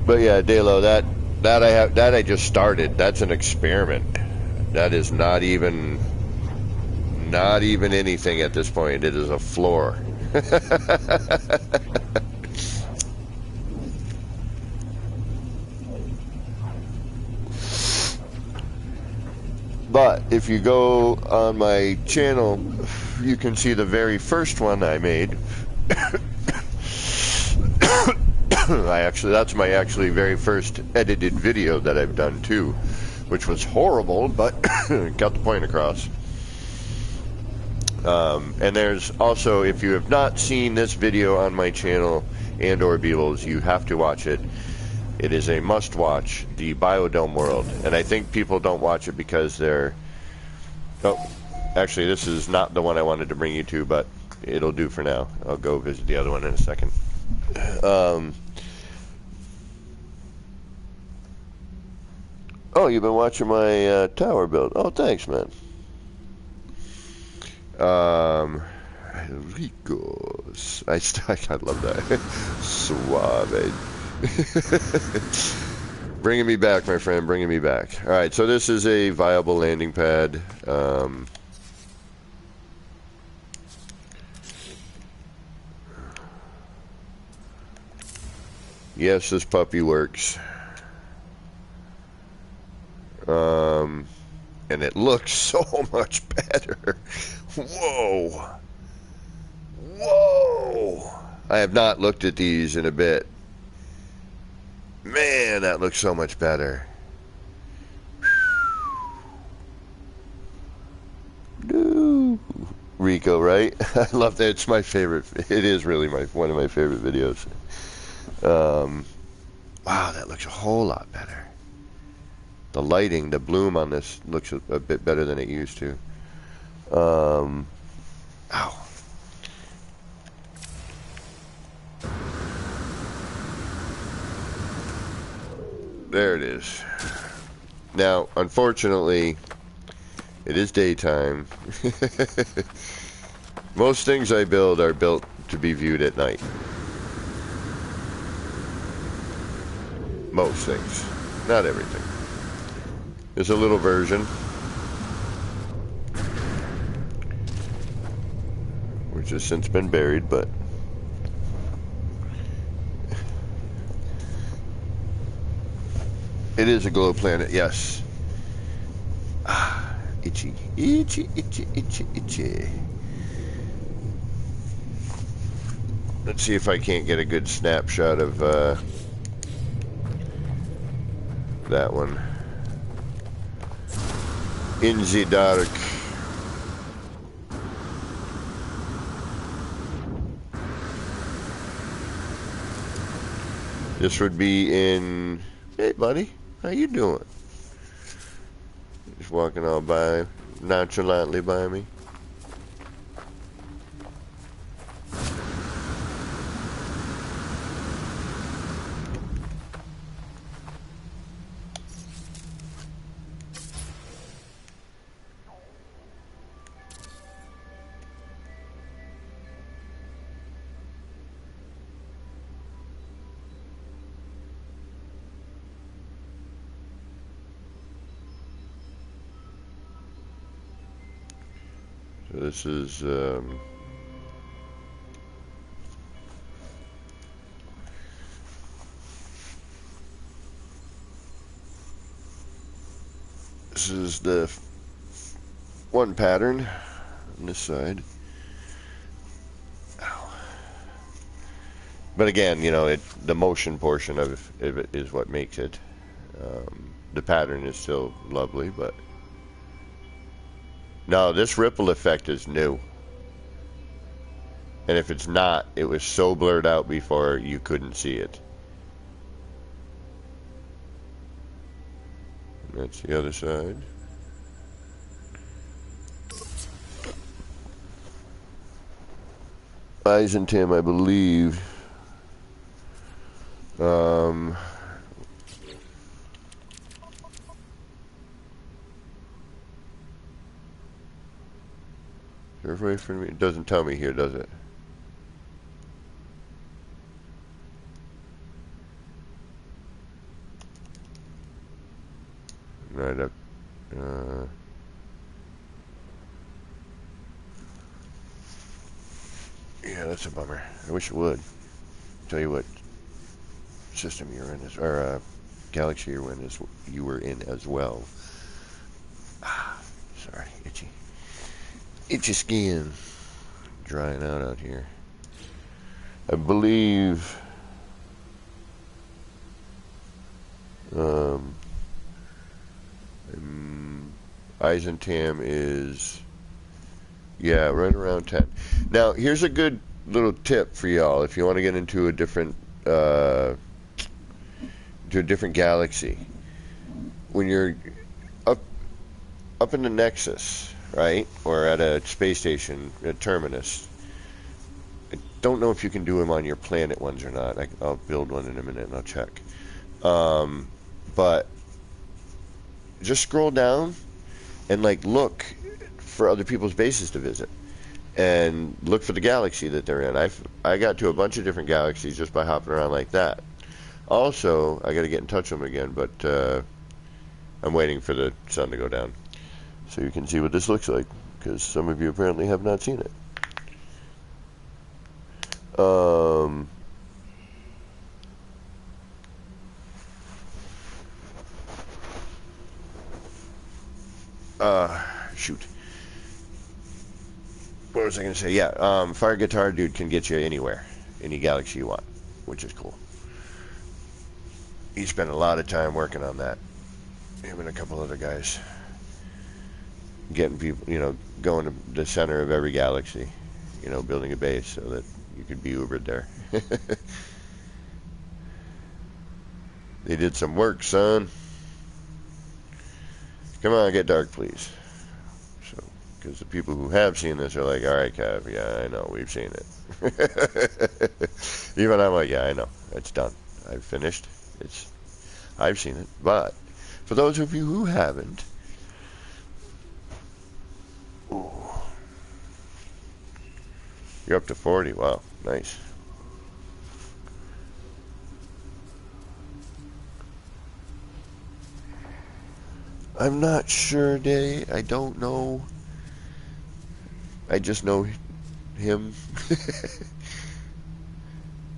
But yeah, Dalo, that I just started. That's an experiment. That is not even anything at this point. It is a floor. But if you go on my channel, you can see the very first one I made. That's my very first edited video that I've done too, which was horrible, but got the point across. And there's also, if you have not seen this video on my channel and or Beetles, you have to watch it. It is a must-watch, the Biodome World, and I think people don't watch it because they're... Oh, actually, this is not the one I wanted to bring you to, but it'll do for now. I'll go visit the other one in a second. Oh, you've been watching my tower build. Oh, thanks, man. Ricos. I love that. Suave. Bringing me back, my friend, bringing me back. Alright, so this is a viable landing pad. Yes, this puppy works. And it looks so much better. Whoa. Whoa. I have not looked at these in a bit. Man, that looks so much better. Rico, right? I love that. It's my favorite. It is really one of my favorite videos. Wow, that looks a whole lot better. The lighting, the bloom on this looks a bit better than it used to. Ow. There it is. Now, unfortunately, it is daytime. Most things I build are built to be viewed at night. Most things. Not everything. There's a little version which has since been buried, but It is a glow planet, yes. Ah, itchy, itchy, itchy, itchy, itchy. Let's see if I can't get a good snapshot of that one. In the dark. This would be in... Hey, buddy. How you doing? Just walking all by, nonchalantly by me. So this is the one pattern on this side. Ow. But again, you know, the motion portion of it is what makes it. The pattern is still lovely, but no, this ripple effect is new. And if it's not, it was so blurred out before you couldn't see it. And that's the other side. Eisentam, I believe. Away from me. It doesn't tell me here, does it? Right up. Yeah, that's a bummer. I wish it would. Tell you what system you're in, or galaxy you were in as well. Ah, sorry, itchy. Itchy skin. Drying out here. I believe Eisentam is, yeah, right around 10. Now, here's a good little tip for y'all if you want to get into a different galaxy. When you're up in the Nexus, right, or at a space station, a terminus. I don't know if you can do them on your planet ones or not. I'll build one in a minute and I'll check. But just scroll down and like look for other people's bases to visit, and look for the galaxy that they're in. I got to a bunch of different galaxies just by hopping around like that. Also, I got to get in touch with them again, but I'm waiting for the sun to go down so you can see what this looks like, because some of you apparently have not seen it. Shoot. What was I going to say? Yeah, Fire Guitar Dude can get you anywhere, any galaxy you want, which is cool. He spent a lot of time working on that. Him and a couple other guys. Getting people, you know, going to the center of every galaxy, you know, building a base so that you could be Ubered there. They did some work, son. Come on, get dark, please. So, because the people who have seen this are like, all right, Kev, yeah, I know, we've seen it. Even I'm like, yeah, I know, it's done. I've finished. I've seen it. But for those of you who haven't, ooh, you're up to 40. Wow, nice. I'm not sure, Day. I don't know. I just know him.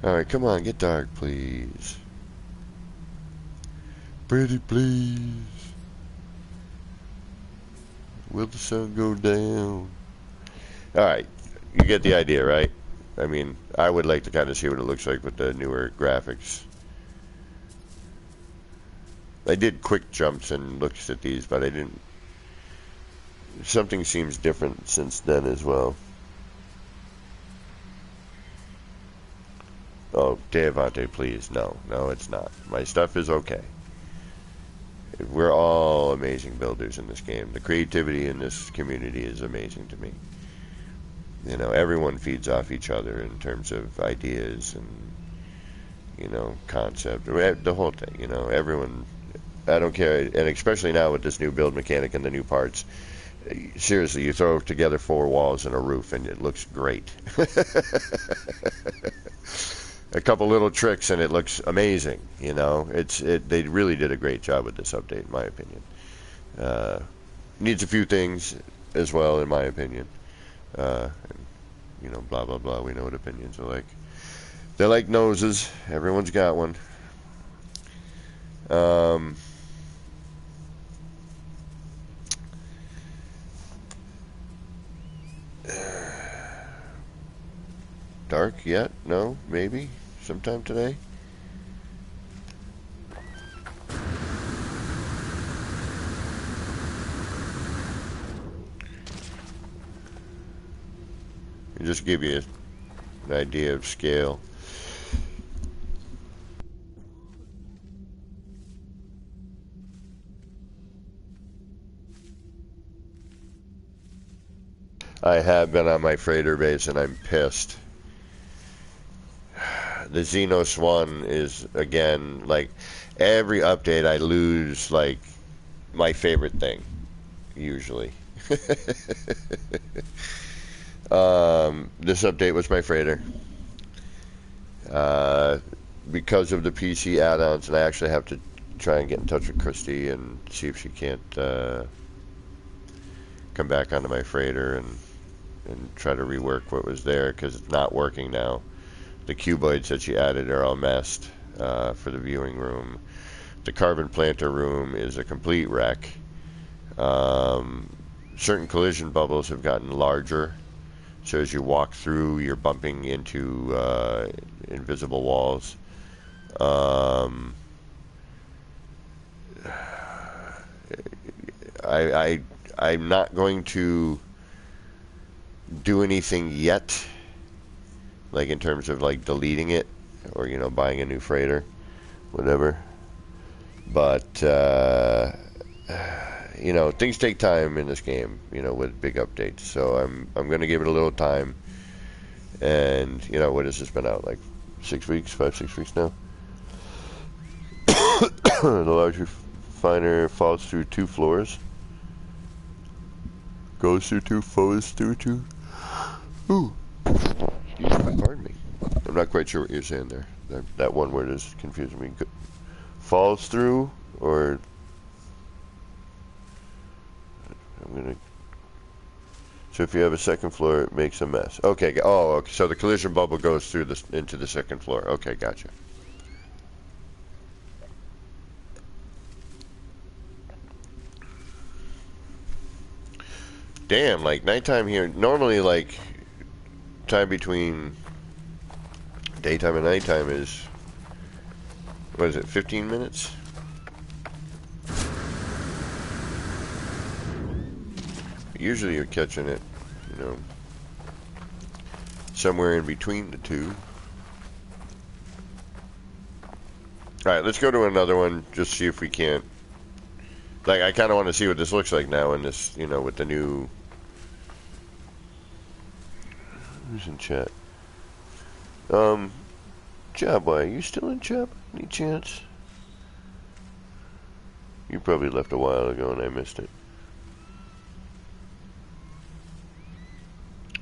Alright, come on, get dark, please. Pretty please. Will the sun go down? Alright, you get the idea, right? I mean, I would like to kind of see what it looks like with the newer graphics. I did quick jumps and looked at these, but I didn't... Something seems different since then as well. Oh, Devante, please. No, it's not. My stuff is okay. We're all amazing builders in this game. The creativity in this community is amazing to me. You know, everyone feeds off each other in terms of ideas and, you know, concept. The whole thing, you know, everyone... I don't care, and especially now with this new build mechanic and the new parts. Seriously, you throw together 4 walls and a roof and it looks great. A couple little tricks and it looks amazing, you know. They really did a great job with this update, in my opinion. Needs a few things as well, in my opinion. And, you know, blah, blah, blah. We know what opinions are like. They're like noses. Everyone's got one. Dark yet? No? Maybe? Sometime today? Just give you an idea of scale. I have been on my freighter base and I'm pissed. The Xenos 1 is, again, like, every update I lose, like, my favorite thing, usually. This update was my freighter. Because of the PC add-ons, and I actually have to try and get in touch with Christy and see if she can't come back onto my freighter and try to rework what was there, because it's not working now. The cuboids that she added are all messed for the viewing room. The carbon planter room is a complete wreck. Certain collision bubbles have gotten larger, so as you walk through, you're bumping into invisible walls. I'm not going to do anything yet, like in terms of like deleting it or, you know, buying a new freighter, whatever. But you know, things take time in this game, you know, with big updates. So I'm going to give it a little time. And, you know, what has this been out, like 6 weeks, 5-6 weeks now? The large refiner falls through 2 floors. Goes through 2, flows through 2. Ooh. Pardon me. I'm not quite sure what you're saying there. That one word is confusing me. Falls through, or... I'm gonna... So if you have a second floor, it makes a mess. Okay. Oh, okay. So the collision bubble goes through this into the second floor. Okay, gotcha. Damn, like nighttime here. Normally, like time between daytime and nighttime is, what is it, 15 minutes? Usually you're catching it, you know, somewhere in between the two. Alright, let's go to another one, just see if we can't. Like, I kind of want to see what this looks like now in this, you know, with the new... Who's in chat? Jabboy, are you still in chat? Any chance? You probably left a while ago and I missed it.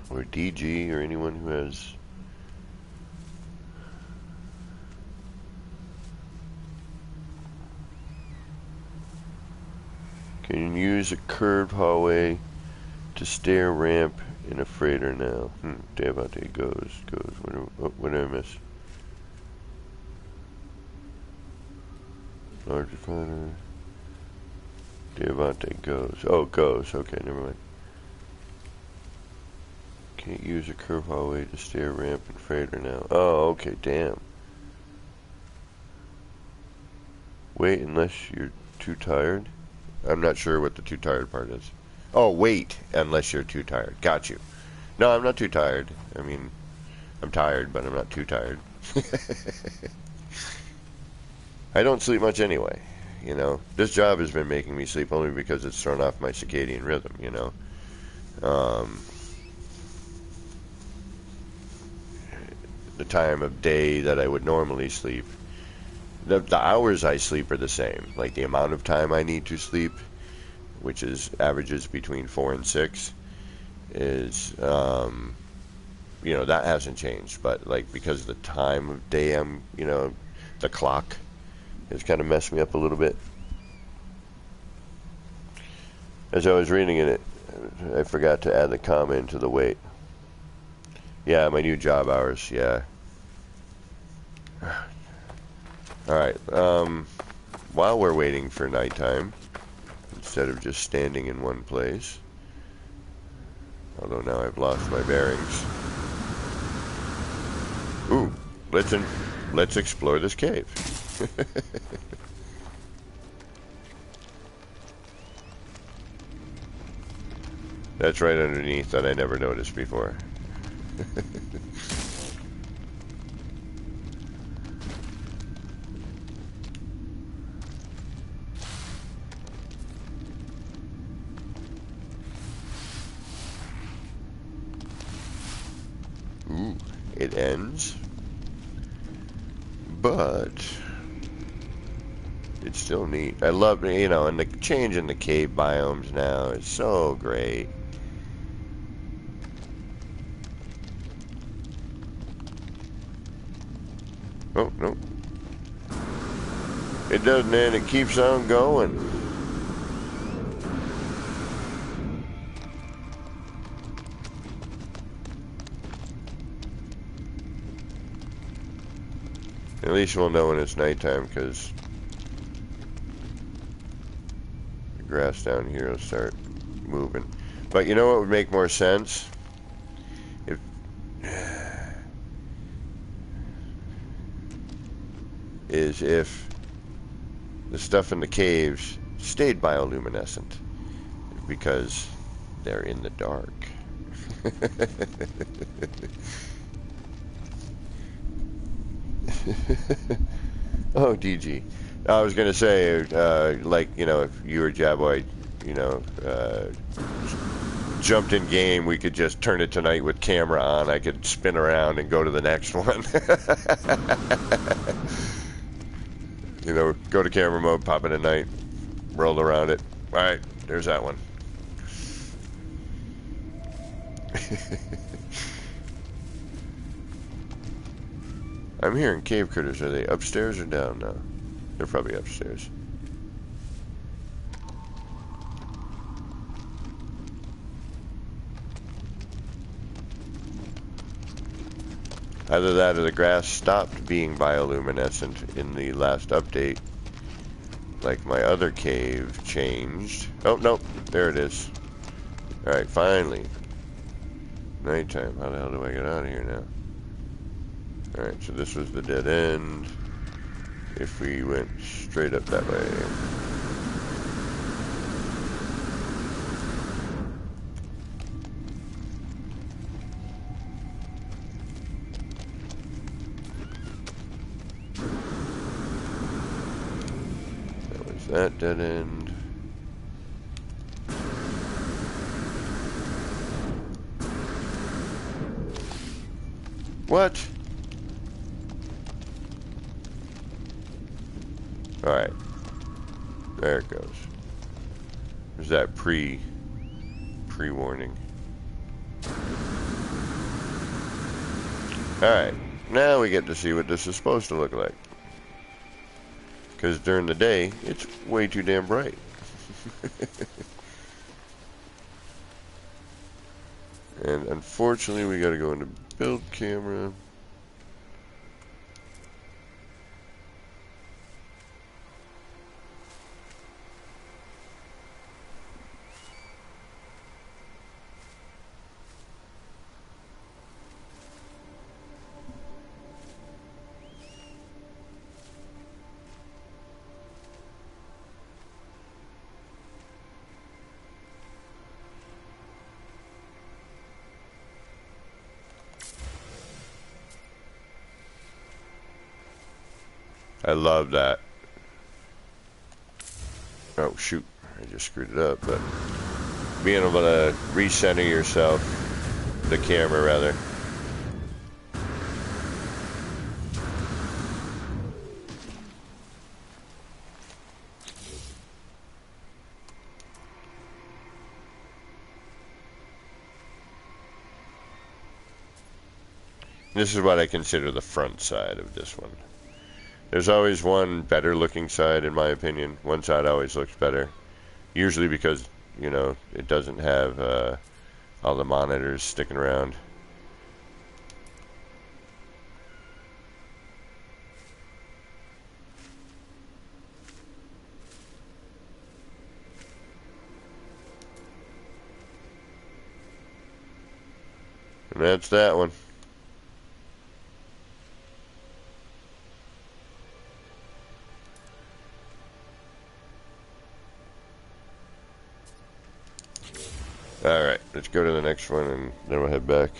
Or DG, or anyone who has... Can you use a curved hallway to stair ramp in a freighter now? Devante goes. What did I miss? Large recliner. Diamante goes. Oh, goes. Okay, never mind. Can't use a curve hallway to stay a ramp and freighter now. Oh, okay, damn. Wait unless you're too tired. I'm not sure what the too tired part is. Oh, wait unless you're too tired. Got you. No, I'm not too tired. I mean, I'm tired, but I'm not too tired. I don't sleep much anyway, you know. This job has been making me sleep only because it's thrown off my circadian rhythm, you know. The time of day that I would normally sleep, the hours I sleep are the same. Like the amount of time I need to sleep, which is averages between 4 and 6, is you know, that hasn't changed. But like because of the time of day I'm, you know, the clock has kind of messed me up a little bit. As I was reading it, I forgot to add the comment to the weight. Yeah, my new job hours, yeah. Alright, while we're waiting for nighttime, instead of just standing in one place, although now I've lost my bearings. Ooh, let's explore this cave. That's right underneath that I never noticed before. Ooh, it ends, but it's still neat. I love, you know, and the change in the cave biomes now is so great. Oh, no. It doesn't end, it keeps on going. At least we'll know when it's nighttime, because the grass down here will start moving. But you know what would make more sense? If is if the stuff in the caves stayed bioluminescent, because they're in the dark. Oh, DG. I was gonna say, like, you know, if you or Jaboy, you know, jumped in game, we could just turn it tonight with camera on. I could spin around and go to the next one. You know, go to camera mode, pop it at night, roll around it. Alright, there's that one. I'm hearing cave critters. Are they upstairs or down now? They're probably upstairs. Either that or the grass stopped being bioluminescent in the last update. Like my other cave changed. Oh, nope. There it is. Alright, finally. Nighttime. How the hell do I get out of here now? Alright, so this was the dead end. If we went straight up that way. That was that dead end. What? Alright. There it goes. There's that pre-warning. Alright. Now we get to see what this is supposed to look like. Because during the day, it's way too damn bright. And unfortunately, we gotta go into build camera. I love that. Oh, shoot. I just screwed it up, but being able to recenter yourself, the camera rather. This is what I consider the front side of this one. There's always one better looking side, in my opinion. One side always looks better. Usually because, you know, it doesn't have all the monitors sticking around. And that's that one. Alright, let's go to the next one and then we'll head back.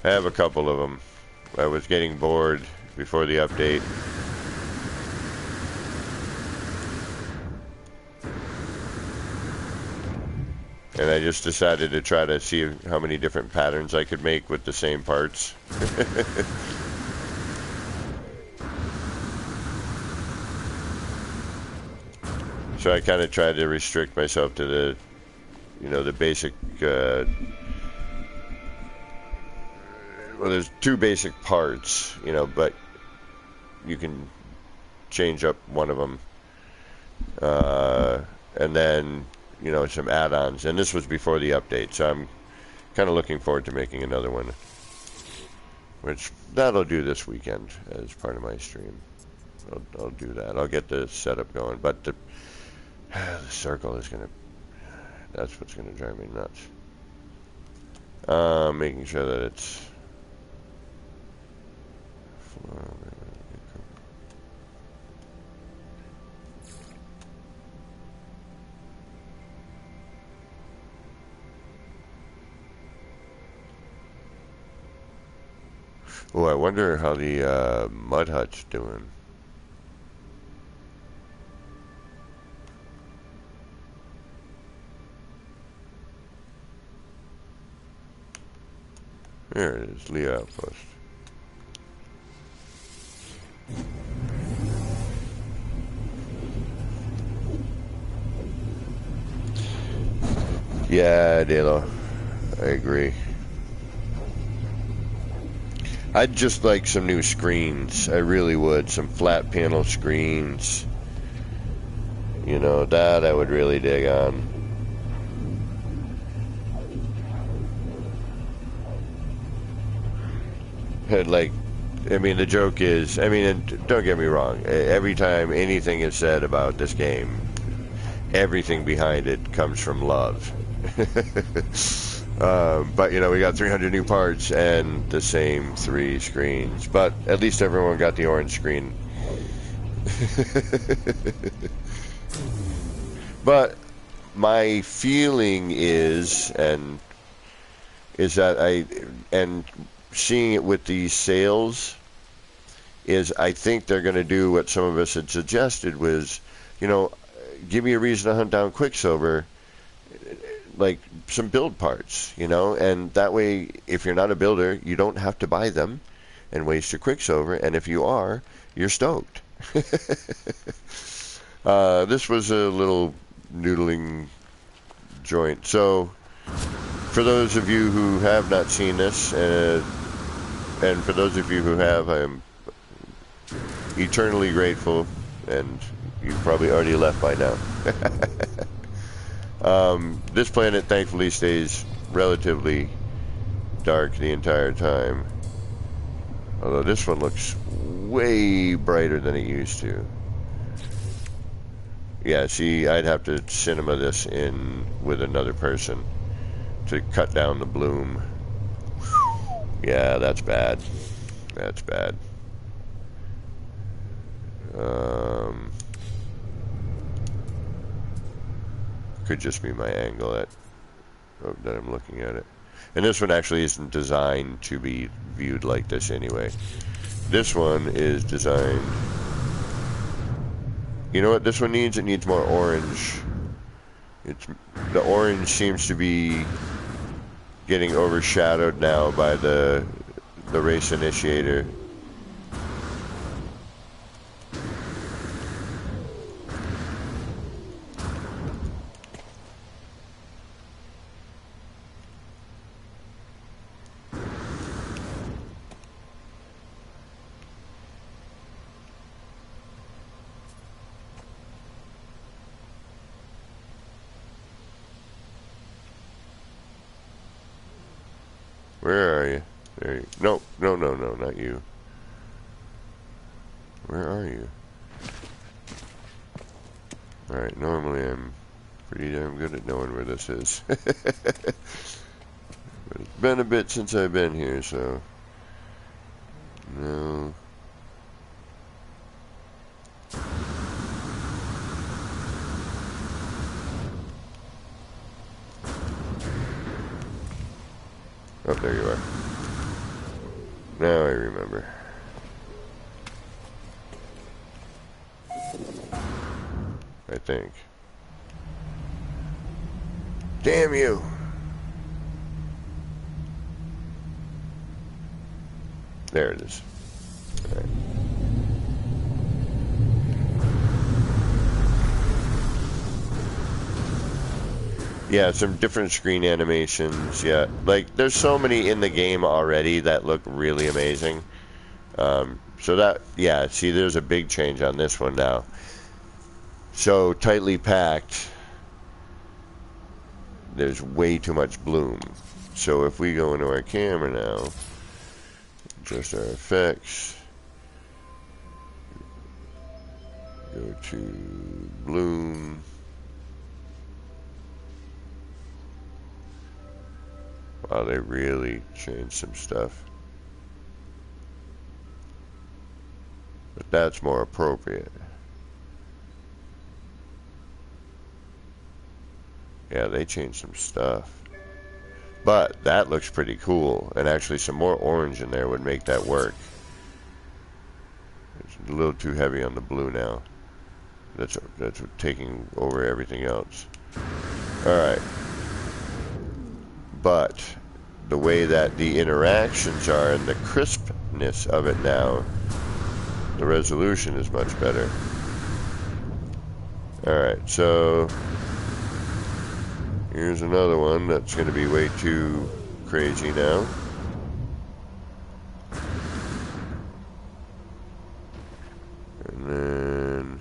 I have a couple of them. I was getting bored before the update. And I just decided to try to see how many different patterns I could make with the same parts. So I kind of tried to restrict myself to the, you know, the basic, well, there's two basic parts, you know, but you can change up one of them. And then, you know, some add-ons. And this was before the update, so I'm kind of looking forward to making another one. Which, that'll do this weekend as part of my stream. I'll do that. I'll get the setup going. But the circle is going to... That's what's going to drive me nuts. Making sure that it's... Oh, I wonder how the mud hut's doing. There it is, Leo Outpost. Yeah, Dalo, I agree. I'd just like some new screens. I really would. Some flat panel screens. You know, that I would really dig on. Like, I mean, the joke is, I mean, and don't get me wrong, every time anything is said about this game, everything behind it comes from love. But, you know, we got 300 new parts and the same 3 screens. But at least everyone got the orange screen. But my feeling is that seeing it with these sales is I think they're going to do what some of us had suggested was, you know, give me a reason to hunt down Quicksilver, like some build parts, you know, and that way if you're not a builder, you don't have to buy them and waste your Quicksilver, and if you are, you're stoked. This was a little noodling joint. So for those of you who have not seen this, and for those of you who have, I am eternally grateful, and you've probably already left by now. This planet thankfully stays relatively dark the entire time, although this one looks way brighter than it used to. Yeah, see, I'd have to cinema this in with another person to cut down the bloom. Yeah, that's bad. That's bad. Could just be my angle. that I'm looking at it. And this one actually isn't designed to be viewed like this anyway. This one is designed... You know what this one needs? It needs more orange. The orange seems to be getting overshadowed now by the race initiator. Where are you? There you... No, not you. Where are you? Alright, normally I'm pretty damn good at knowing where this is. But it's been a bit since I've been here, so... No... Oh, there you are. Now I remember. I think. Damn you! There it is. All right. Yeah, some different screen animations, yeah. Like, there's so many in the game already that look really amazing. So that, yeah, see, there's a big change on this one now. So tightly packed, there's way too much bloom. So if we go into our camera now, adjust our effects, go to bloom. Wow, they really changed some stuff. But that's more appropriate. Yeah, they changed some stuff. But that looks pretty cool. And actually some more orange in there would make that work. It's a little too heavy on the blue now. That's taking over everything else. Alright. But the way that the interactions are and the crispness of it now, the resolution is much better. Alright, so here's another one that's going to be way too crazy now. And then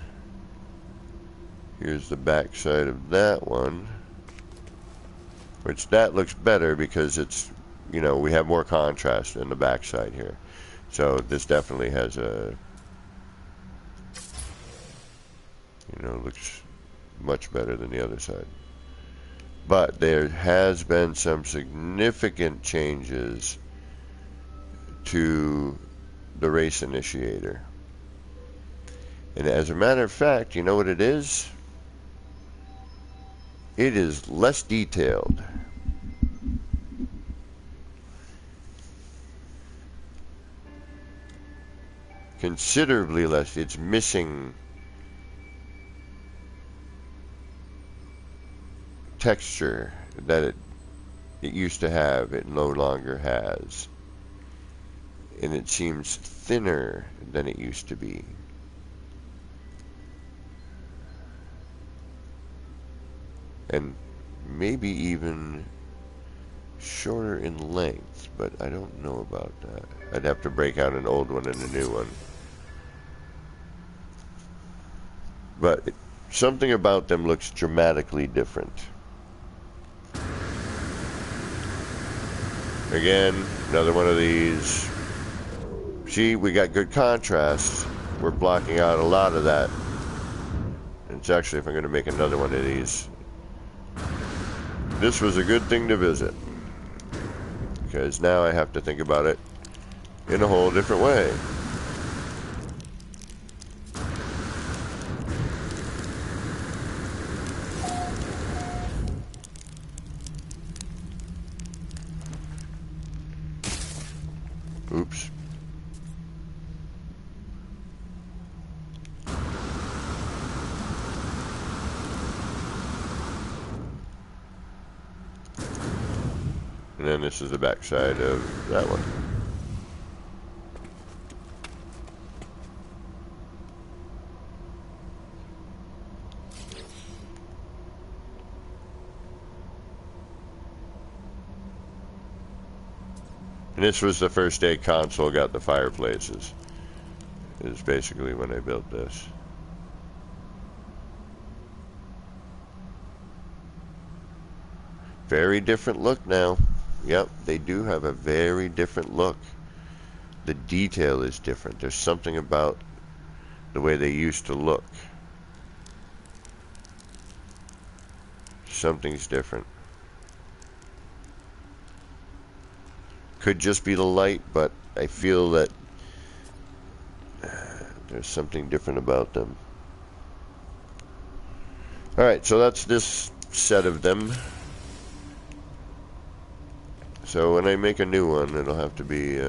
here's the back side of that one. Which that looks better because it's, you know, we have more contrast in the backside here. So this definitely has a, you know, looks much better than the other side. But there has been some significant changes to the race initiator. And as a matter of fact, you know what it is? It is less detailed. Considerably less. It's missing texture that it used to have. It no longer has. And it seems thinner than it used to be. And maybe even shorter in length, but I don't know about that. I'd have to break out an old one and a new one. But something about them looks dramatically different. Again, another one of these. See, we got good contrast. We're blocking out a lot of that. It's actually, if I'm going to make another one of these, this was a good thing to visit, because now I have to think about it in a whole different way. Oops. And then this is the back side of that one. And this was the first day console got the fireplaces. Is basically when I built this. Very different look now. Yep, they do have a very different look. The detail is different. There's something about the way they used to look. Something's different. Could just be the light, but I feel that there's something different about them. Alright, so that's this set of them. So when I make a new one, it'll have to be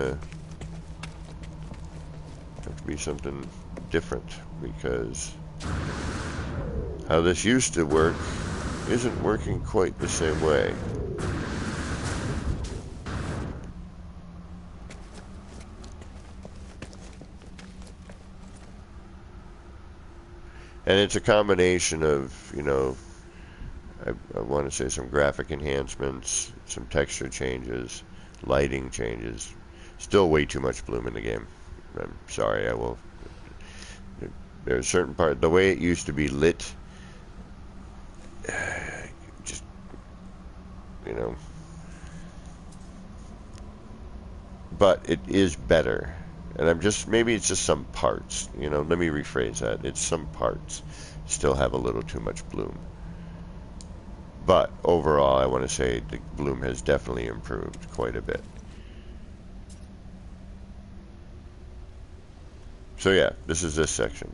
something different, because how this used to work isn't working quite the same way. And it's a combination of, you know, I want to say some graphic enhancements, some texture changes, lighting changes. Still way too much bloom in the game. I'm sorry, I will. There's a certain part, the way it used to be lit, just, you know. But it is better. And I'm just, maybe it's just some parts, you know, let me rephrase that. It's some parts still have a little too much bloom. But overall, I want to say the bloom has definitely improved quite a bit. So yeah, this is this section.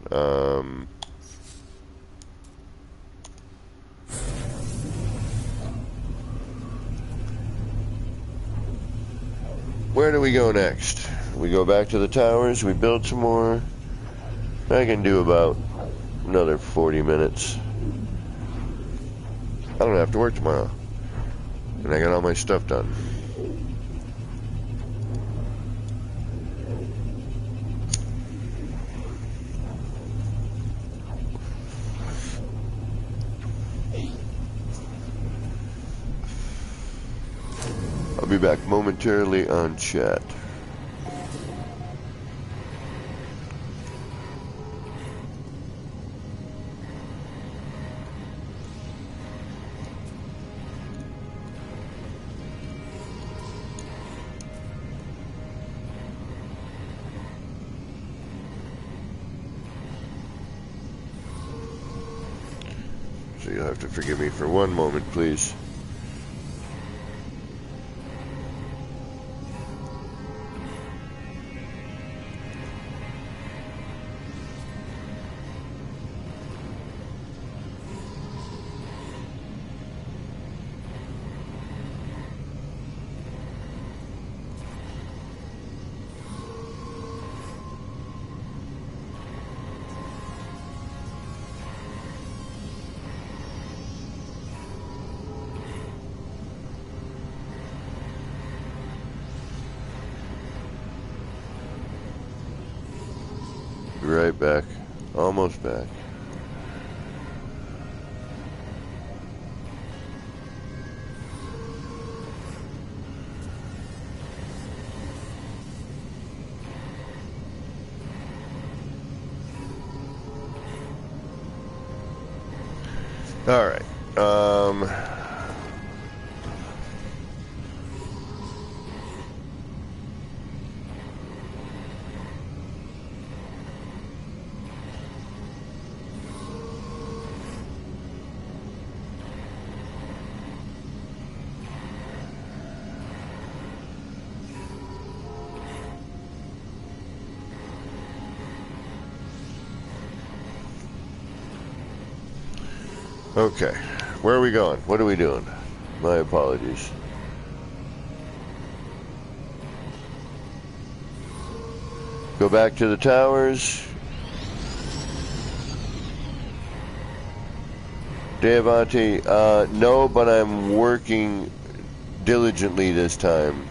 Where do we go next? We go back to the towers, we build some more. I can do about another 40 minutes. I don't have to work tomorrow. And I got all my stuff done. I'll be back momentarily on chat. So you'll have to forgive me for one moment, please. Right back. Almost back. All right. Okay, where are we going? What are we doing? My apologies. Go back to the towers. Devante, no, but I'm working diligently this time.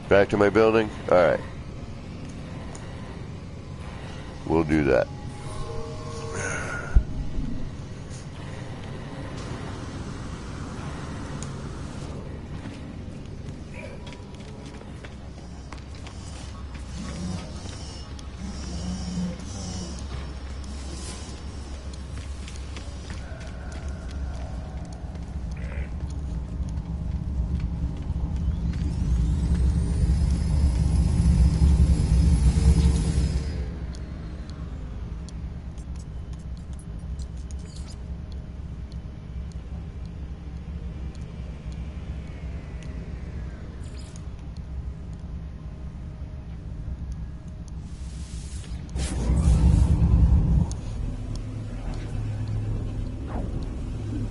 Back to my building? Alright. We'll do that.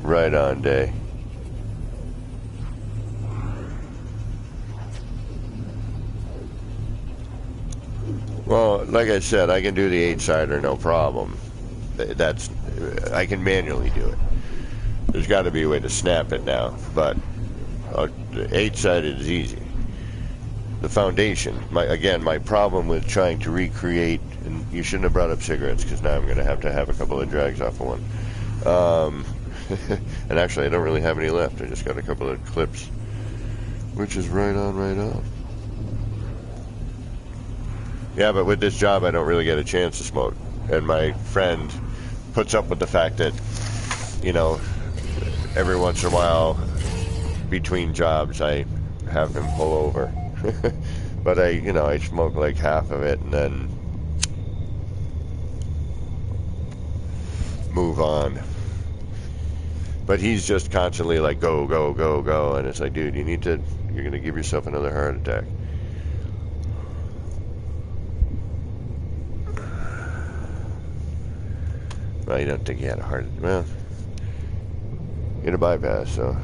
Right on, Day. Well, like I said, I can do the 8-sider, no problem. That's, I can manually do it. There's got to be a way to snap it now, but the 8-sided is easy. The foundation, my problem with trying to recreate, and you shouldn't have brought up cigarettes, because now I'm going to have a couple of drags off of one. And actually, I don't really have any left. I just got a couple of clips, which is right on, right on. Yeah, but with this job, I don't really get a chance to smoke. And my friend puts up with the fact that, you know, every once in a while, between jobs, I have him pull over. But I smoke like half of it and then move on. But he's just constantly like, go, go, go, go. And it's like, dude, you're going to give yourself another heart attack. Well, you don't think he had a heart attack. Well, he had a bypass, so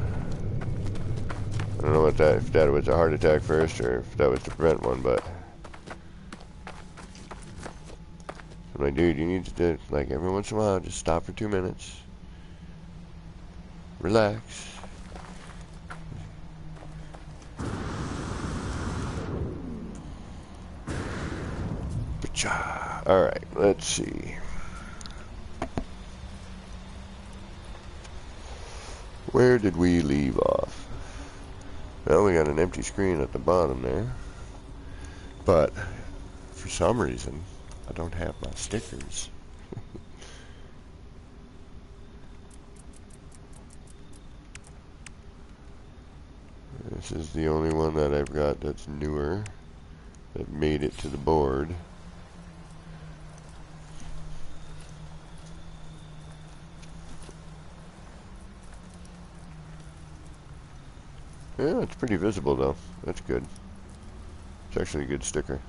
I don't know if that was a heart attack first or if that was to prevent one, but I'm like, dude, you need to, like, every once in a while, just stop for 2 minutes. Relax. Alright, let's see. Where did we leave off? Well, we got an empty screen at the bottom there. But, for some reason, I don't have my stickers. This is the only one that I've got that's newer, that made it to the board. Yeah, it's pretty visible though. That's good. It's actually a good sticker.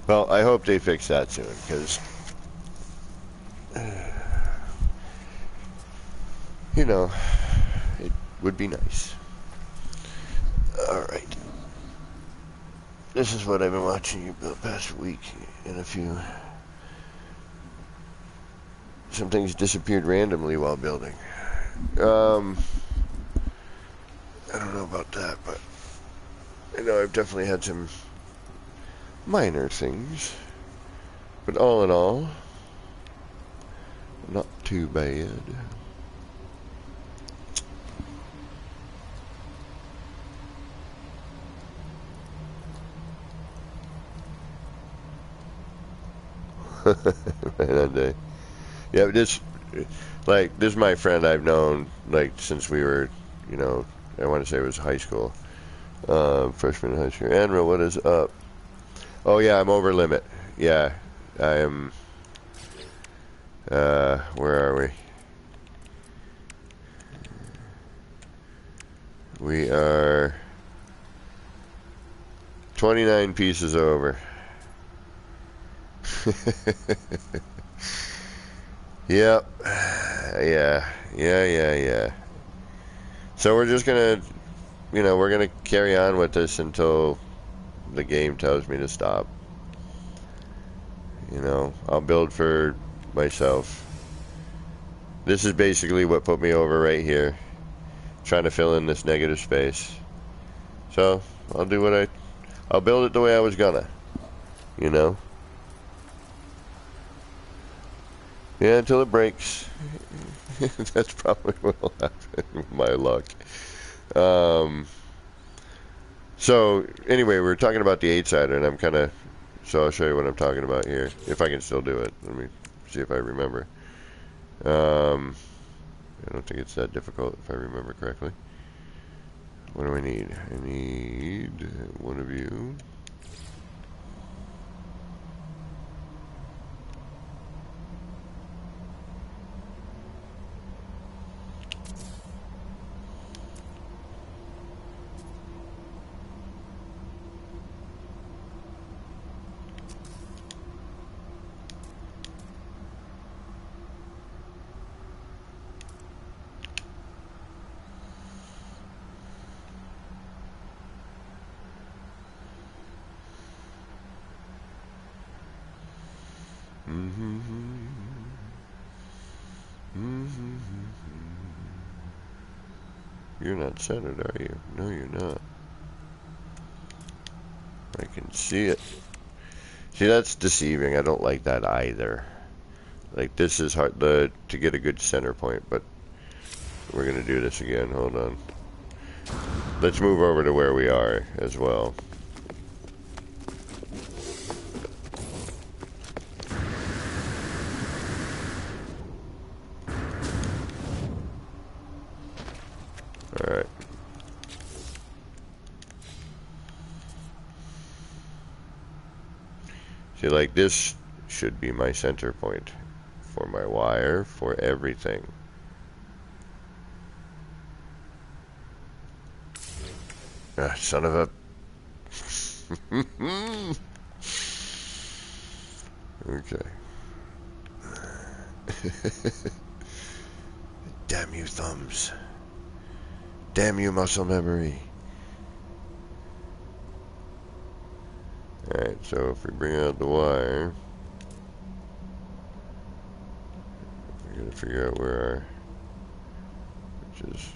Well, I hope they fix that soon, because you know, it would be nice. Alright. This is what I've been watching you the past week and a few. Some things disappeared randomly while building. I don't know about that, but I know I've definitely had some minor things. But all in all, not too bad. That day. Yeah, this is my friend I've known, like, since we were, you know, I want to say it was high school. Freshman in high school. Andrew, what is up? Oh, yeah, I'm over limit. Yeah, I am. Where are we? We are 29 pieces over. Yep. Yeah. So we're just gonna, we're gonna carry on with this until the game tells me to stop. I'll build for myself. This is basically what put me over right here. Trying to fill in this negative space. So, I'll build it the way I was gonna. Yeah, until it breaks. That's probably what will happen with my luck. So, anyway, we're talking about the 8-sider, and so I'll show you what I'm talking about here. If I can still do it. Let me see if I remember. I don't think it's that difficult if I remember correctly. What do I need? I need one of you. You're not centered, are you? No, you're not. I can see it. See, that's deceiving. I don't like that either. Like, this is hard to get a good center point, but we're going to do this again. Hold on. Let's move over to where we are as well. Alright. See, like, this should be my center point for my wire, for everything. Ah, son of a... Okay. Damn you, thumbs. Damn you, muscle memory. Alright, so if we bring out the wire, we're going to figure out where our... which is...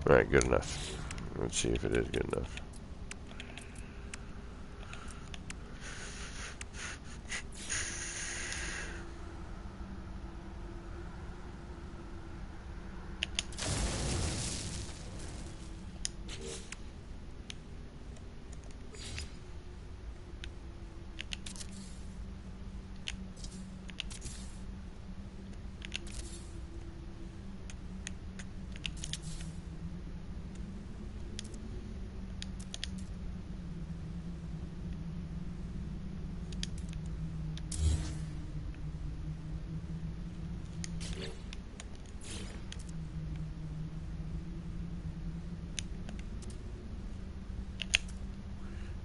Alright, good enough. Let's see if it is good enough.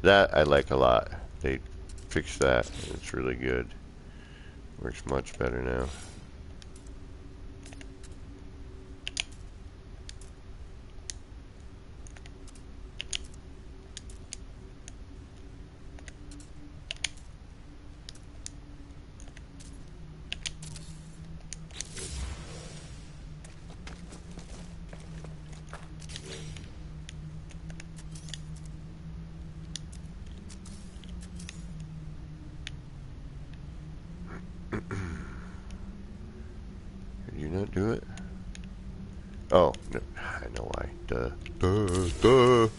That I like a lot. They fixed that. It's really good. Works much better now. I know why. Duh. Duh. Duh.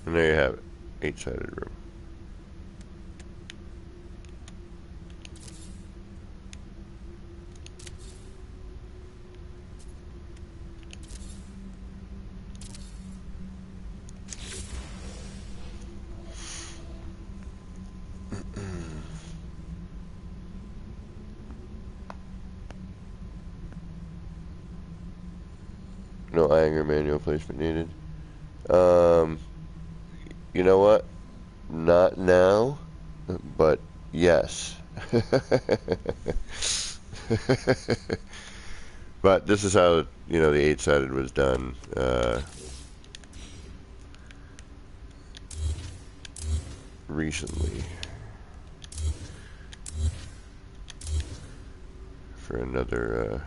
And there you have it. 8-sided room. No iron or manual placement needed. You know what? Not now, but yes. But this is how, you know, the 8-sided was done. Recently. For another,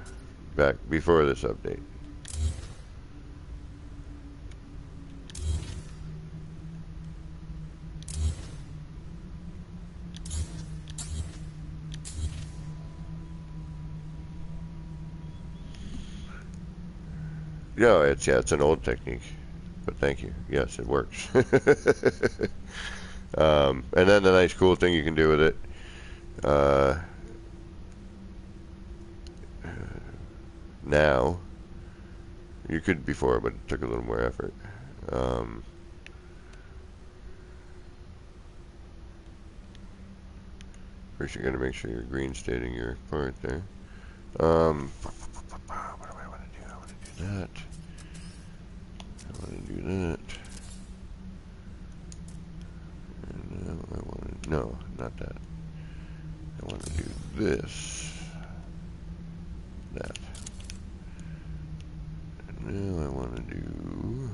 back before this update. No, it's an old technique, but thank you. Yes, it works. And then the nice cool thing you can do with it, now, you could before, but it took a little more effort. First you're gonna make sure you're green stating your part there. What do I want to do? I want to do that. I want to do that. And now I want to, no, not that. I want to do this. That. And now I want to do...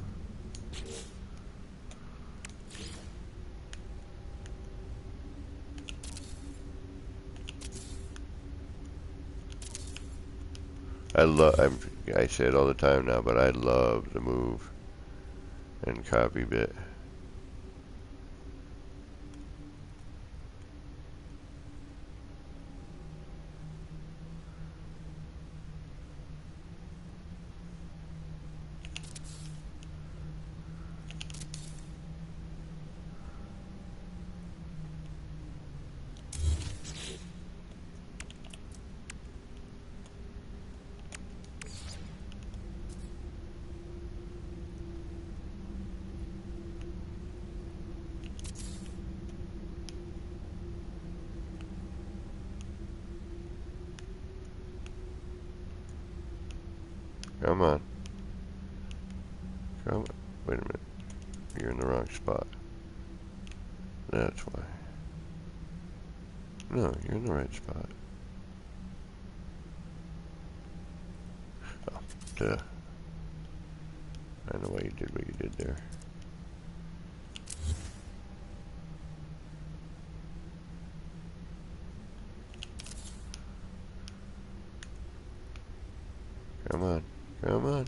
I say it all the time now, but I love the move and copy bit. Come on. Come on. Wait a minute. You're in the wrong spot. That's why. No, you're in the right spot. Oh, duh. I know why you did what you did there. Come on. Come on.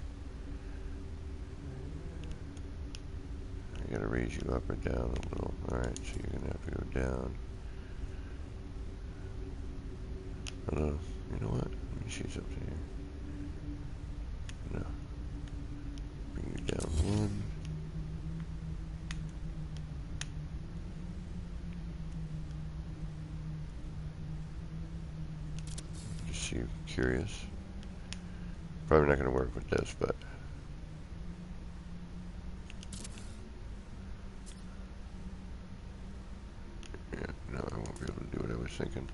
I gotta raise you up or down a little. Alright, so you're gonna have to go down. Although, you know what? Let me see something here. No. Bring it down one. Just see, curious. Probably not going to work with this, but. Yeah, no, I won't be able to do what I was thinking.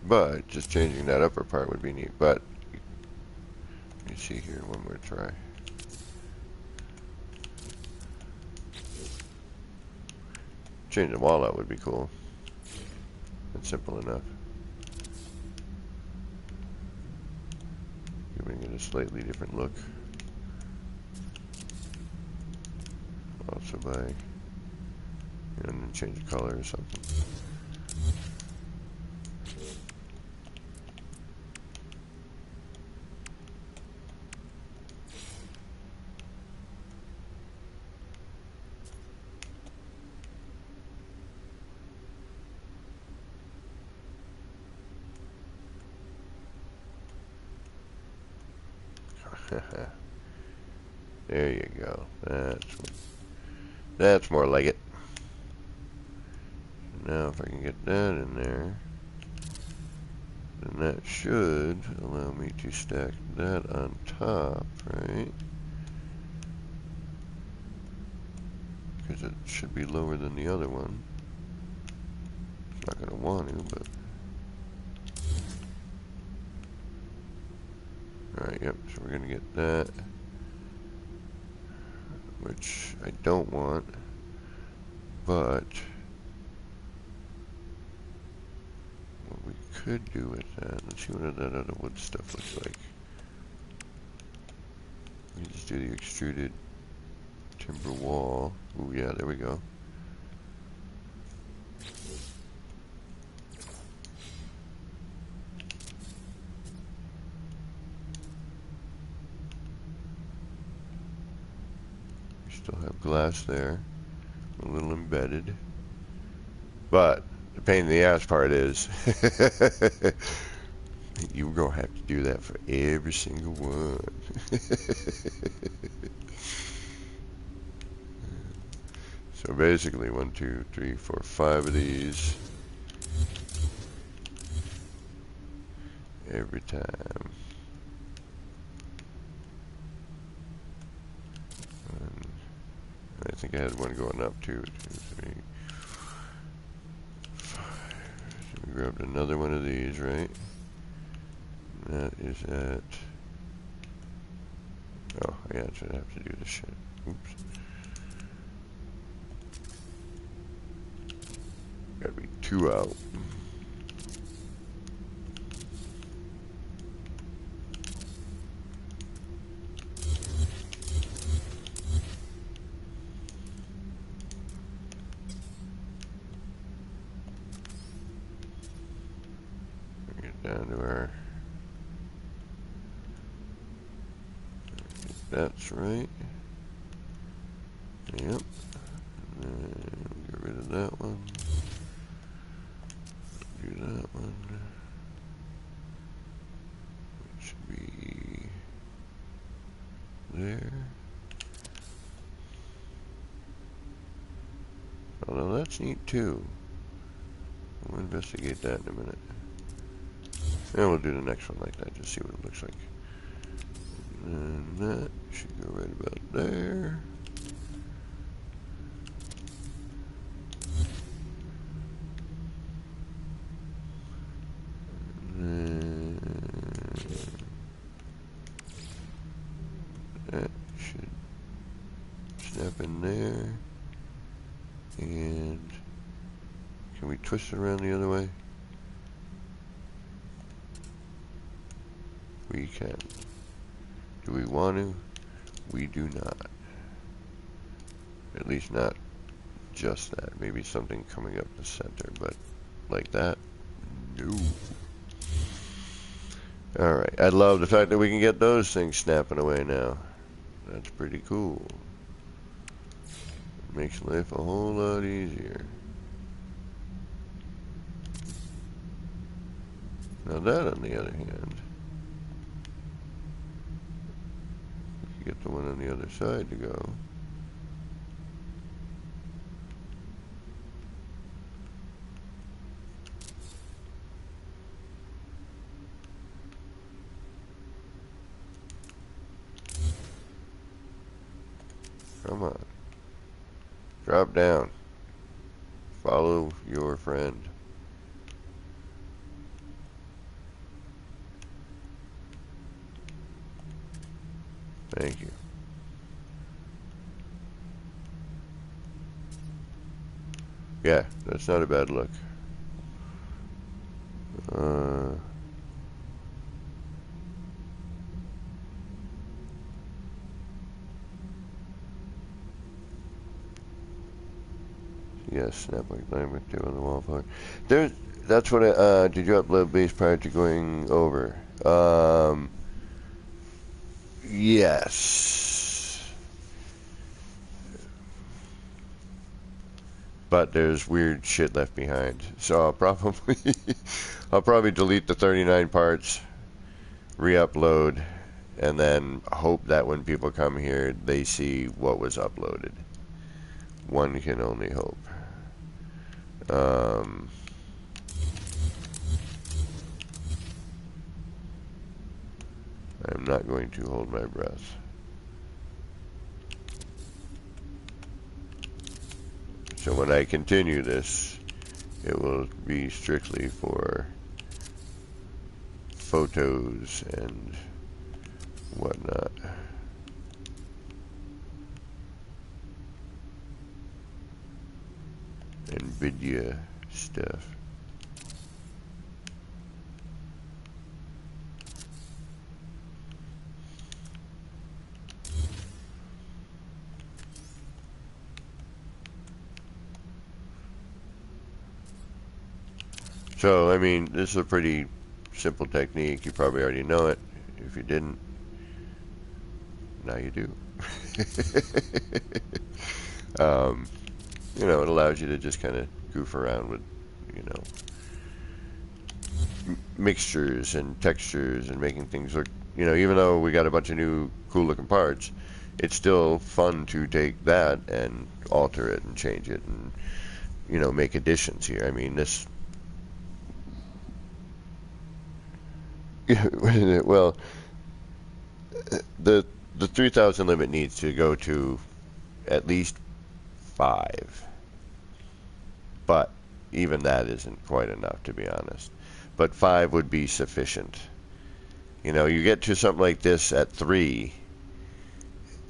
But just changing that upper part would be neat. But let me see here, one more try. Change the wall out would be cool. It's simple enough. Giving it a slightly different look. Also by, and then change the color or something. There you go. That's more like it. Now if I can get that in there, then that should allow me to stack that on top, right? Because it should be lower than the other one. It's not going to want to, but... Alright, yep, so we're going to get that. Which I don't want, but what we could do with that, let's see what that other wood stuff looks like. We can just do the extruded timber wall. Ooh, yeah, there we go. We still have glass there, a little embedded. But the pain in the ass part is you're going to have to do that for every single one. So basically 1, 2, 3, 4, 5 of these every time. And I think I had one going up too. 2, 3, 5. So we grabbed another one of these, right? That is at... Oh, yeah, I should have to do this shit. Oops. Gotta be 2 out. Bring it down to our... That's right. Yep. And then we'll get rid of that one. Do that one. It should be there. Although that's neat too. We'll investigate that in a minute. And we'll do the next one like that, just see what it looks like. And that should go right about there. And that should snap in there. And can we twist it around the other way? We can. Do we want to? We do not. At least not just that. Maybe something coming up the center, but like that? No. Alright, I love the fact that we can get those things snapping away now. That's pretty cool. Makes life a whole lot easier. Now that, on the other hand, you get the one on the other side to go. Come on. Drop down. Follow your friend. Thank you. Yeah, that's not a bad look. Yes, snap like line with two on the wall part. That's what did you upload base prior to going over? Yes. But there's weird shit left behind. So I'll probably delete the 39 parts, re-upload, and then hope that when people come here, they see what was uploaded. One can only hope. I'm not going to hold my breath. So when I continue this, it will be strictly for photos and whatnot. NVIDIA stuff. So, I mean, this is a pretty simple technique. You probably already know it. If you didn't, now you do. You know, it allows you to just kind of goof around with, you know, mixtures and textures and making things look, you know, even though we got a bunch of new cool looking parts, it's still fun to take that and alter it and change it and, you know, make additions here. I mean, this, well, the 3,000 limit needs to go to at least 5, but even that isn't quite enough, to be honest. But 5 would be sufficient. You know, you get to something like this at 3,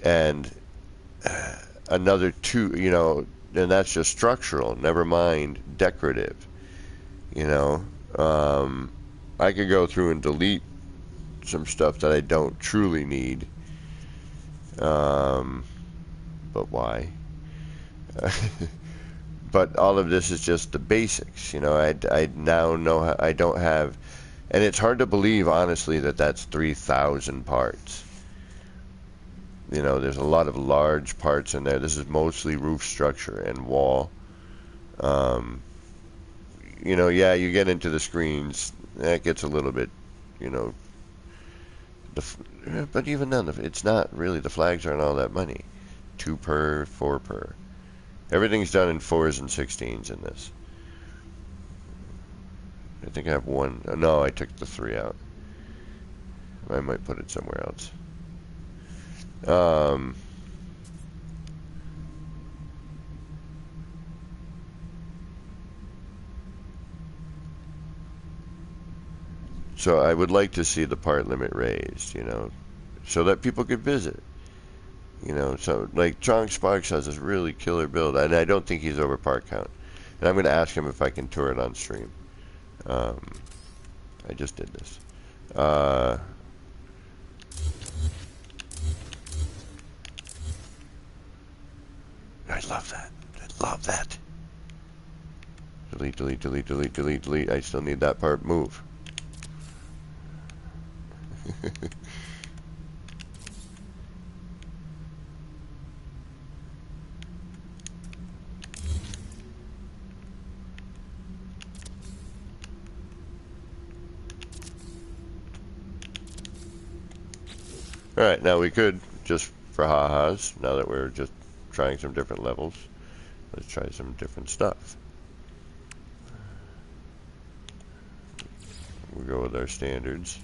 and another 2, you know, and that's just structural, never mind decorative. You know, I could go through and delete some stuff that I don't truly need, but why? But all of this is just the basics. You know, I now know I don't have, and it's hard to believe, honestly, that that's 3,000 parts. You know, there's a lot of large parts in there. This is mostly roof structure and wall. You know, yeah, you get into the screens, that gets a little bit, you know, but even then, it's not really, the flags aren't all that many. 2 per, 4 per. Everything's done in 4s and 16s in this. I think I have 1. No, I took the 3 out. I might put it somewhere else. So I would like to see the part limit raised, you know, so that people could visit. You know, so like Chong Sparks has this really killer build, and I don't think he's over part count. And I'm going to ask him if I can tour it on stream. I just did this. I love that. I love that. Delete, delete, delete, delete, delete, delete. I still need that part. Move. Alright, now we could, just for ha-has, now that we're just trying some different levels, let's try some different stuff. We'll go with our standards.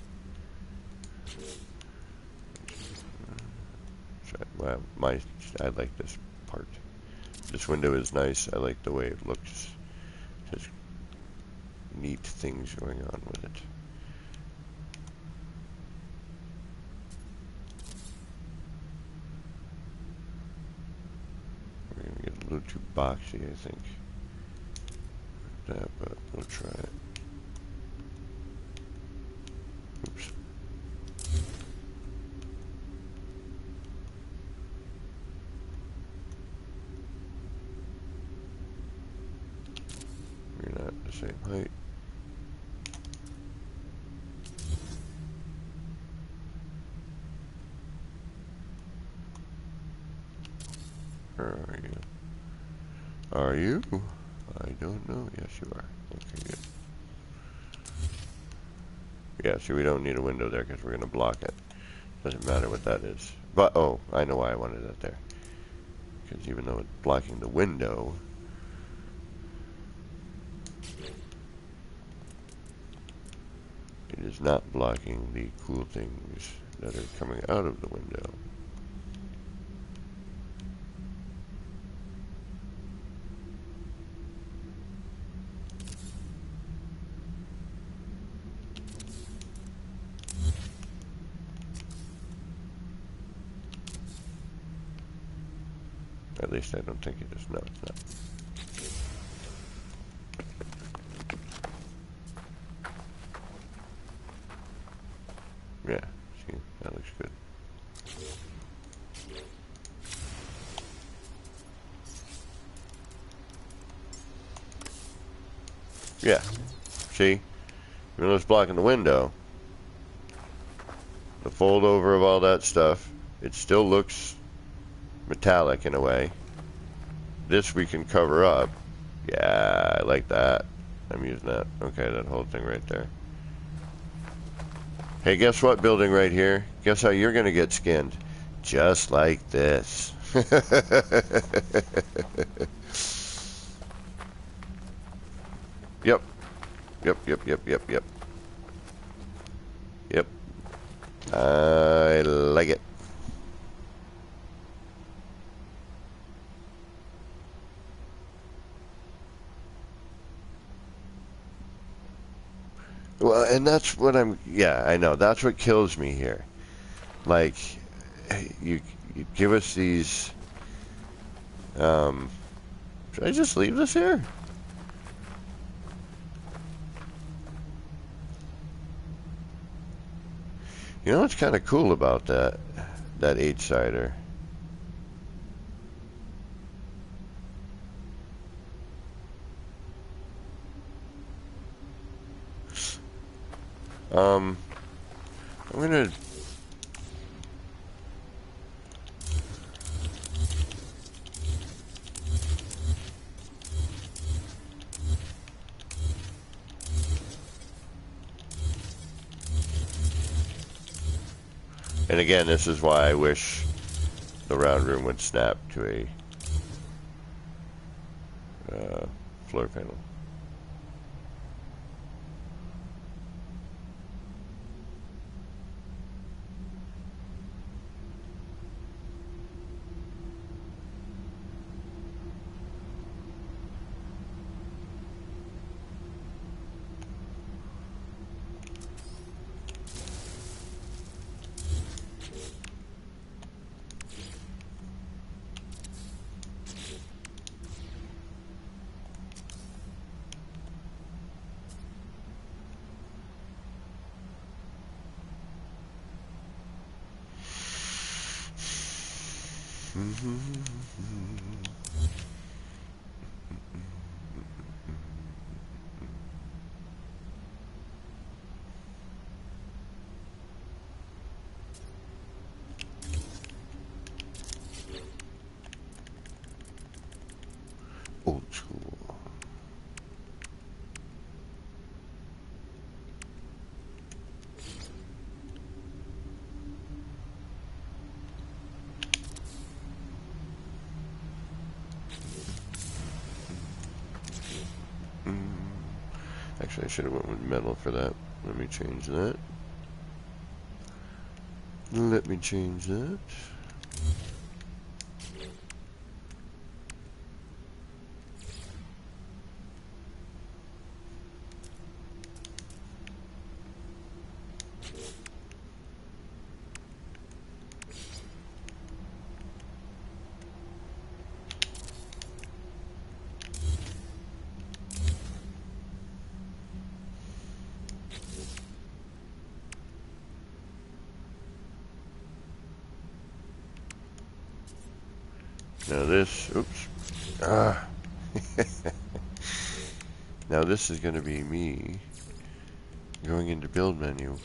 Well, I like this part. This window is nice. I like the way it looks. There's neat things going on with it. We're gonna get a little too boxy, I think. That, but we'll try it. Oops. We're not the same height. Where are you? Are you? I don't know. Yes, you are. Okay, good. Yeah, see, we don't need a window there because we're going to block it. Doesn't matter what that is. But, oh, I know why I wanted that there. Because even though it's blocking the window, it is not blocking the cool things that are coming out of the window. At least I don't think it is. No, it's not. Yeah, see, that looks good. Yeah, see, even though it's blocking the window, the fold over of all that stuff, it still looks metallic in a way. This we can cover up. Yeah, I like that. I'm using that. Okay, that whole thing right there. Hey, guess what, building right here? Guess how you're gonna get skinned? Just like this. Yep. Yep, yep, yep, yep, yep. Yep. I like it. Well, and that's what yeah, I know. That's what kills me here. Like, you give us these, should I just leave this here? You know what's kind of cool about that 8-sider? I'm gonna and again, this is why I wish the round room would snap to a floor panel. Old school. Actually, I should have went with metal for that. Let me change that. Let me change that. Now this, oops. Ah. Now this is going to be me going into build menu.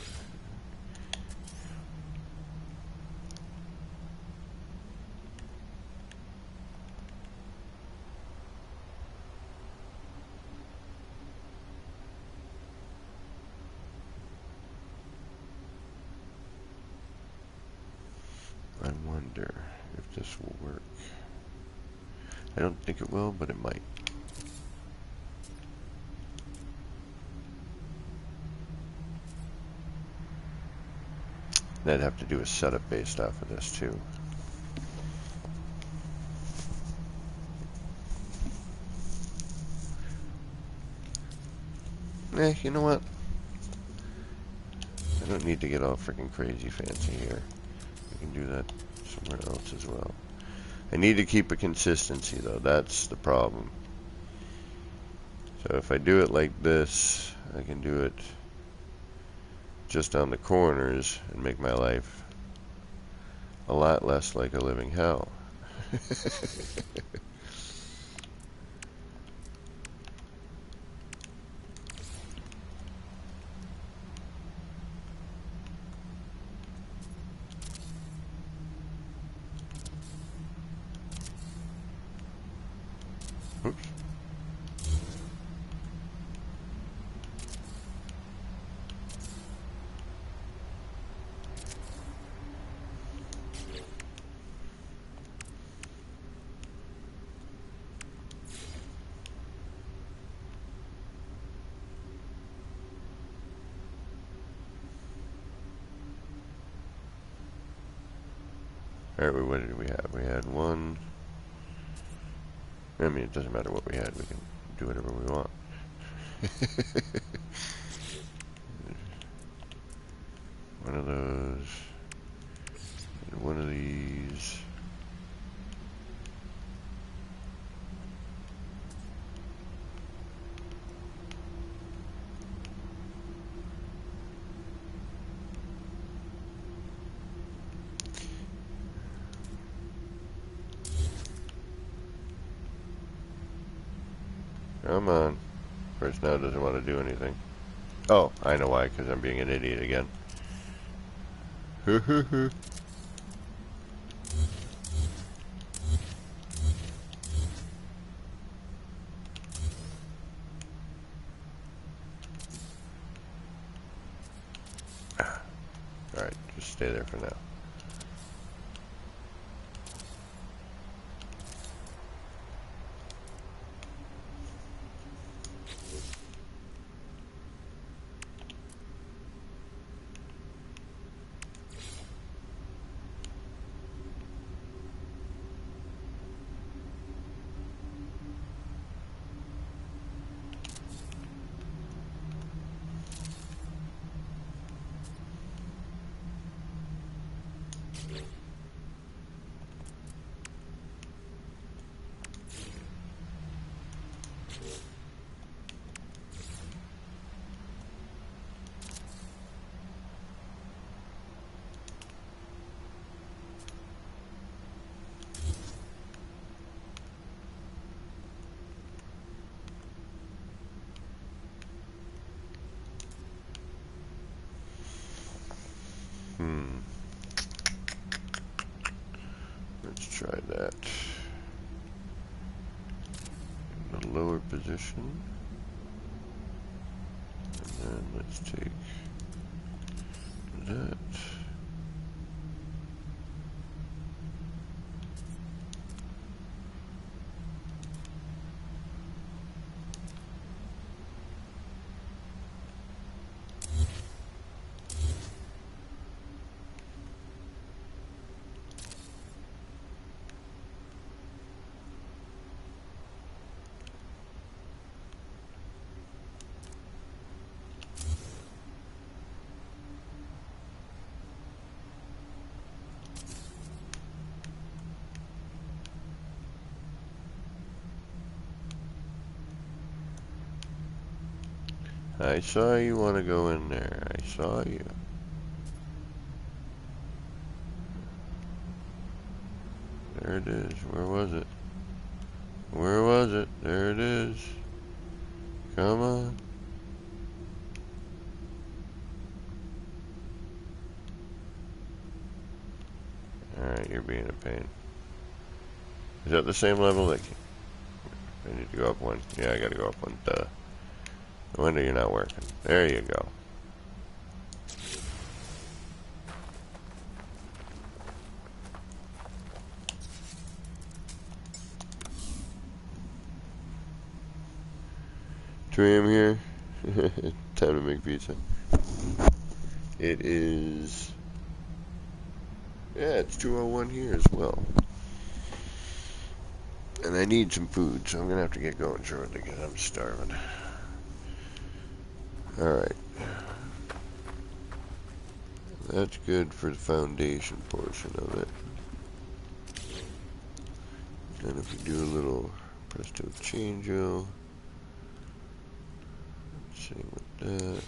I wonder if this will work. I don't think it will, but it might. I'd have to do a setup based off of this too. You know what? I don't need to get all freaking crazy fancy here. I can do that somewhere else as well. I need to keep a consistency though, that's the problem. So if I do it like this, I can do it just on the corners and make my life a lot less like a living hell. Oops. Alright, what did we have? We had one. I mean, it doesn't matter what we had. We can do whatever we want. One of those. And one of these. Come on. Of course, now it doesn't want to do anything. Oh, I know why, because I'm being an idiot again. Alright, just stay there for now. Let's try that. In the lower position. And then let's take that. I saw you want to go in there. I saw you. There it is. Where was it? Where was it? There it is. Come on. Alright, you're being a pain. Is that the same level? Like, I need to go up one. Yeah, I gotta go up one. Duh. No wonder you're not working. There you go. I'm here. Time to make pizza. It is... Yeah, it's 2:01 here as well. And I need some food, so I'm gonna have to get going shortly because I'm starving. Alright. That's good for the foundation portion of it. And if we do a little presto changeo, same with that.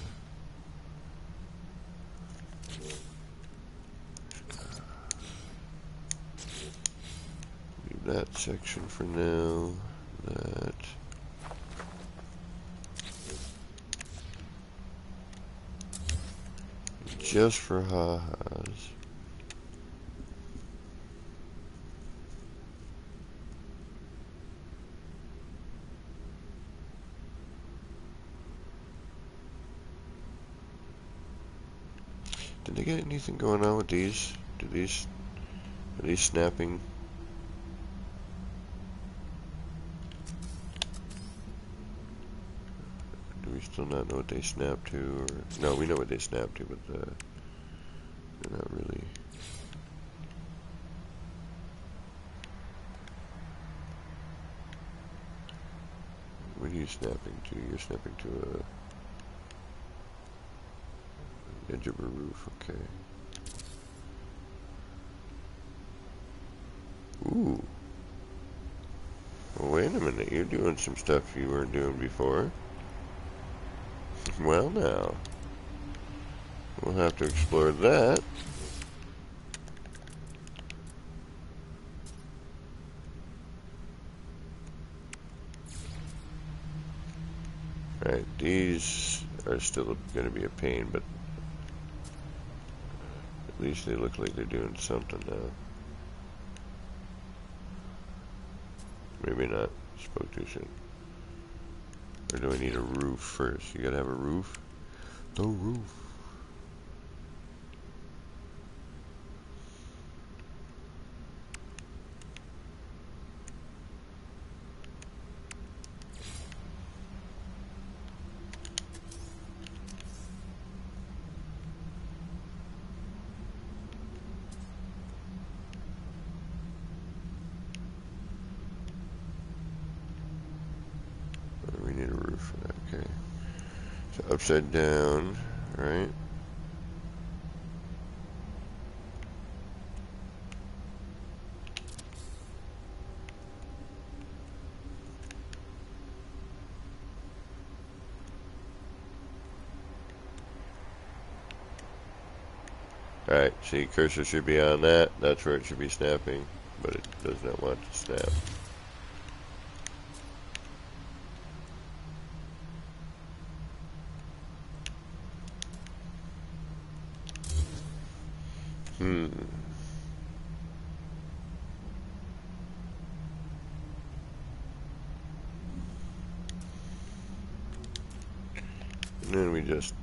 Leave that section for now. That. Just for ha-has. Did they get anything going on with these? Are these snapping? Do we still not know what they snap to? Or no, we know what they snap to, but they're not really. What are you snapping to? You're snapping to a edge of a roof. Okay. Ooh. Well, wait a minute. You're doing some stuff you weren't doing before. Well, now. We'll have to explore that. Right, these are still going to be a pain, but at least they look like they're doing something now. Maybe not. Spoke too soon. Or do I need a roof first? You gotta have a roof? The roof. We need a roof for that, okay. So upside down, right? Alright, see, cursor should be on that. That's where it should be snapping, but it does not want to snap. And then we just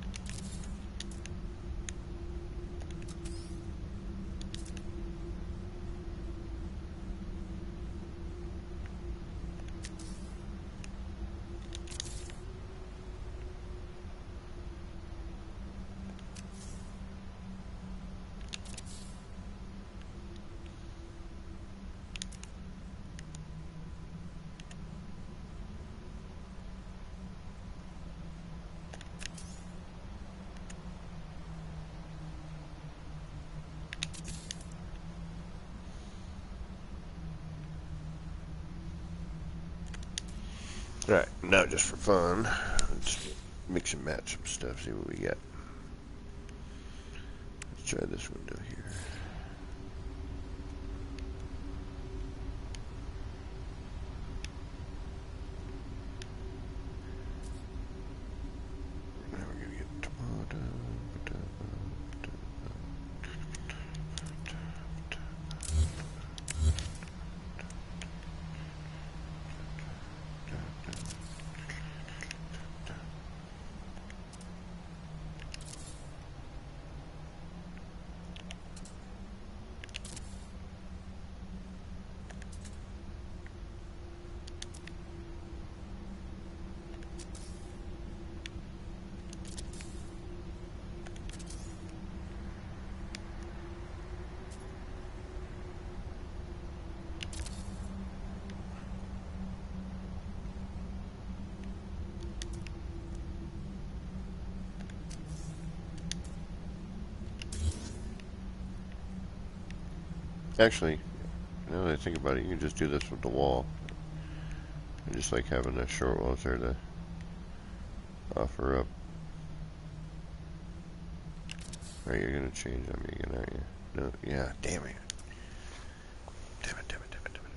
right, now just for fun, let's mix and match some stuff, see what we get. Let's try this window here. Now we're gonna get tomato. Actually, now that I think about it, you can just do this with the wall. I just like having that short walls there to offer up. Alright, you're gonna change on me again, aren't you? No, yeah, damn it. Damn it, damn it, damn it, damn it.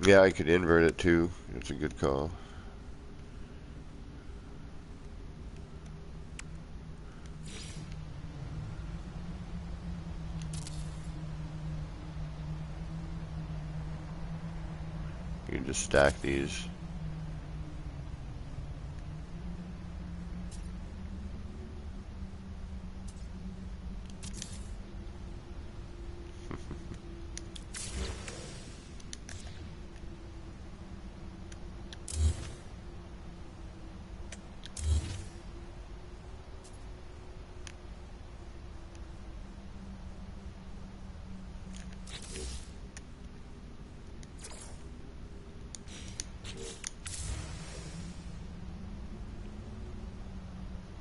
Yeah, I could invert it too. It's a good call. You can just stack these.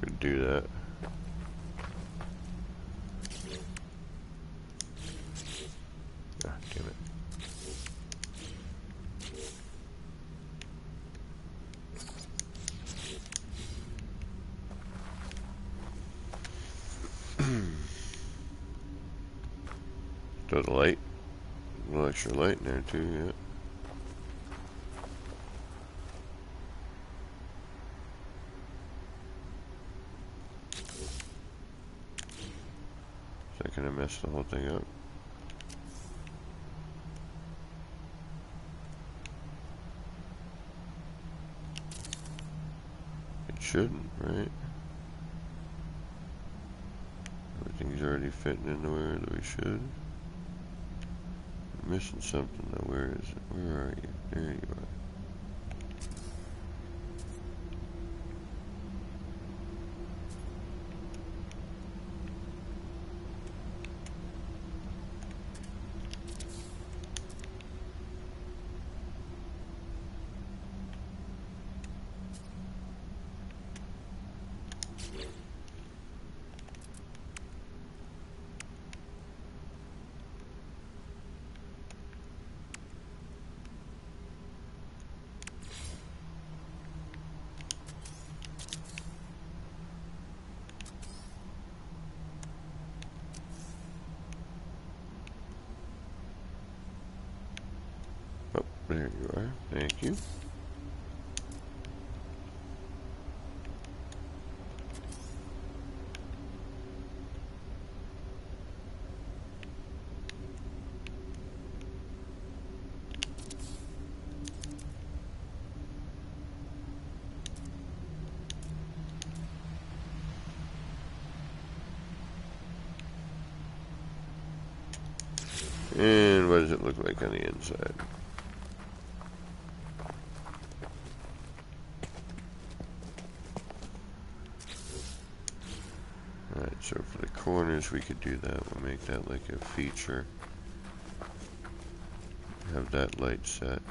Could do that. Ah, damn it. Throw the light. A little extra light in there too, yeah. Is that gonna mess the whole thing up? It shouldn't, right? Everything's already fitting in the way that we should. I'm missing something though. Where is it? Where are you? There you are. Oh, there you are. Thank you. And what does it look like on the inside? Alright, so for the corners we could do that. We'll make that like a feature. Have that light set.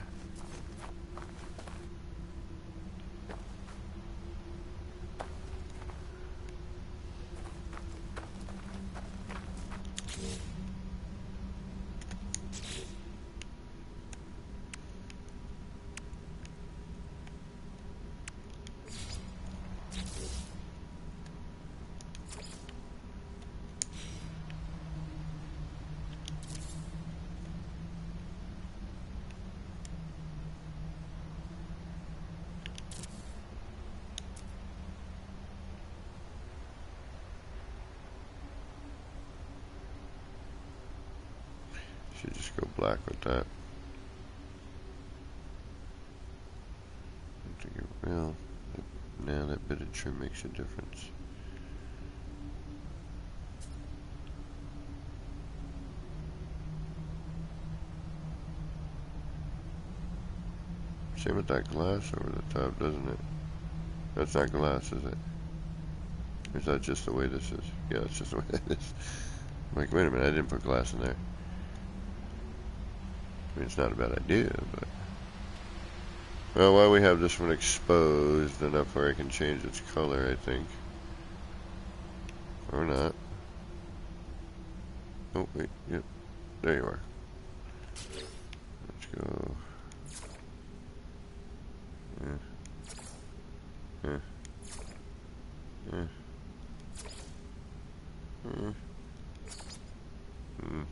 black with that. I think it will. Now that bit of trim makes a difference. Same with that glass over the top, doesn't it? That's not glass, is it? Or is that just the way this is? Yeah, that's just the way it is. I'm like, wait a minute, I didn't put glass in there. I mean, it's not a bad idea, but... Well, while we have this one exposed enough where I can change its color, I think. Or not. Oh, wait, yep. There you are. Let's go. Yeah. Yeah. Yeah. Mm. Mm.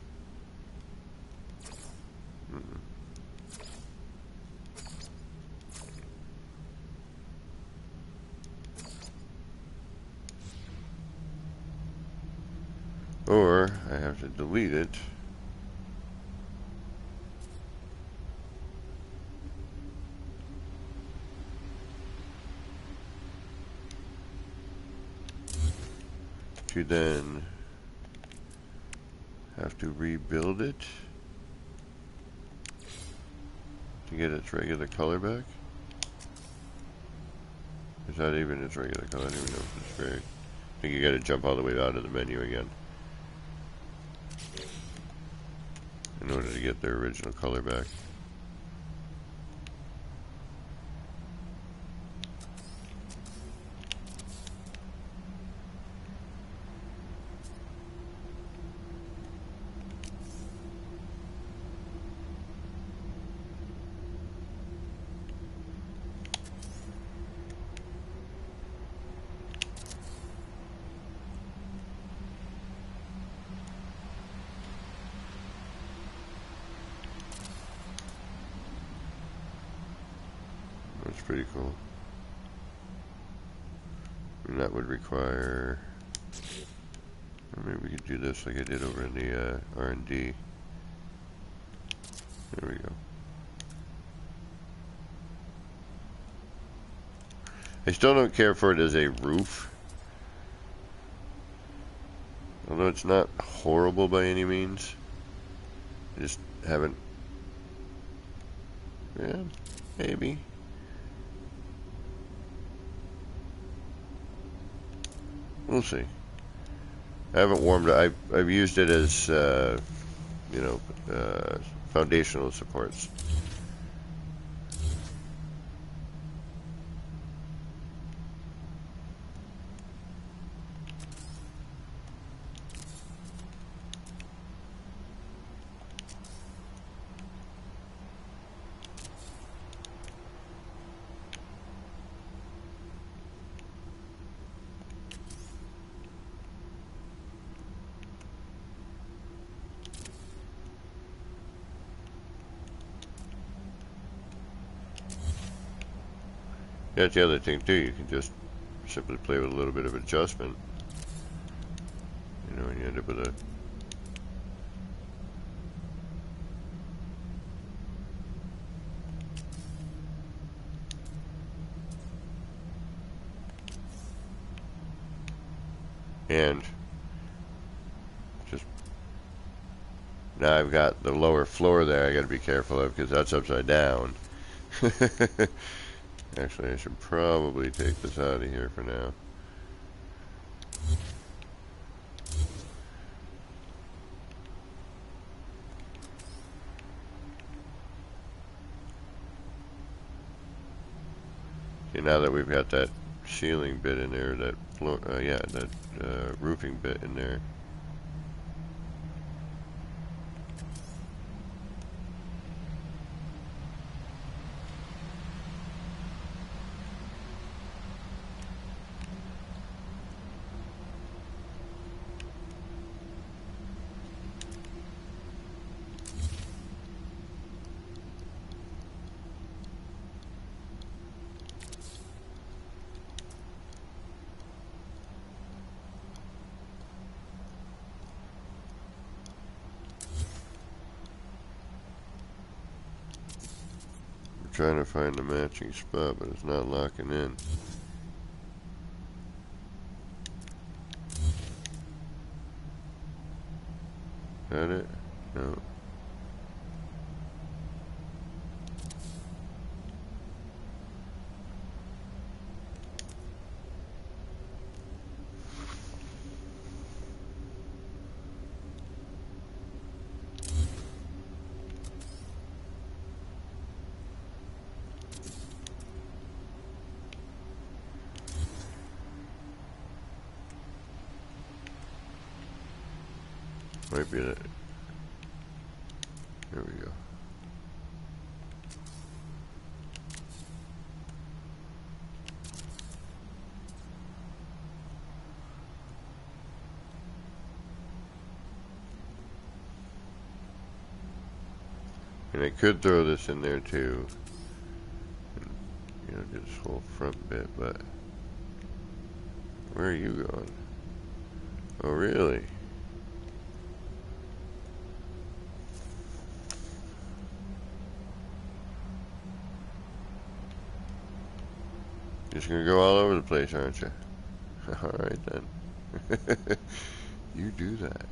Or I have to delete it. To then have to rebuild it to get its regular color back. Is that even its regular color? I don't even know if it's very... I think you gotta jump all the way out of the menu again in order to get their original color back. That's pretty cool. And that would require... Or maybe we could do this like I did over in the R&D. There we go. I still don't care for it as a roof. Although it's not horrible by any means. I just haven't... Yeah, maybe. We'll see. I haven't warmed it. I've used it as, you know, foundational supports. That's the other thing too, you can just simply play with a little bit of adjustment. You know, and you end up with a... And just... Now I've got the lower floor there I gotta be careful of because that's upside down. Actually, I should probably take this out of here for now. See, now that we've got that ceiling bit in there, that floor, yeah, that roofing bit in there. trying to find a matching spot, but it's not locking in. Is that it? No. Might be that. There we go. And I could throw this in there too, and, you know, do this whole front bit, but where are you going? Oh, really? Just gonna go all over the place, aren't you? Alright then. You do that.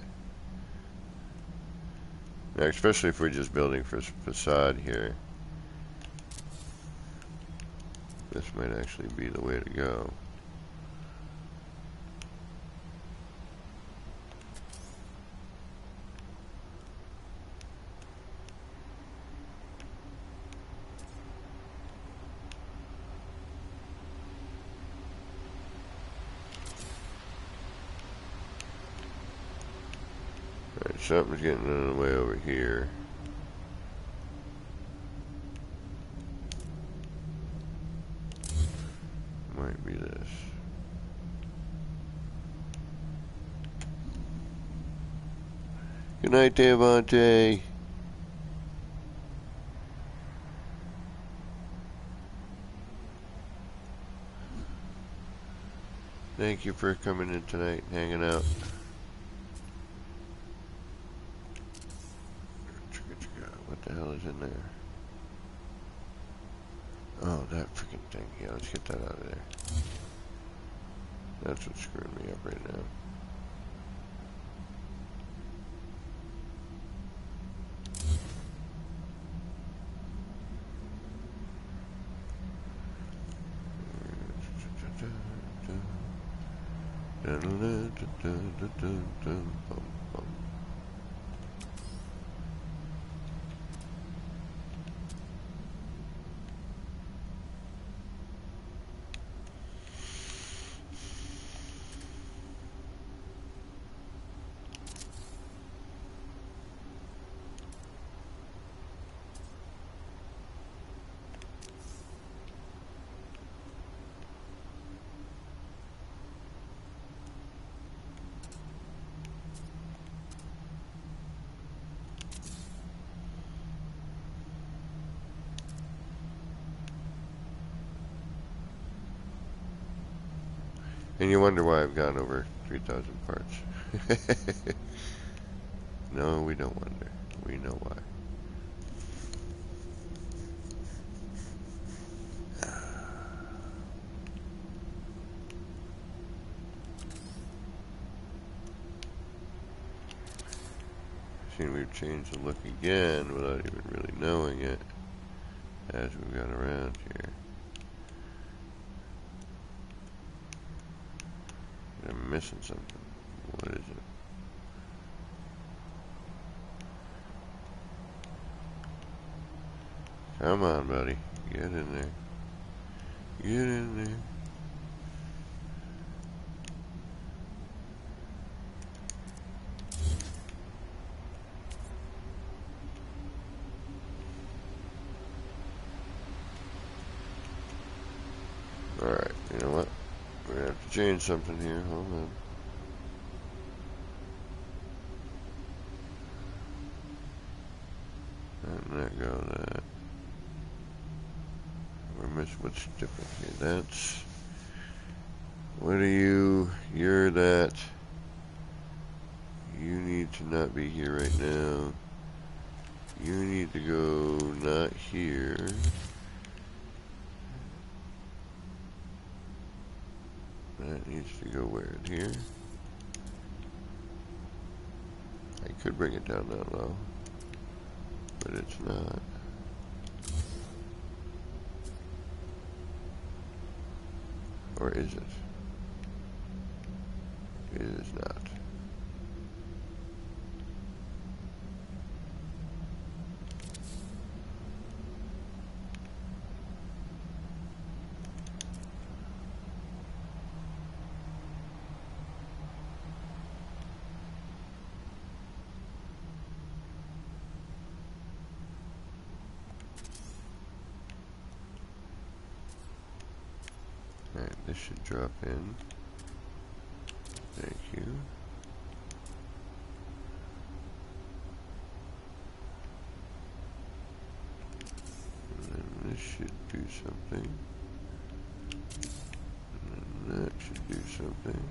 Now, especially if we're just building for facade here, this might actually be the way to go. Alright, something's getting in the way over here. Might be this. Good night, Devontae. Thank you for coming in tonight and hanging out. What the hell is in there? Oh, that freaking thing. Yeah, let's get that out of there. That's what's screwing me up right now. And you wonder why I've gone over 3,000 parts. No, we don't wonder. We know why. See, we've changed the look again without even really knowing it as we've gone around here. I'm missing something. What is it? Come on, buddy. Get in there. Get in there. Alright, you know what? We're gonna have to change something here. Hold on. Let go of that. We're missing what's different here. That's. What are you? You're that. You need to not be here right now. You need to go not here. That needs to go where? In here? I could bring it down that low, but it's not. Or is it? It is not. Alright, this should drop in. Thank you. And then this should do something. And then that should do something.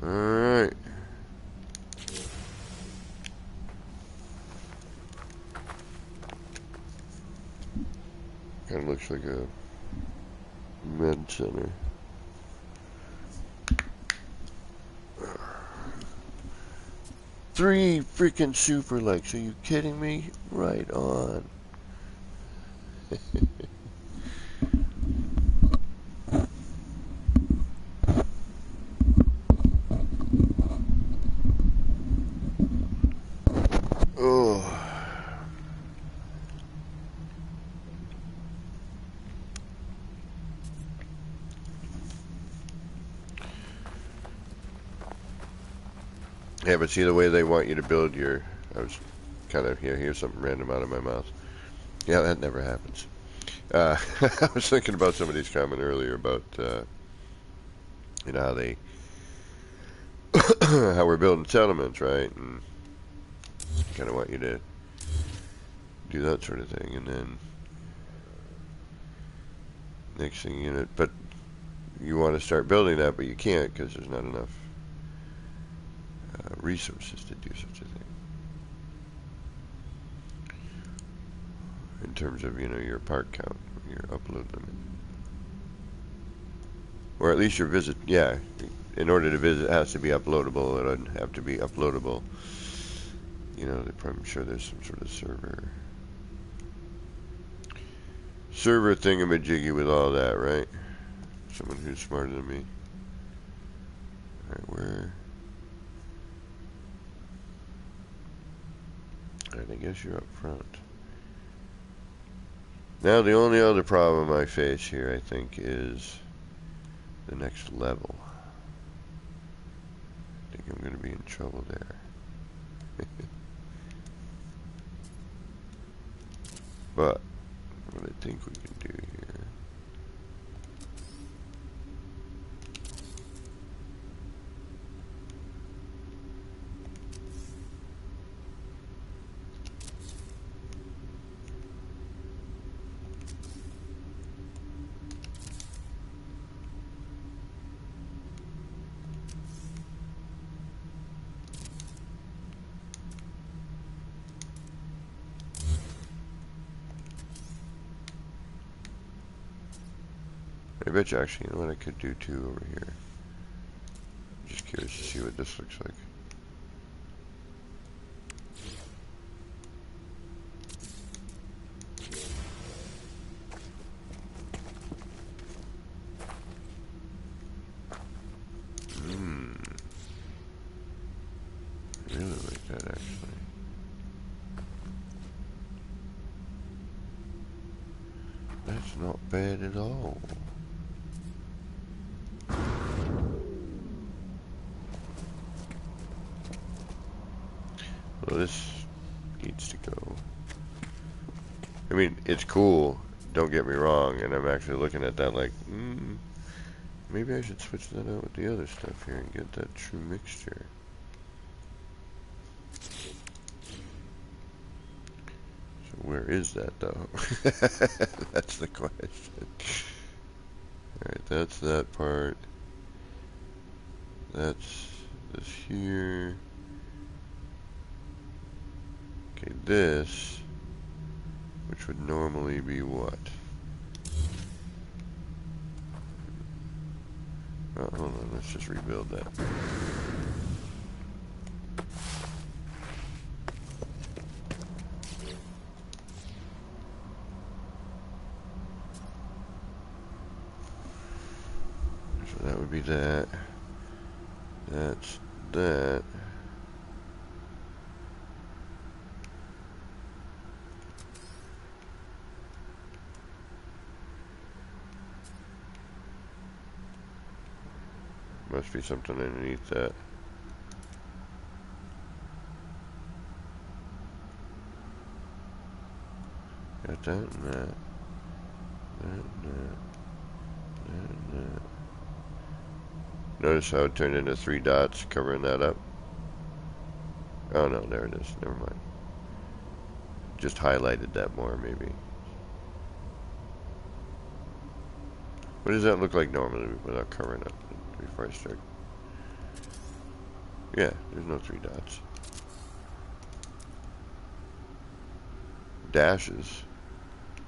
Alright. Kind of looks like a med center. Three freaking super likes. Are you kidding me? Right on. Oh. Yeah, but see the way they want you to build your... I was kind of... here's something random out of my mouth. Yeah, that never happens. I was thinking about somebody's comment earlier about, you know, how they... how we're building settlements, right? And kind of want you to do that sort of thing. And then... next thing you know... But you want to start building that, but you can't because there's not enough resources to do such a thing. In terms of, you know, your part count, your upload limit. Or at least your visit, yeah. In order to visit, it has to be uploadable. It would have to be uploadable. You know, I'm sure there's some sort of server thingamajiggy with all that, right? Someone who's smarter than me. Alright, where? Alright, I guess you're up front. Now, the only other problem I face here, I think, is the next level. I think I'm going to be in trouble there. But, what I think we can do here... I bet you actually, you know what I could do too over here. I'm just curious to see what this looks like. I really like that actually. That's not bad at all. Well, this needs to go. I mean, it's cool, don't get me wrong, and I'm actually looking at that like, maybe I should switch that out with the other stuff here and get that true mixture. So where is that though? That's the question. Alright, that's that part. That's this here. Okay, this, which would normally be what? Oh, hold on, let's just rebuild that. So that would be that. That's that. Must be something underneath that. Got that and that. That and that. That and that. Notice how it turned into 3 dots covering that up? Oh no, there it is. Never mind. Just highlighted that more, maybe. What does that look like normally without covering up before I start? Yeah, there's no 3 dots. Dashes.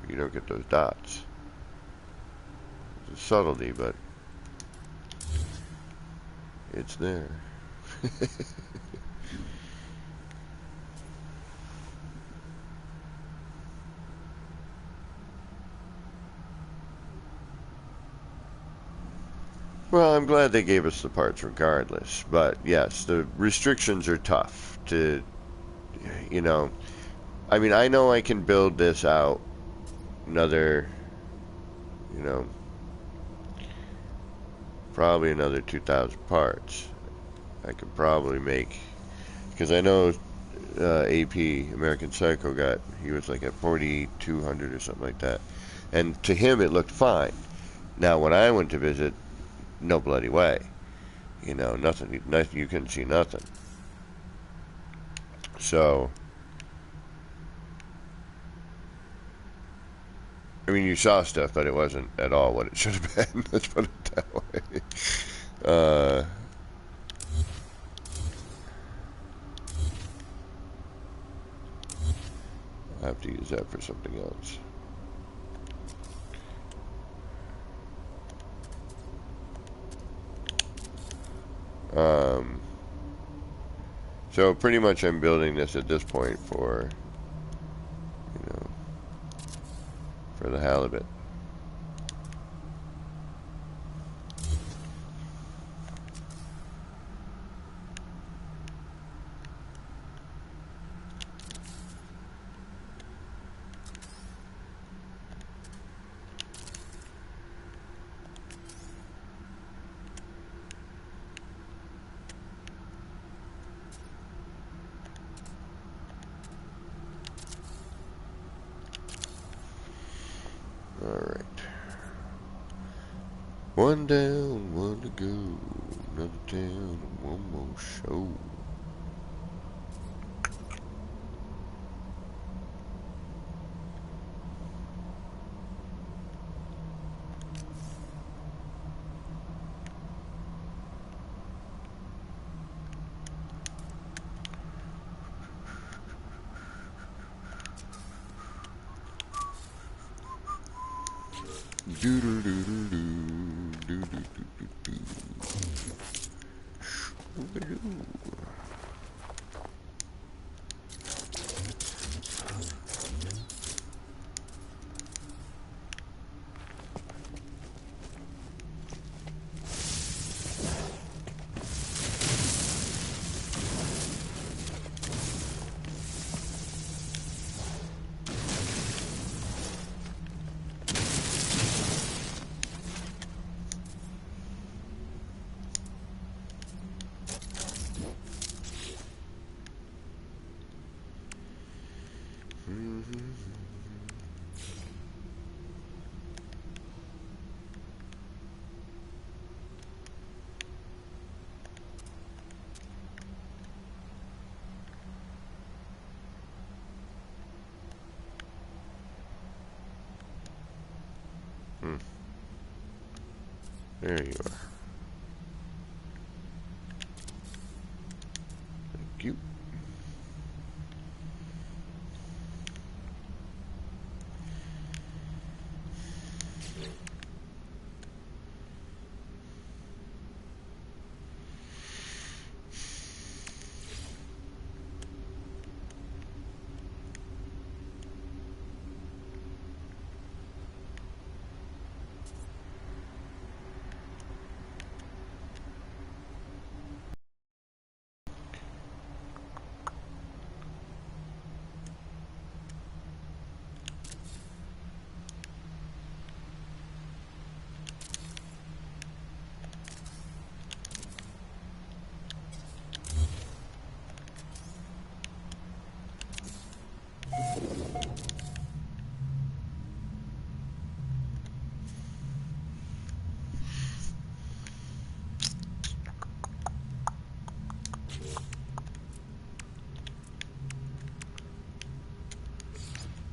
You don't get those dots. It's a subtlety, but it's there. Well, I'm glad they gave us the parts regardless, but yes, the restrictions are tough to, you know, I mean, I know I can build this out another, you know, probably another 2,000 parts. I could probably make, because I know AP, American Psycho, he was like at 4,200 or something like that. And to him, it looked fine. Now, when I went to visit, no bloody way. You know, nothing, you couldn't see nothing. So, I mean, you saw stuff, but it wasn't at all what it should have been. Let's put it that way. I have to use that for something else. So pretty much I'm building this at this point for, you know, for the halibut. Alright. One down, one to go. Another town, one more show. Do do do do do do do do do do. There you are.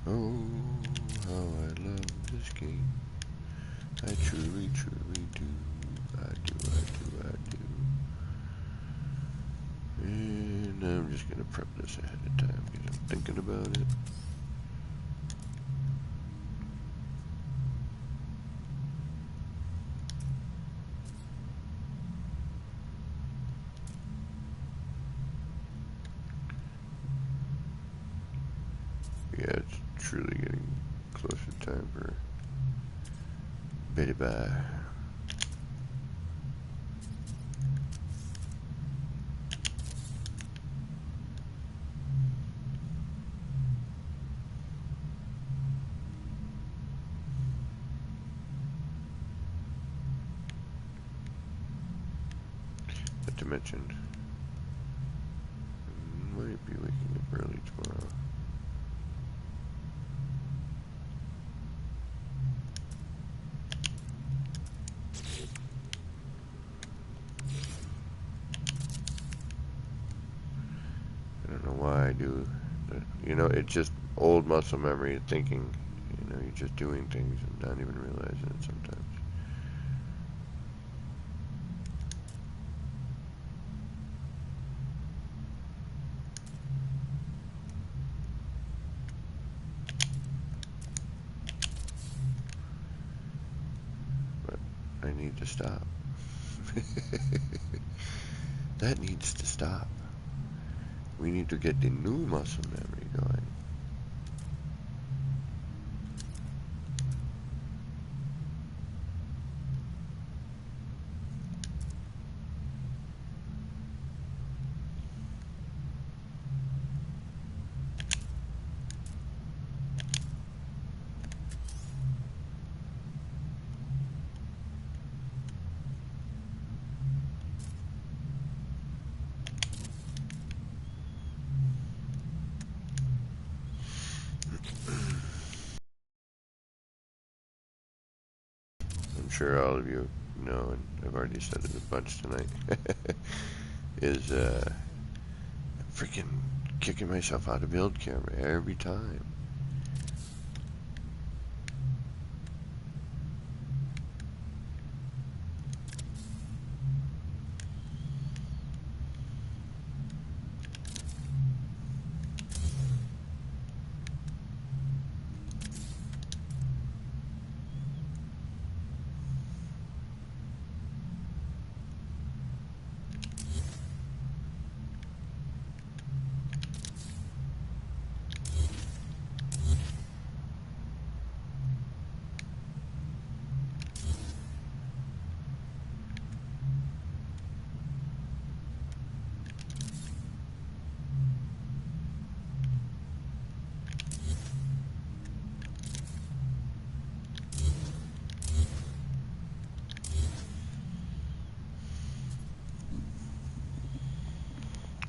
Oh, how I love this game. I truly, truly do. I do. And I'm just gonna prep this ahead of time because I'm thinking about it. Yeah, it's truly getting closer to time for beta bye. Not to mention, I might be waking up early tomorrow. I don't know why I do. You know, it's just old muscle memory thinking. You know, you're just doing things and not even realizing it sometimes. But I need to stop. That needs to stop. We need to get the new muscle memory going. I'm sure all of you know, and I've already said it a bunch tonight, is freaking kicking myself out of build camera every time.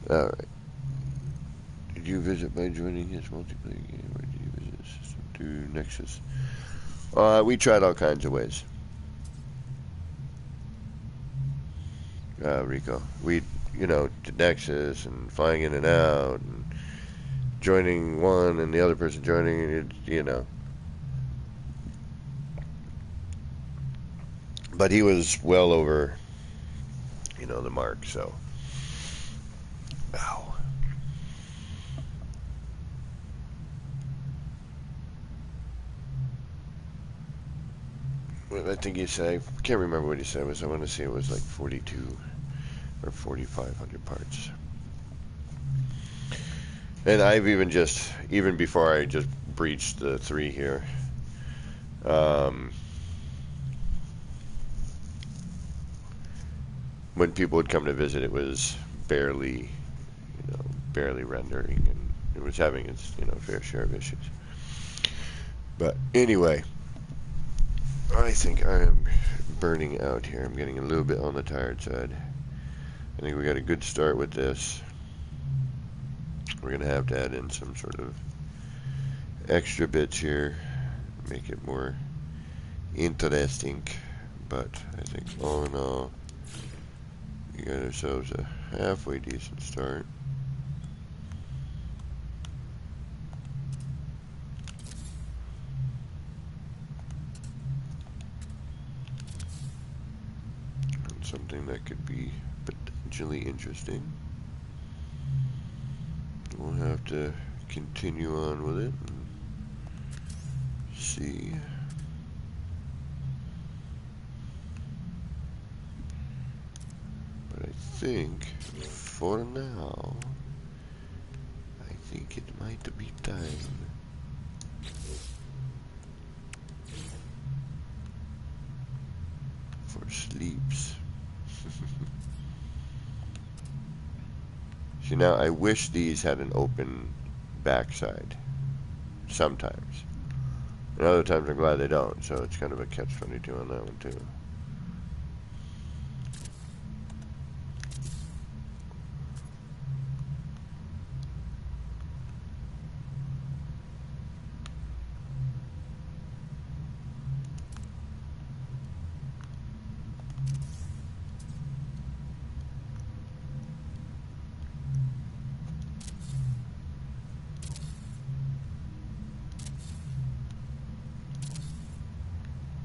Alright. Did you visit by joining his multiplayer game, or did you visit the system through Nexus? We tried all kinds of ways. Rico. We, you know, did Nexus and flying in and out and joining one and the other person joining it, you know. But he was well over, you know, the mark, so. Ow. Well, I think he said, I can't remember what he said. I want to say it was like 42 or 4,500 parts. And I've even before I just breached the 3 here, when people would come to visit, it was barely, barely rendering, and it was having its, fair share of issues. But anyway, I think I am burning out here. I'm getting a little bit on the tired side. I think we got a good start with this. We're going to have to add in some sort of extra bits here, make it more interesting. But I think all in all, we got ourselves a halfway decent start. something that could be potentially interesting. We'll have to continue on with it and see. But I think, for now, I think it might be time for sleeps. See, now I wish these had an open backside. Sometimes. And other times I'm glad they don't, so it's kind of a catch-22 on that one too.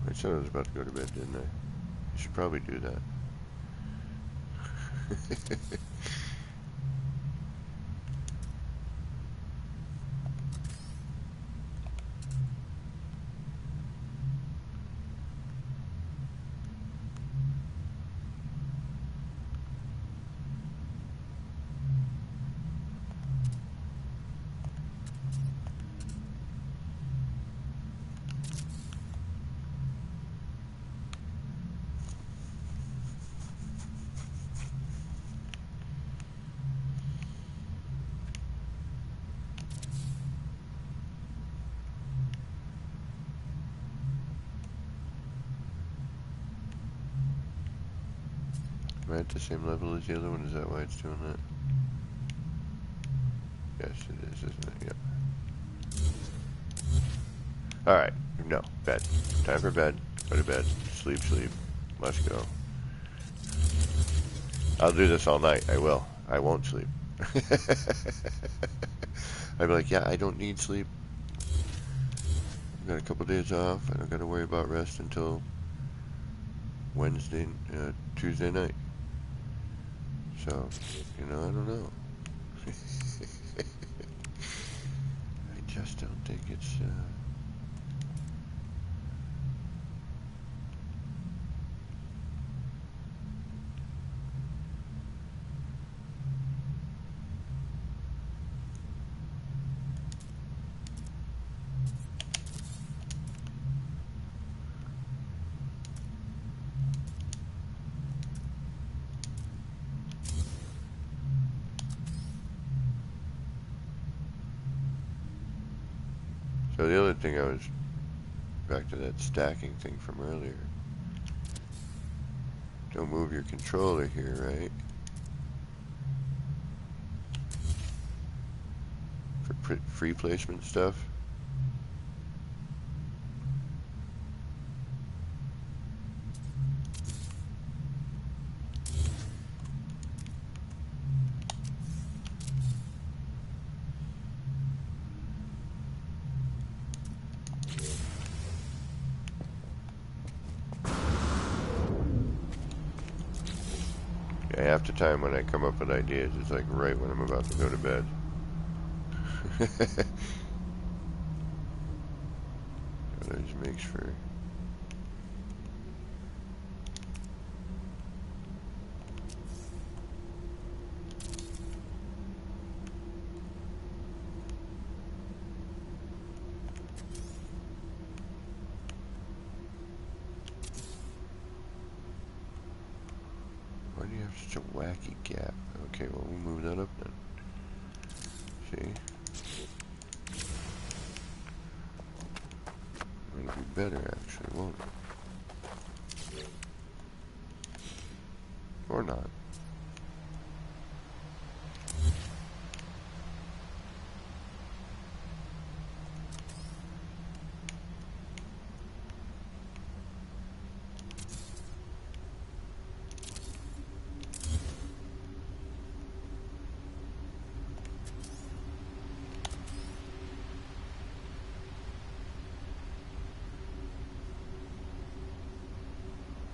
I said I was about to go to bed, didn't I? I should probably do that. Am I at the same level as the other one? Is that why it's doing that? Yes, it is, isn't it? Yep. Alright, no, bed. Time for bed. Go to bed. Sleep, sleep. Let's go. I'll do this all night. I will. I won't sleep. I'd be like, yeah, I don't need sleep. I've got a couple days off. I don't got to worry about rest until Tuesday night. So, I don't know. I just don't think it's, So the other thing back to that stacking thing from earlier. Don't move your controller here, right? For free placement stuff. Yeah, half the time when I come up with ideas, it's like right when I'm about to go to bed. That always makes for... Why do you have such a wacky gap? Okay, well, we'll move that up then. See? It'll be better, actually, won't it? Or not.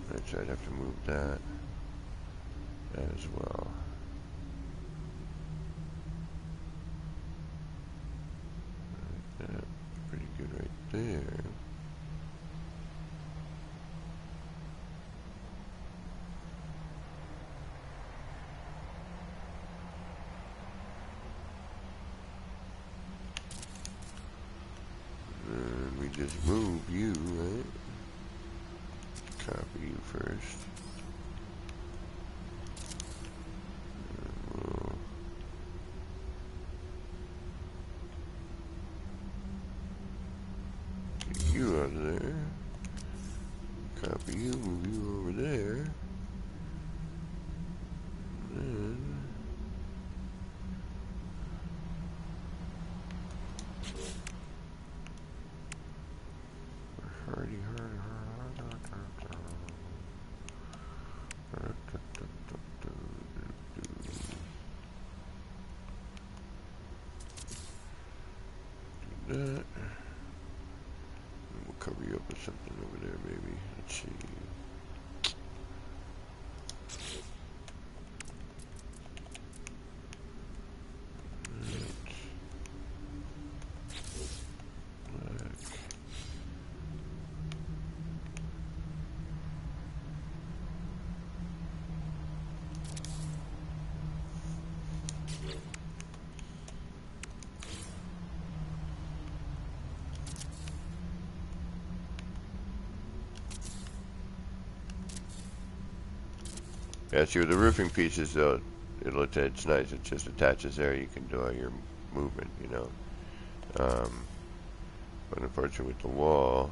Right, so I'd have to move that. as well. That's pretty good right there. And we just move you, right? Copy you first. You out of there. Copy you, move you over there. And then hardy. Do that. We'll cover you up with something over there, maybe. Let's see. Yeah, see with the roofing pieces though, it's nice. It just attaches there. You can do all your movement, you know. But unfortunately with the wall,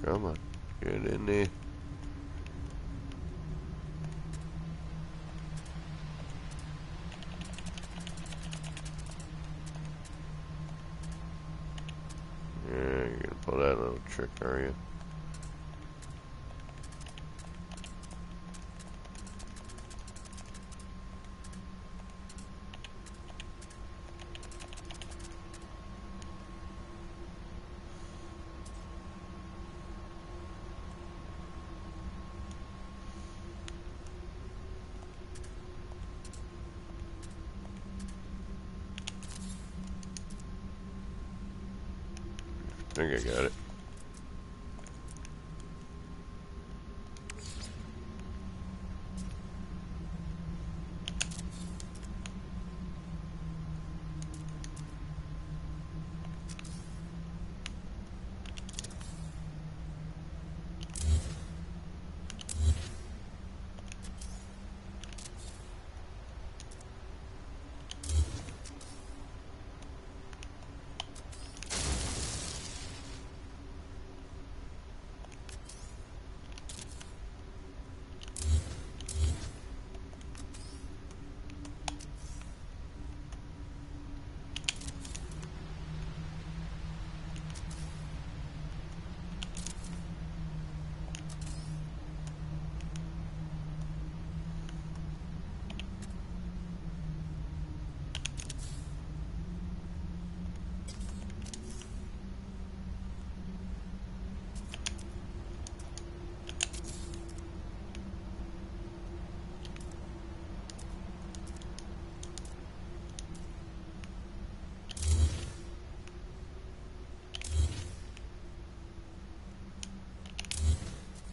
come on, get in there. Yeah, you're gonna pull that little trick, are you? I think I got it.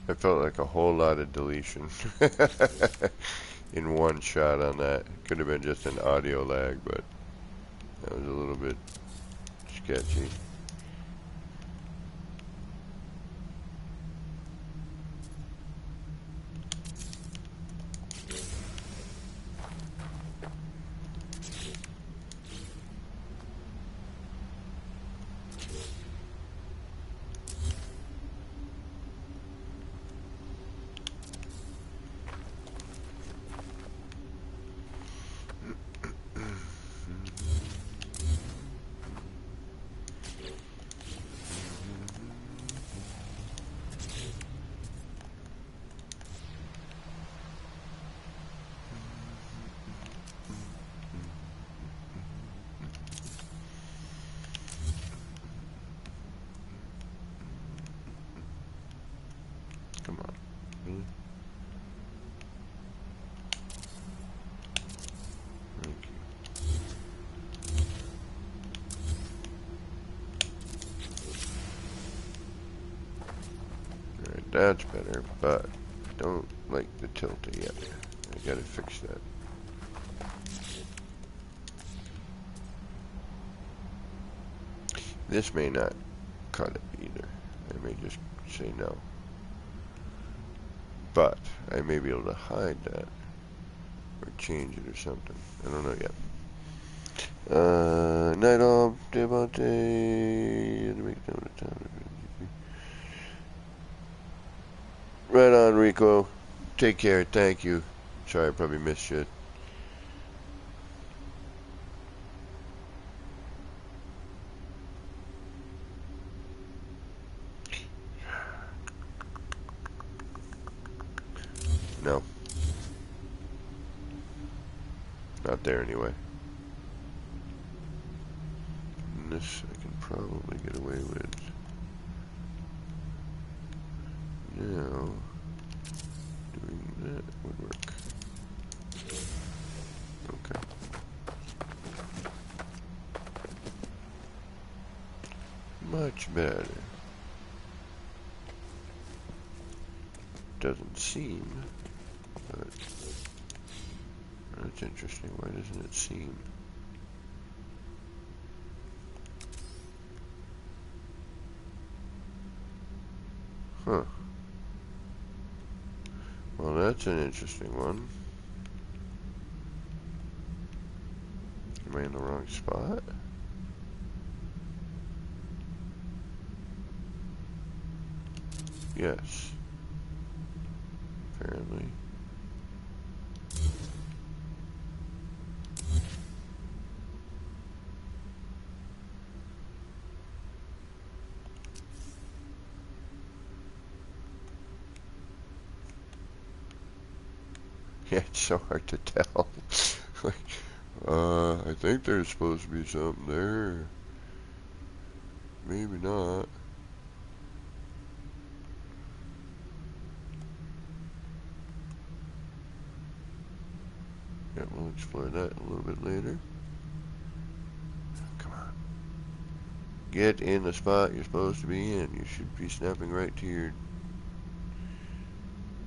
I felt like a whole lot of deletion in one shot on that. Could have been just an audio lag, but that was a little bit sketchy. Come on. Really? Thank you. Alright, that's better, but I don't like the tilting yet. I gotta fix that. This may not cut it either. I may just say no. But I may be able to hide that or change it or something. I don't know yet. Night off, day about day. Right on, Rico. Take care. Thank you. Sorry, I probably missed you. No. Not there anyway. And this I can probably get away with. Now, doing that would work. Okay. Much better. Doesn't seem, but that's interesting. Why doesn't it seem? Huh. Well, that's an interesting one. Am I in the wrong spot? Yes. Apparently. Yeah, it's so hard to tell. Like, I think there's supposed to be something there. Maybe not. Yeah, we'll explore that a little bit later. Come on. Get in the spot you're supposed to be in. You should be snapping right to your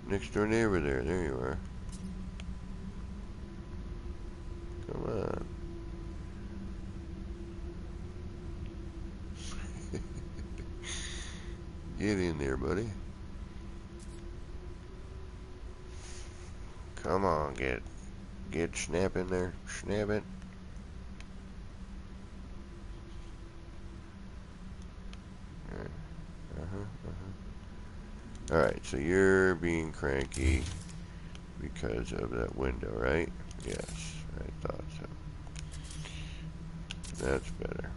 next door neighbor there. There you are. Come on. Get in there, buddy. Come on, get snap in there. Snap it. Alright, so you're being cranky because of that window, right? Yes, I thought so. That's better.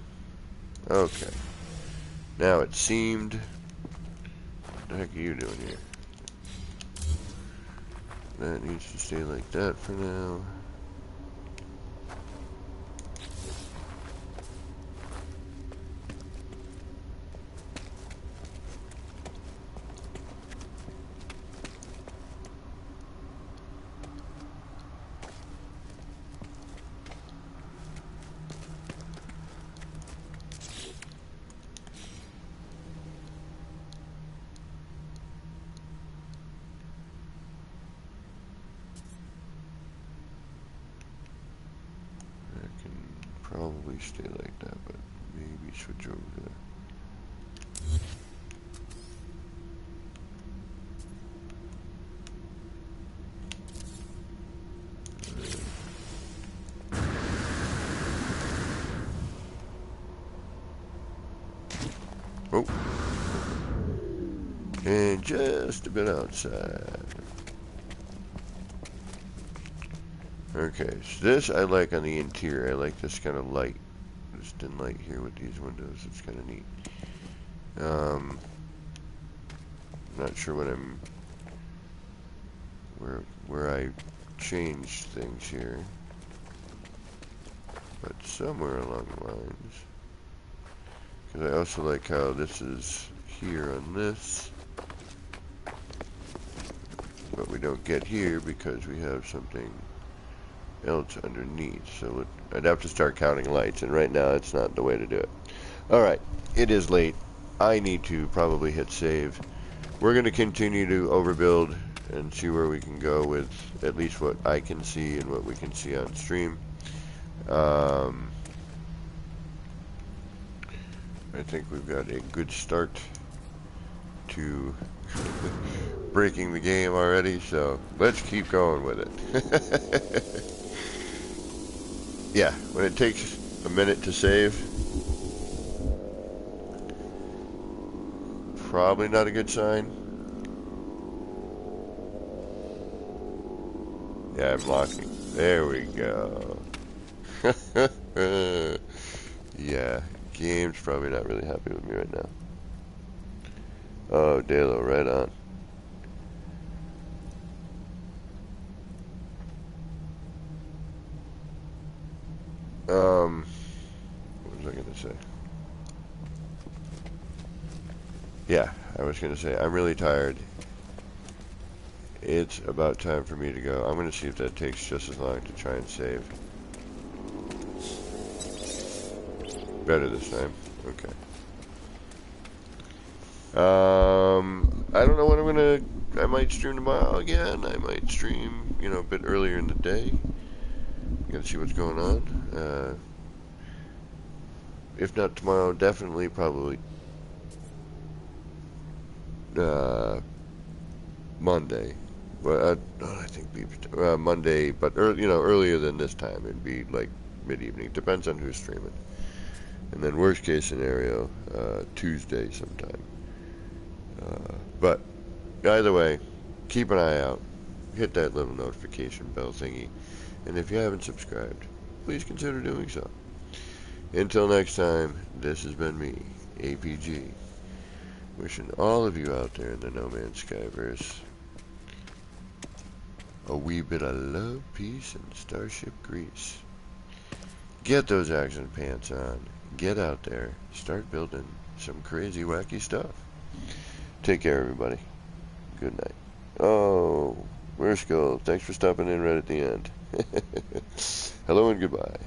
Okay. Now it seemed... What the heck are you doing here? That needs to stay like that for now. probably stay like that, but maybe switch over to oh, and just a bit outside. Okay, so this I like on the interior. I like this kind of light, this dim light here with these windows. It's kind of neat. Not sure what I'm where I changed things here, but somewhere along the lines. Because I also like how this is here on this, but we don't get here because we have something else underneath. So I'd have to start counting lights, and right now it's not the way to do it. Alright, it is late. I need to probably hit save. We're going to continue to overbuild and see where we can go with at least what I can see and what we can see on stream. I think we've got a good start to breaking the game already, so let's keep going with it. Yeah, when it takes a minute to save, probably not a good sign. Yeah, I'm locking. There we go. Yeah, game's probably not really happy with me right now. Oh, Dalo, right on. What was I gonna say? Yeah, I was gonna say, I'm really tired. It's about time for me to go. I'm gonna see if that takes just as long to try and save. Better this time. Okay. I don't know when I'm gonna. I might stream tomorrow again. I might stream, you know, a bit earlier in the day. Gotta see what's going on. If not tomorrow, definitely, probably Monday. Well, I think Monday, but you know, earlier than this time. It'd be like mid-evening. Depends on who's streaming. And then worst case scenario, Tuesday sometime. But either way, keep an eye out. Hit that little notification bell thingy. And if you haven't subscribed, please consider doing so. Until next time, this has been me, APG, wishing all of you out there in the No Man's Skyverse a wee bit of love, peace, and starship grease. Get those action pants on. Get out there. Start building some crazy, wacky stuff. Take care, everybody. Good night. Oh, where's Skull? Thanks for stopping in right at the end. Hello and goodbye.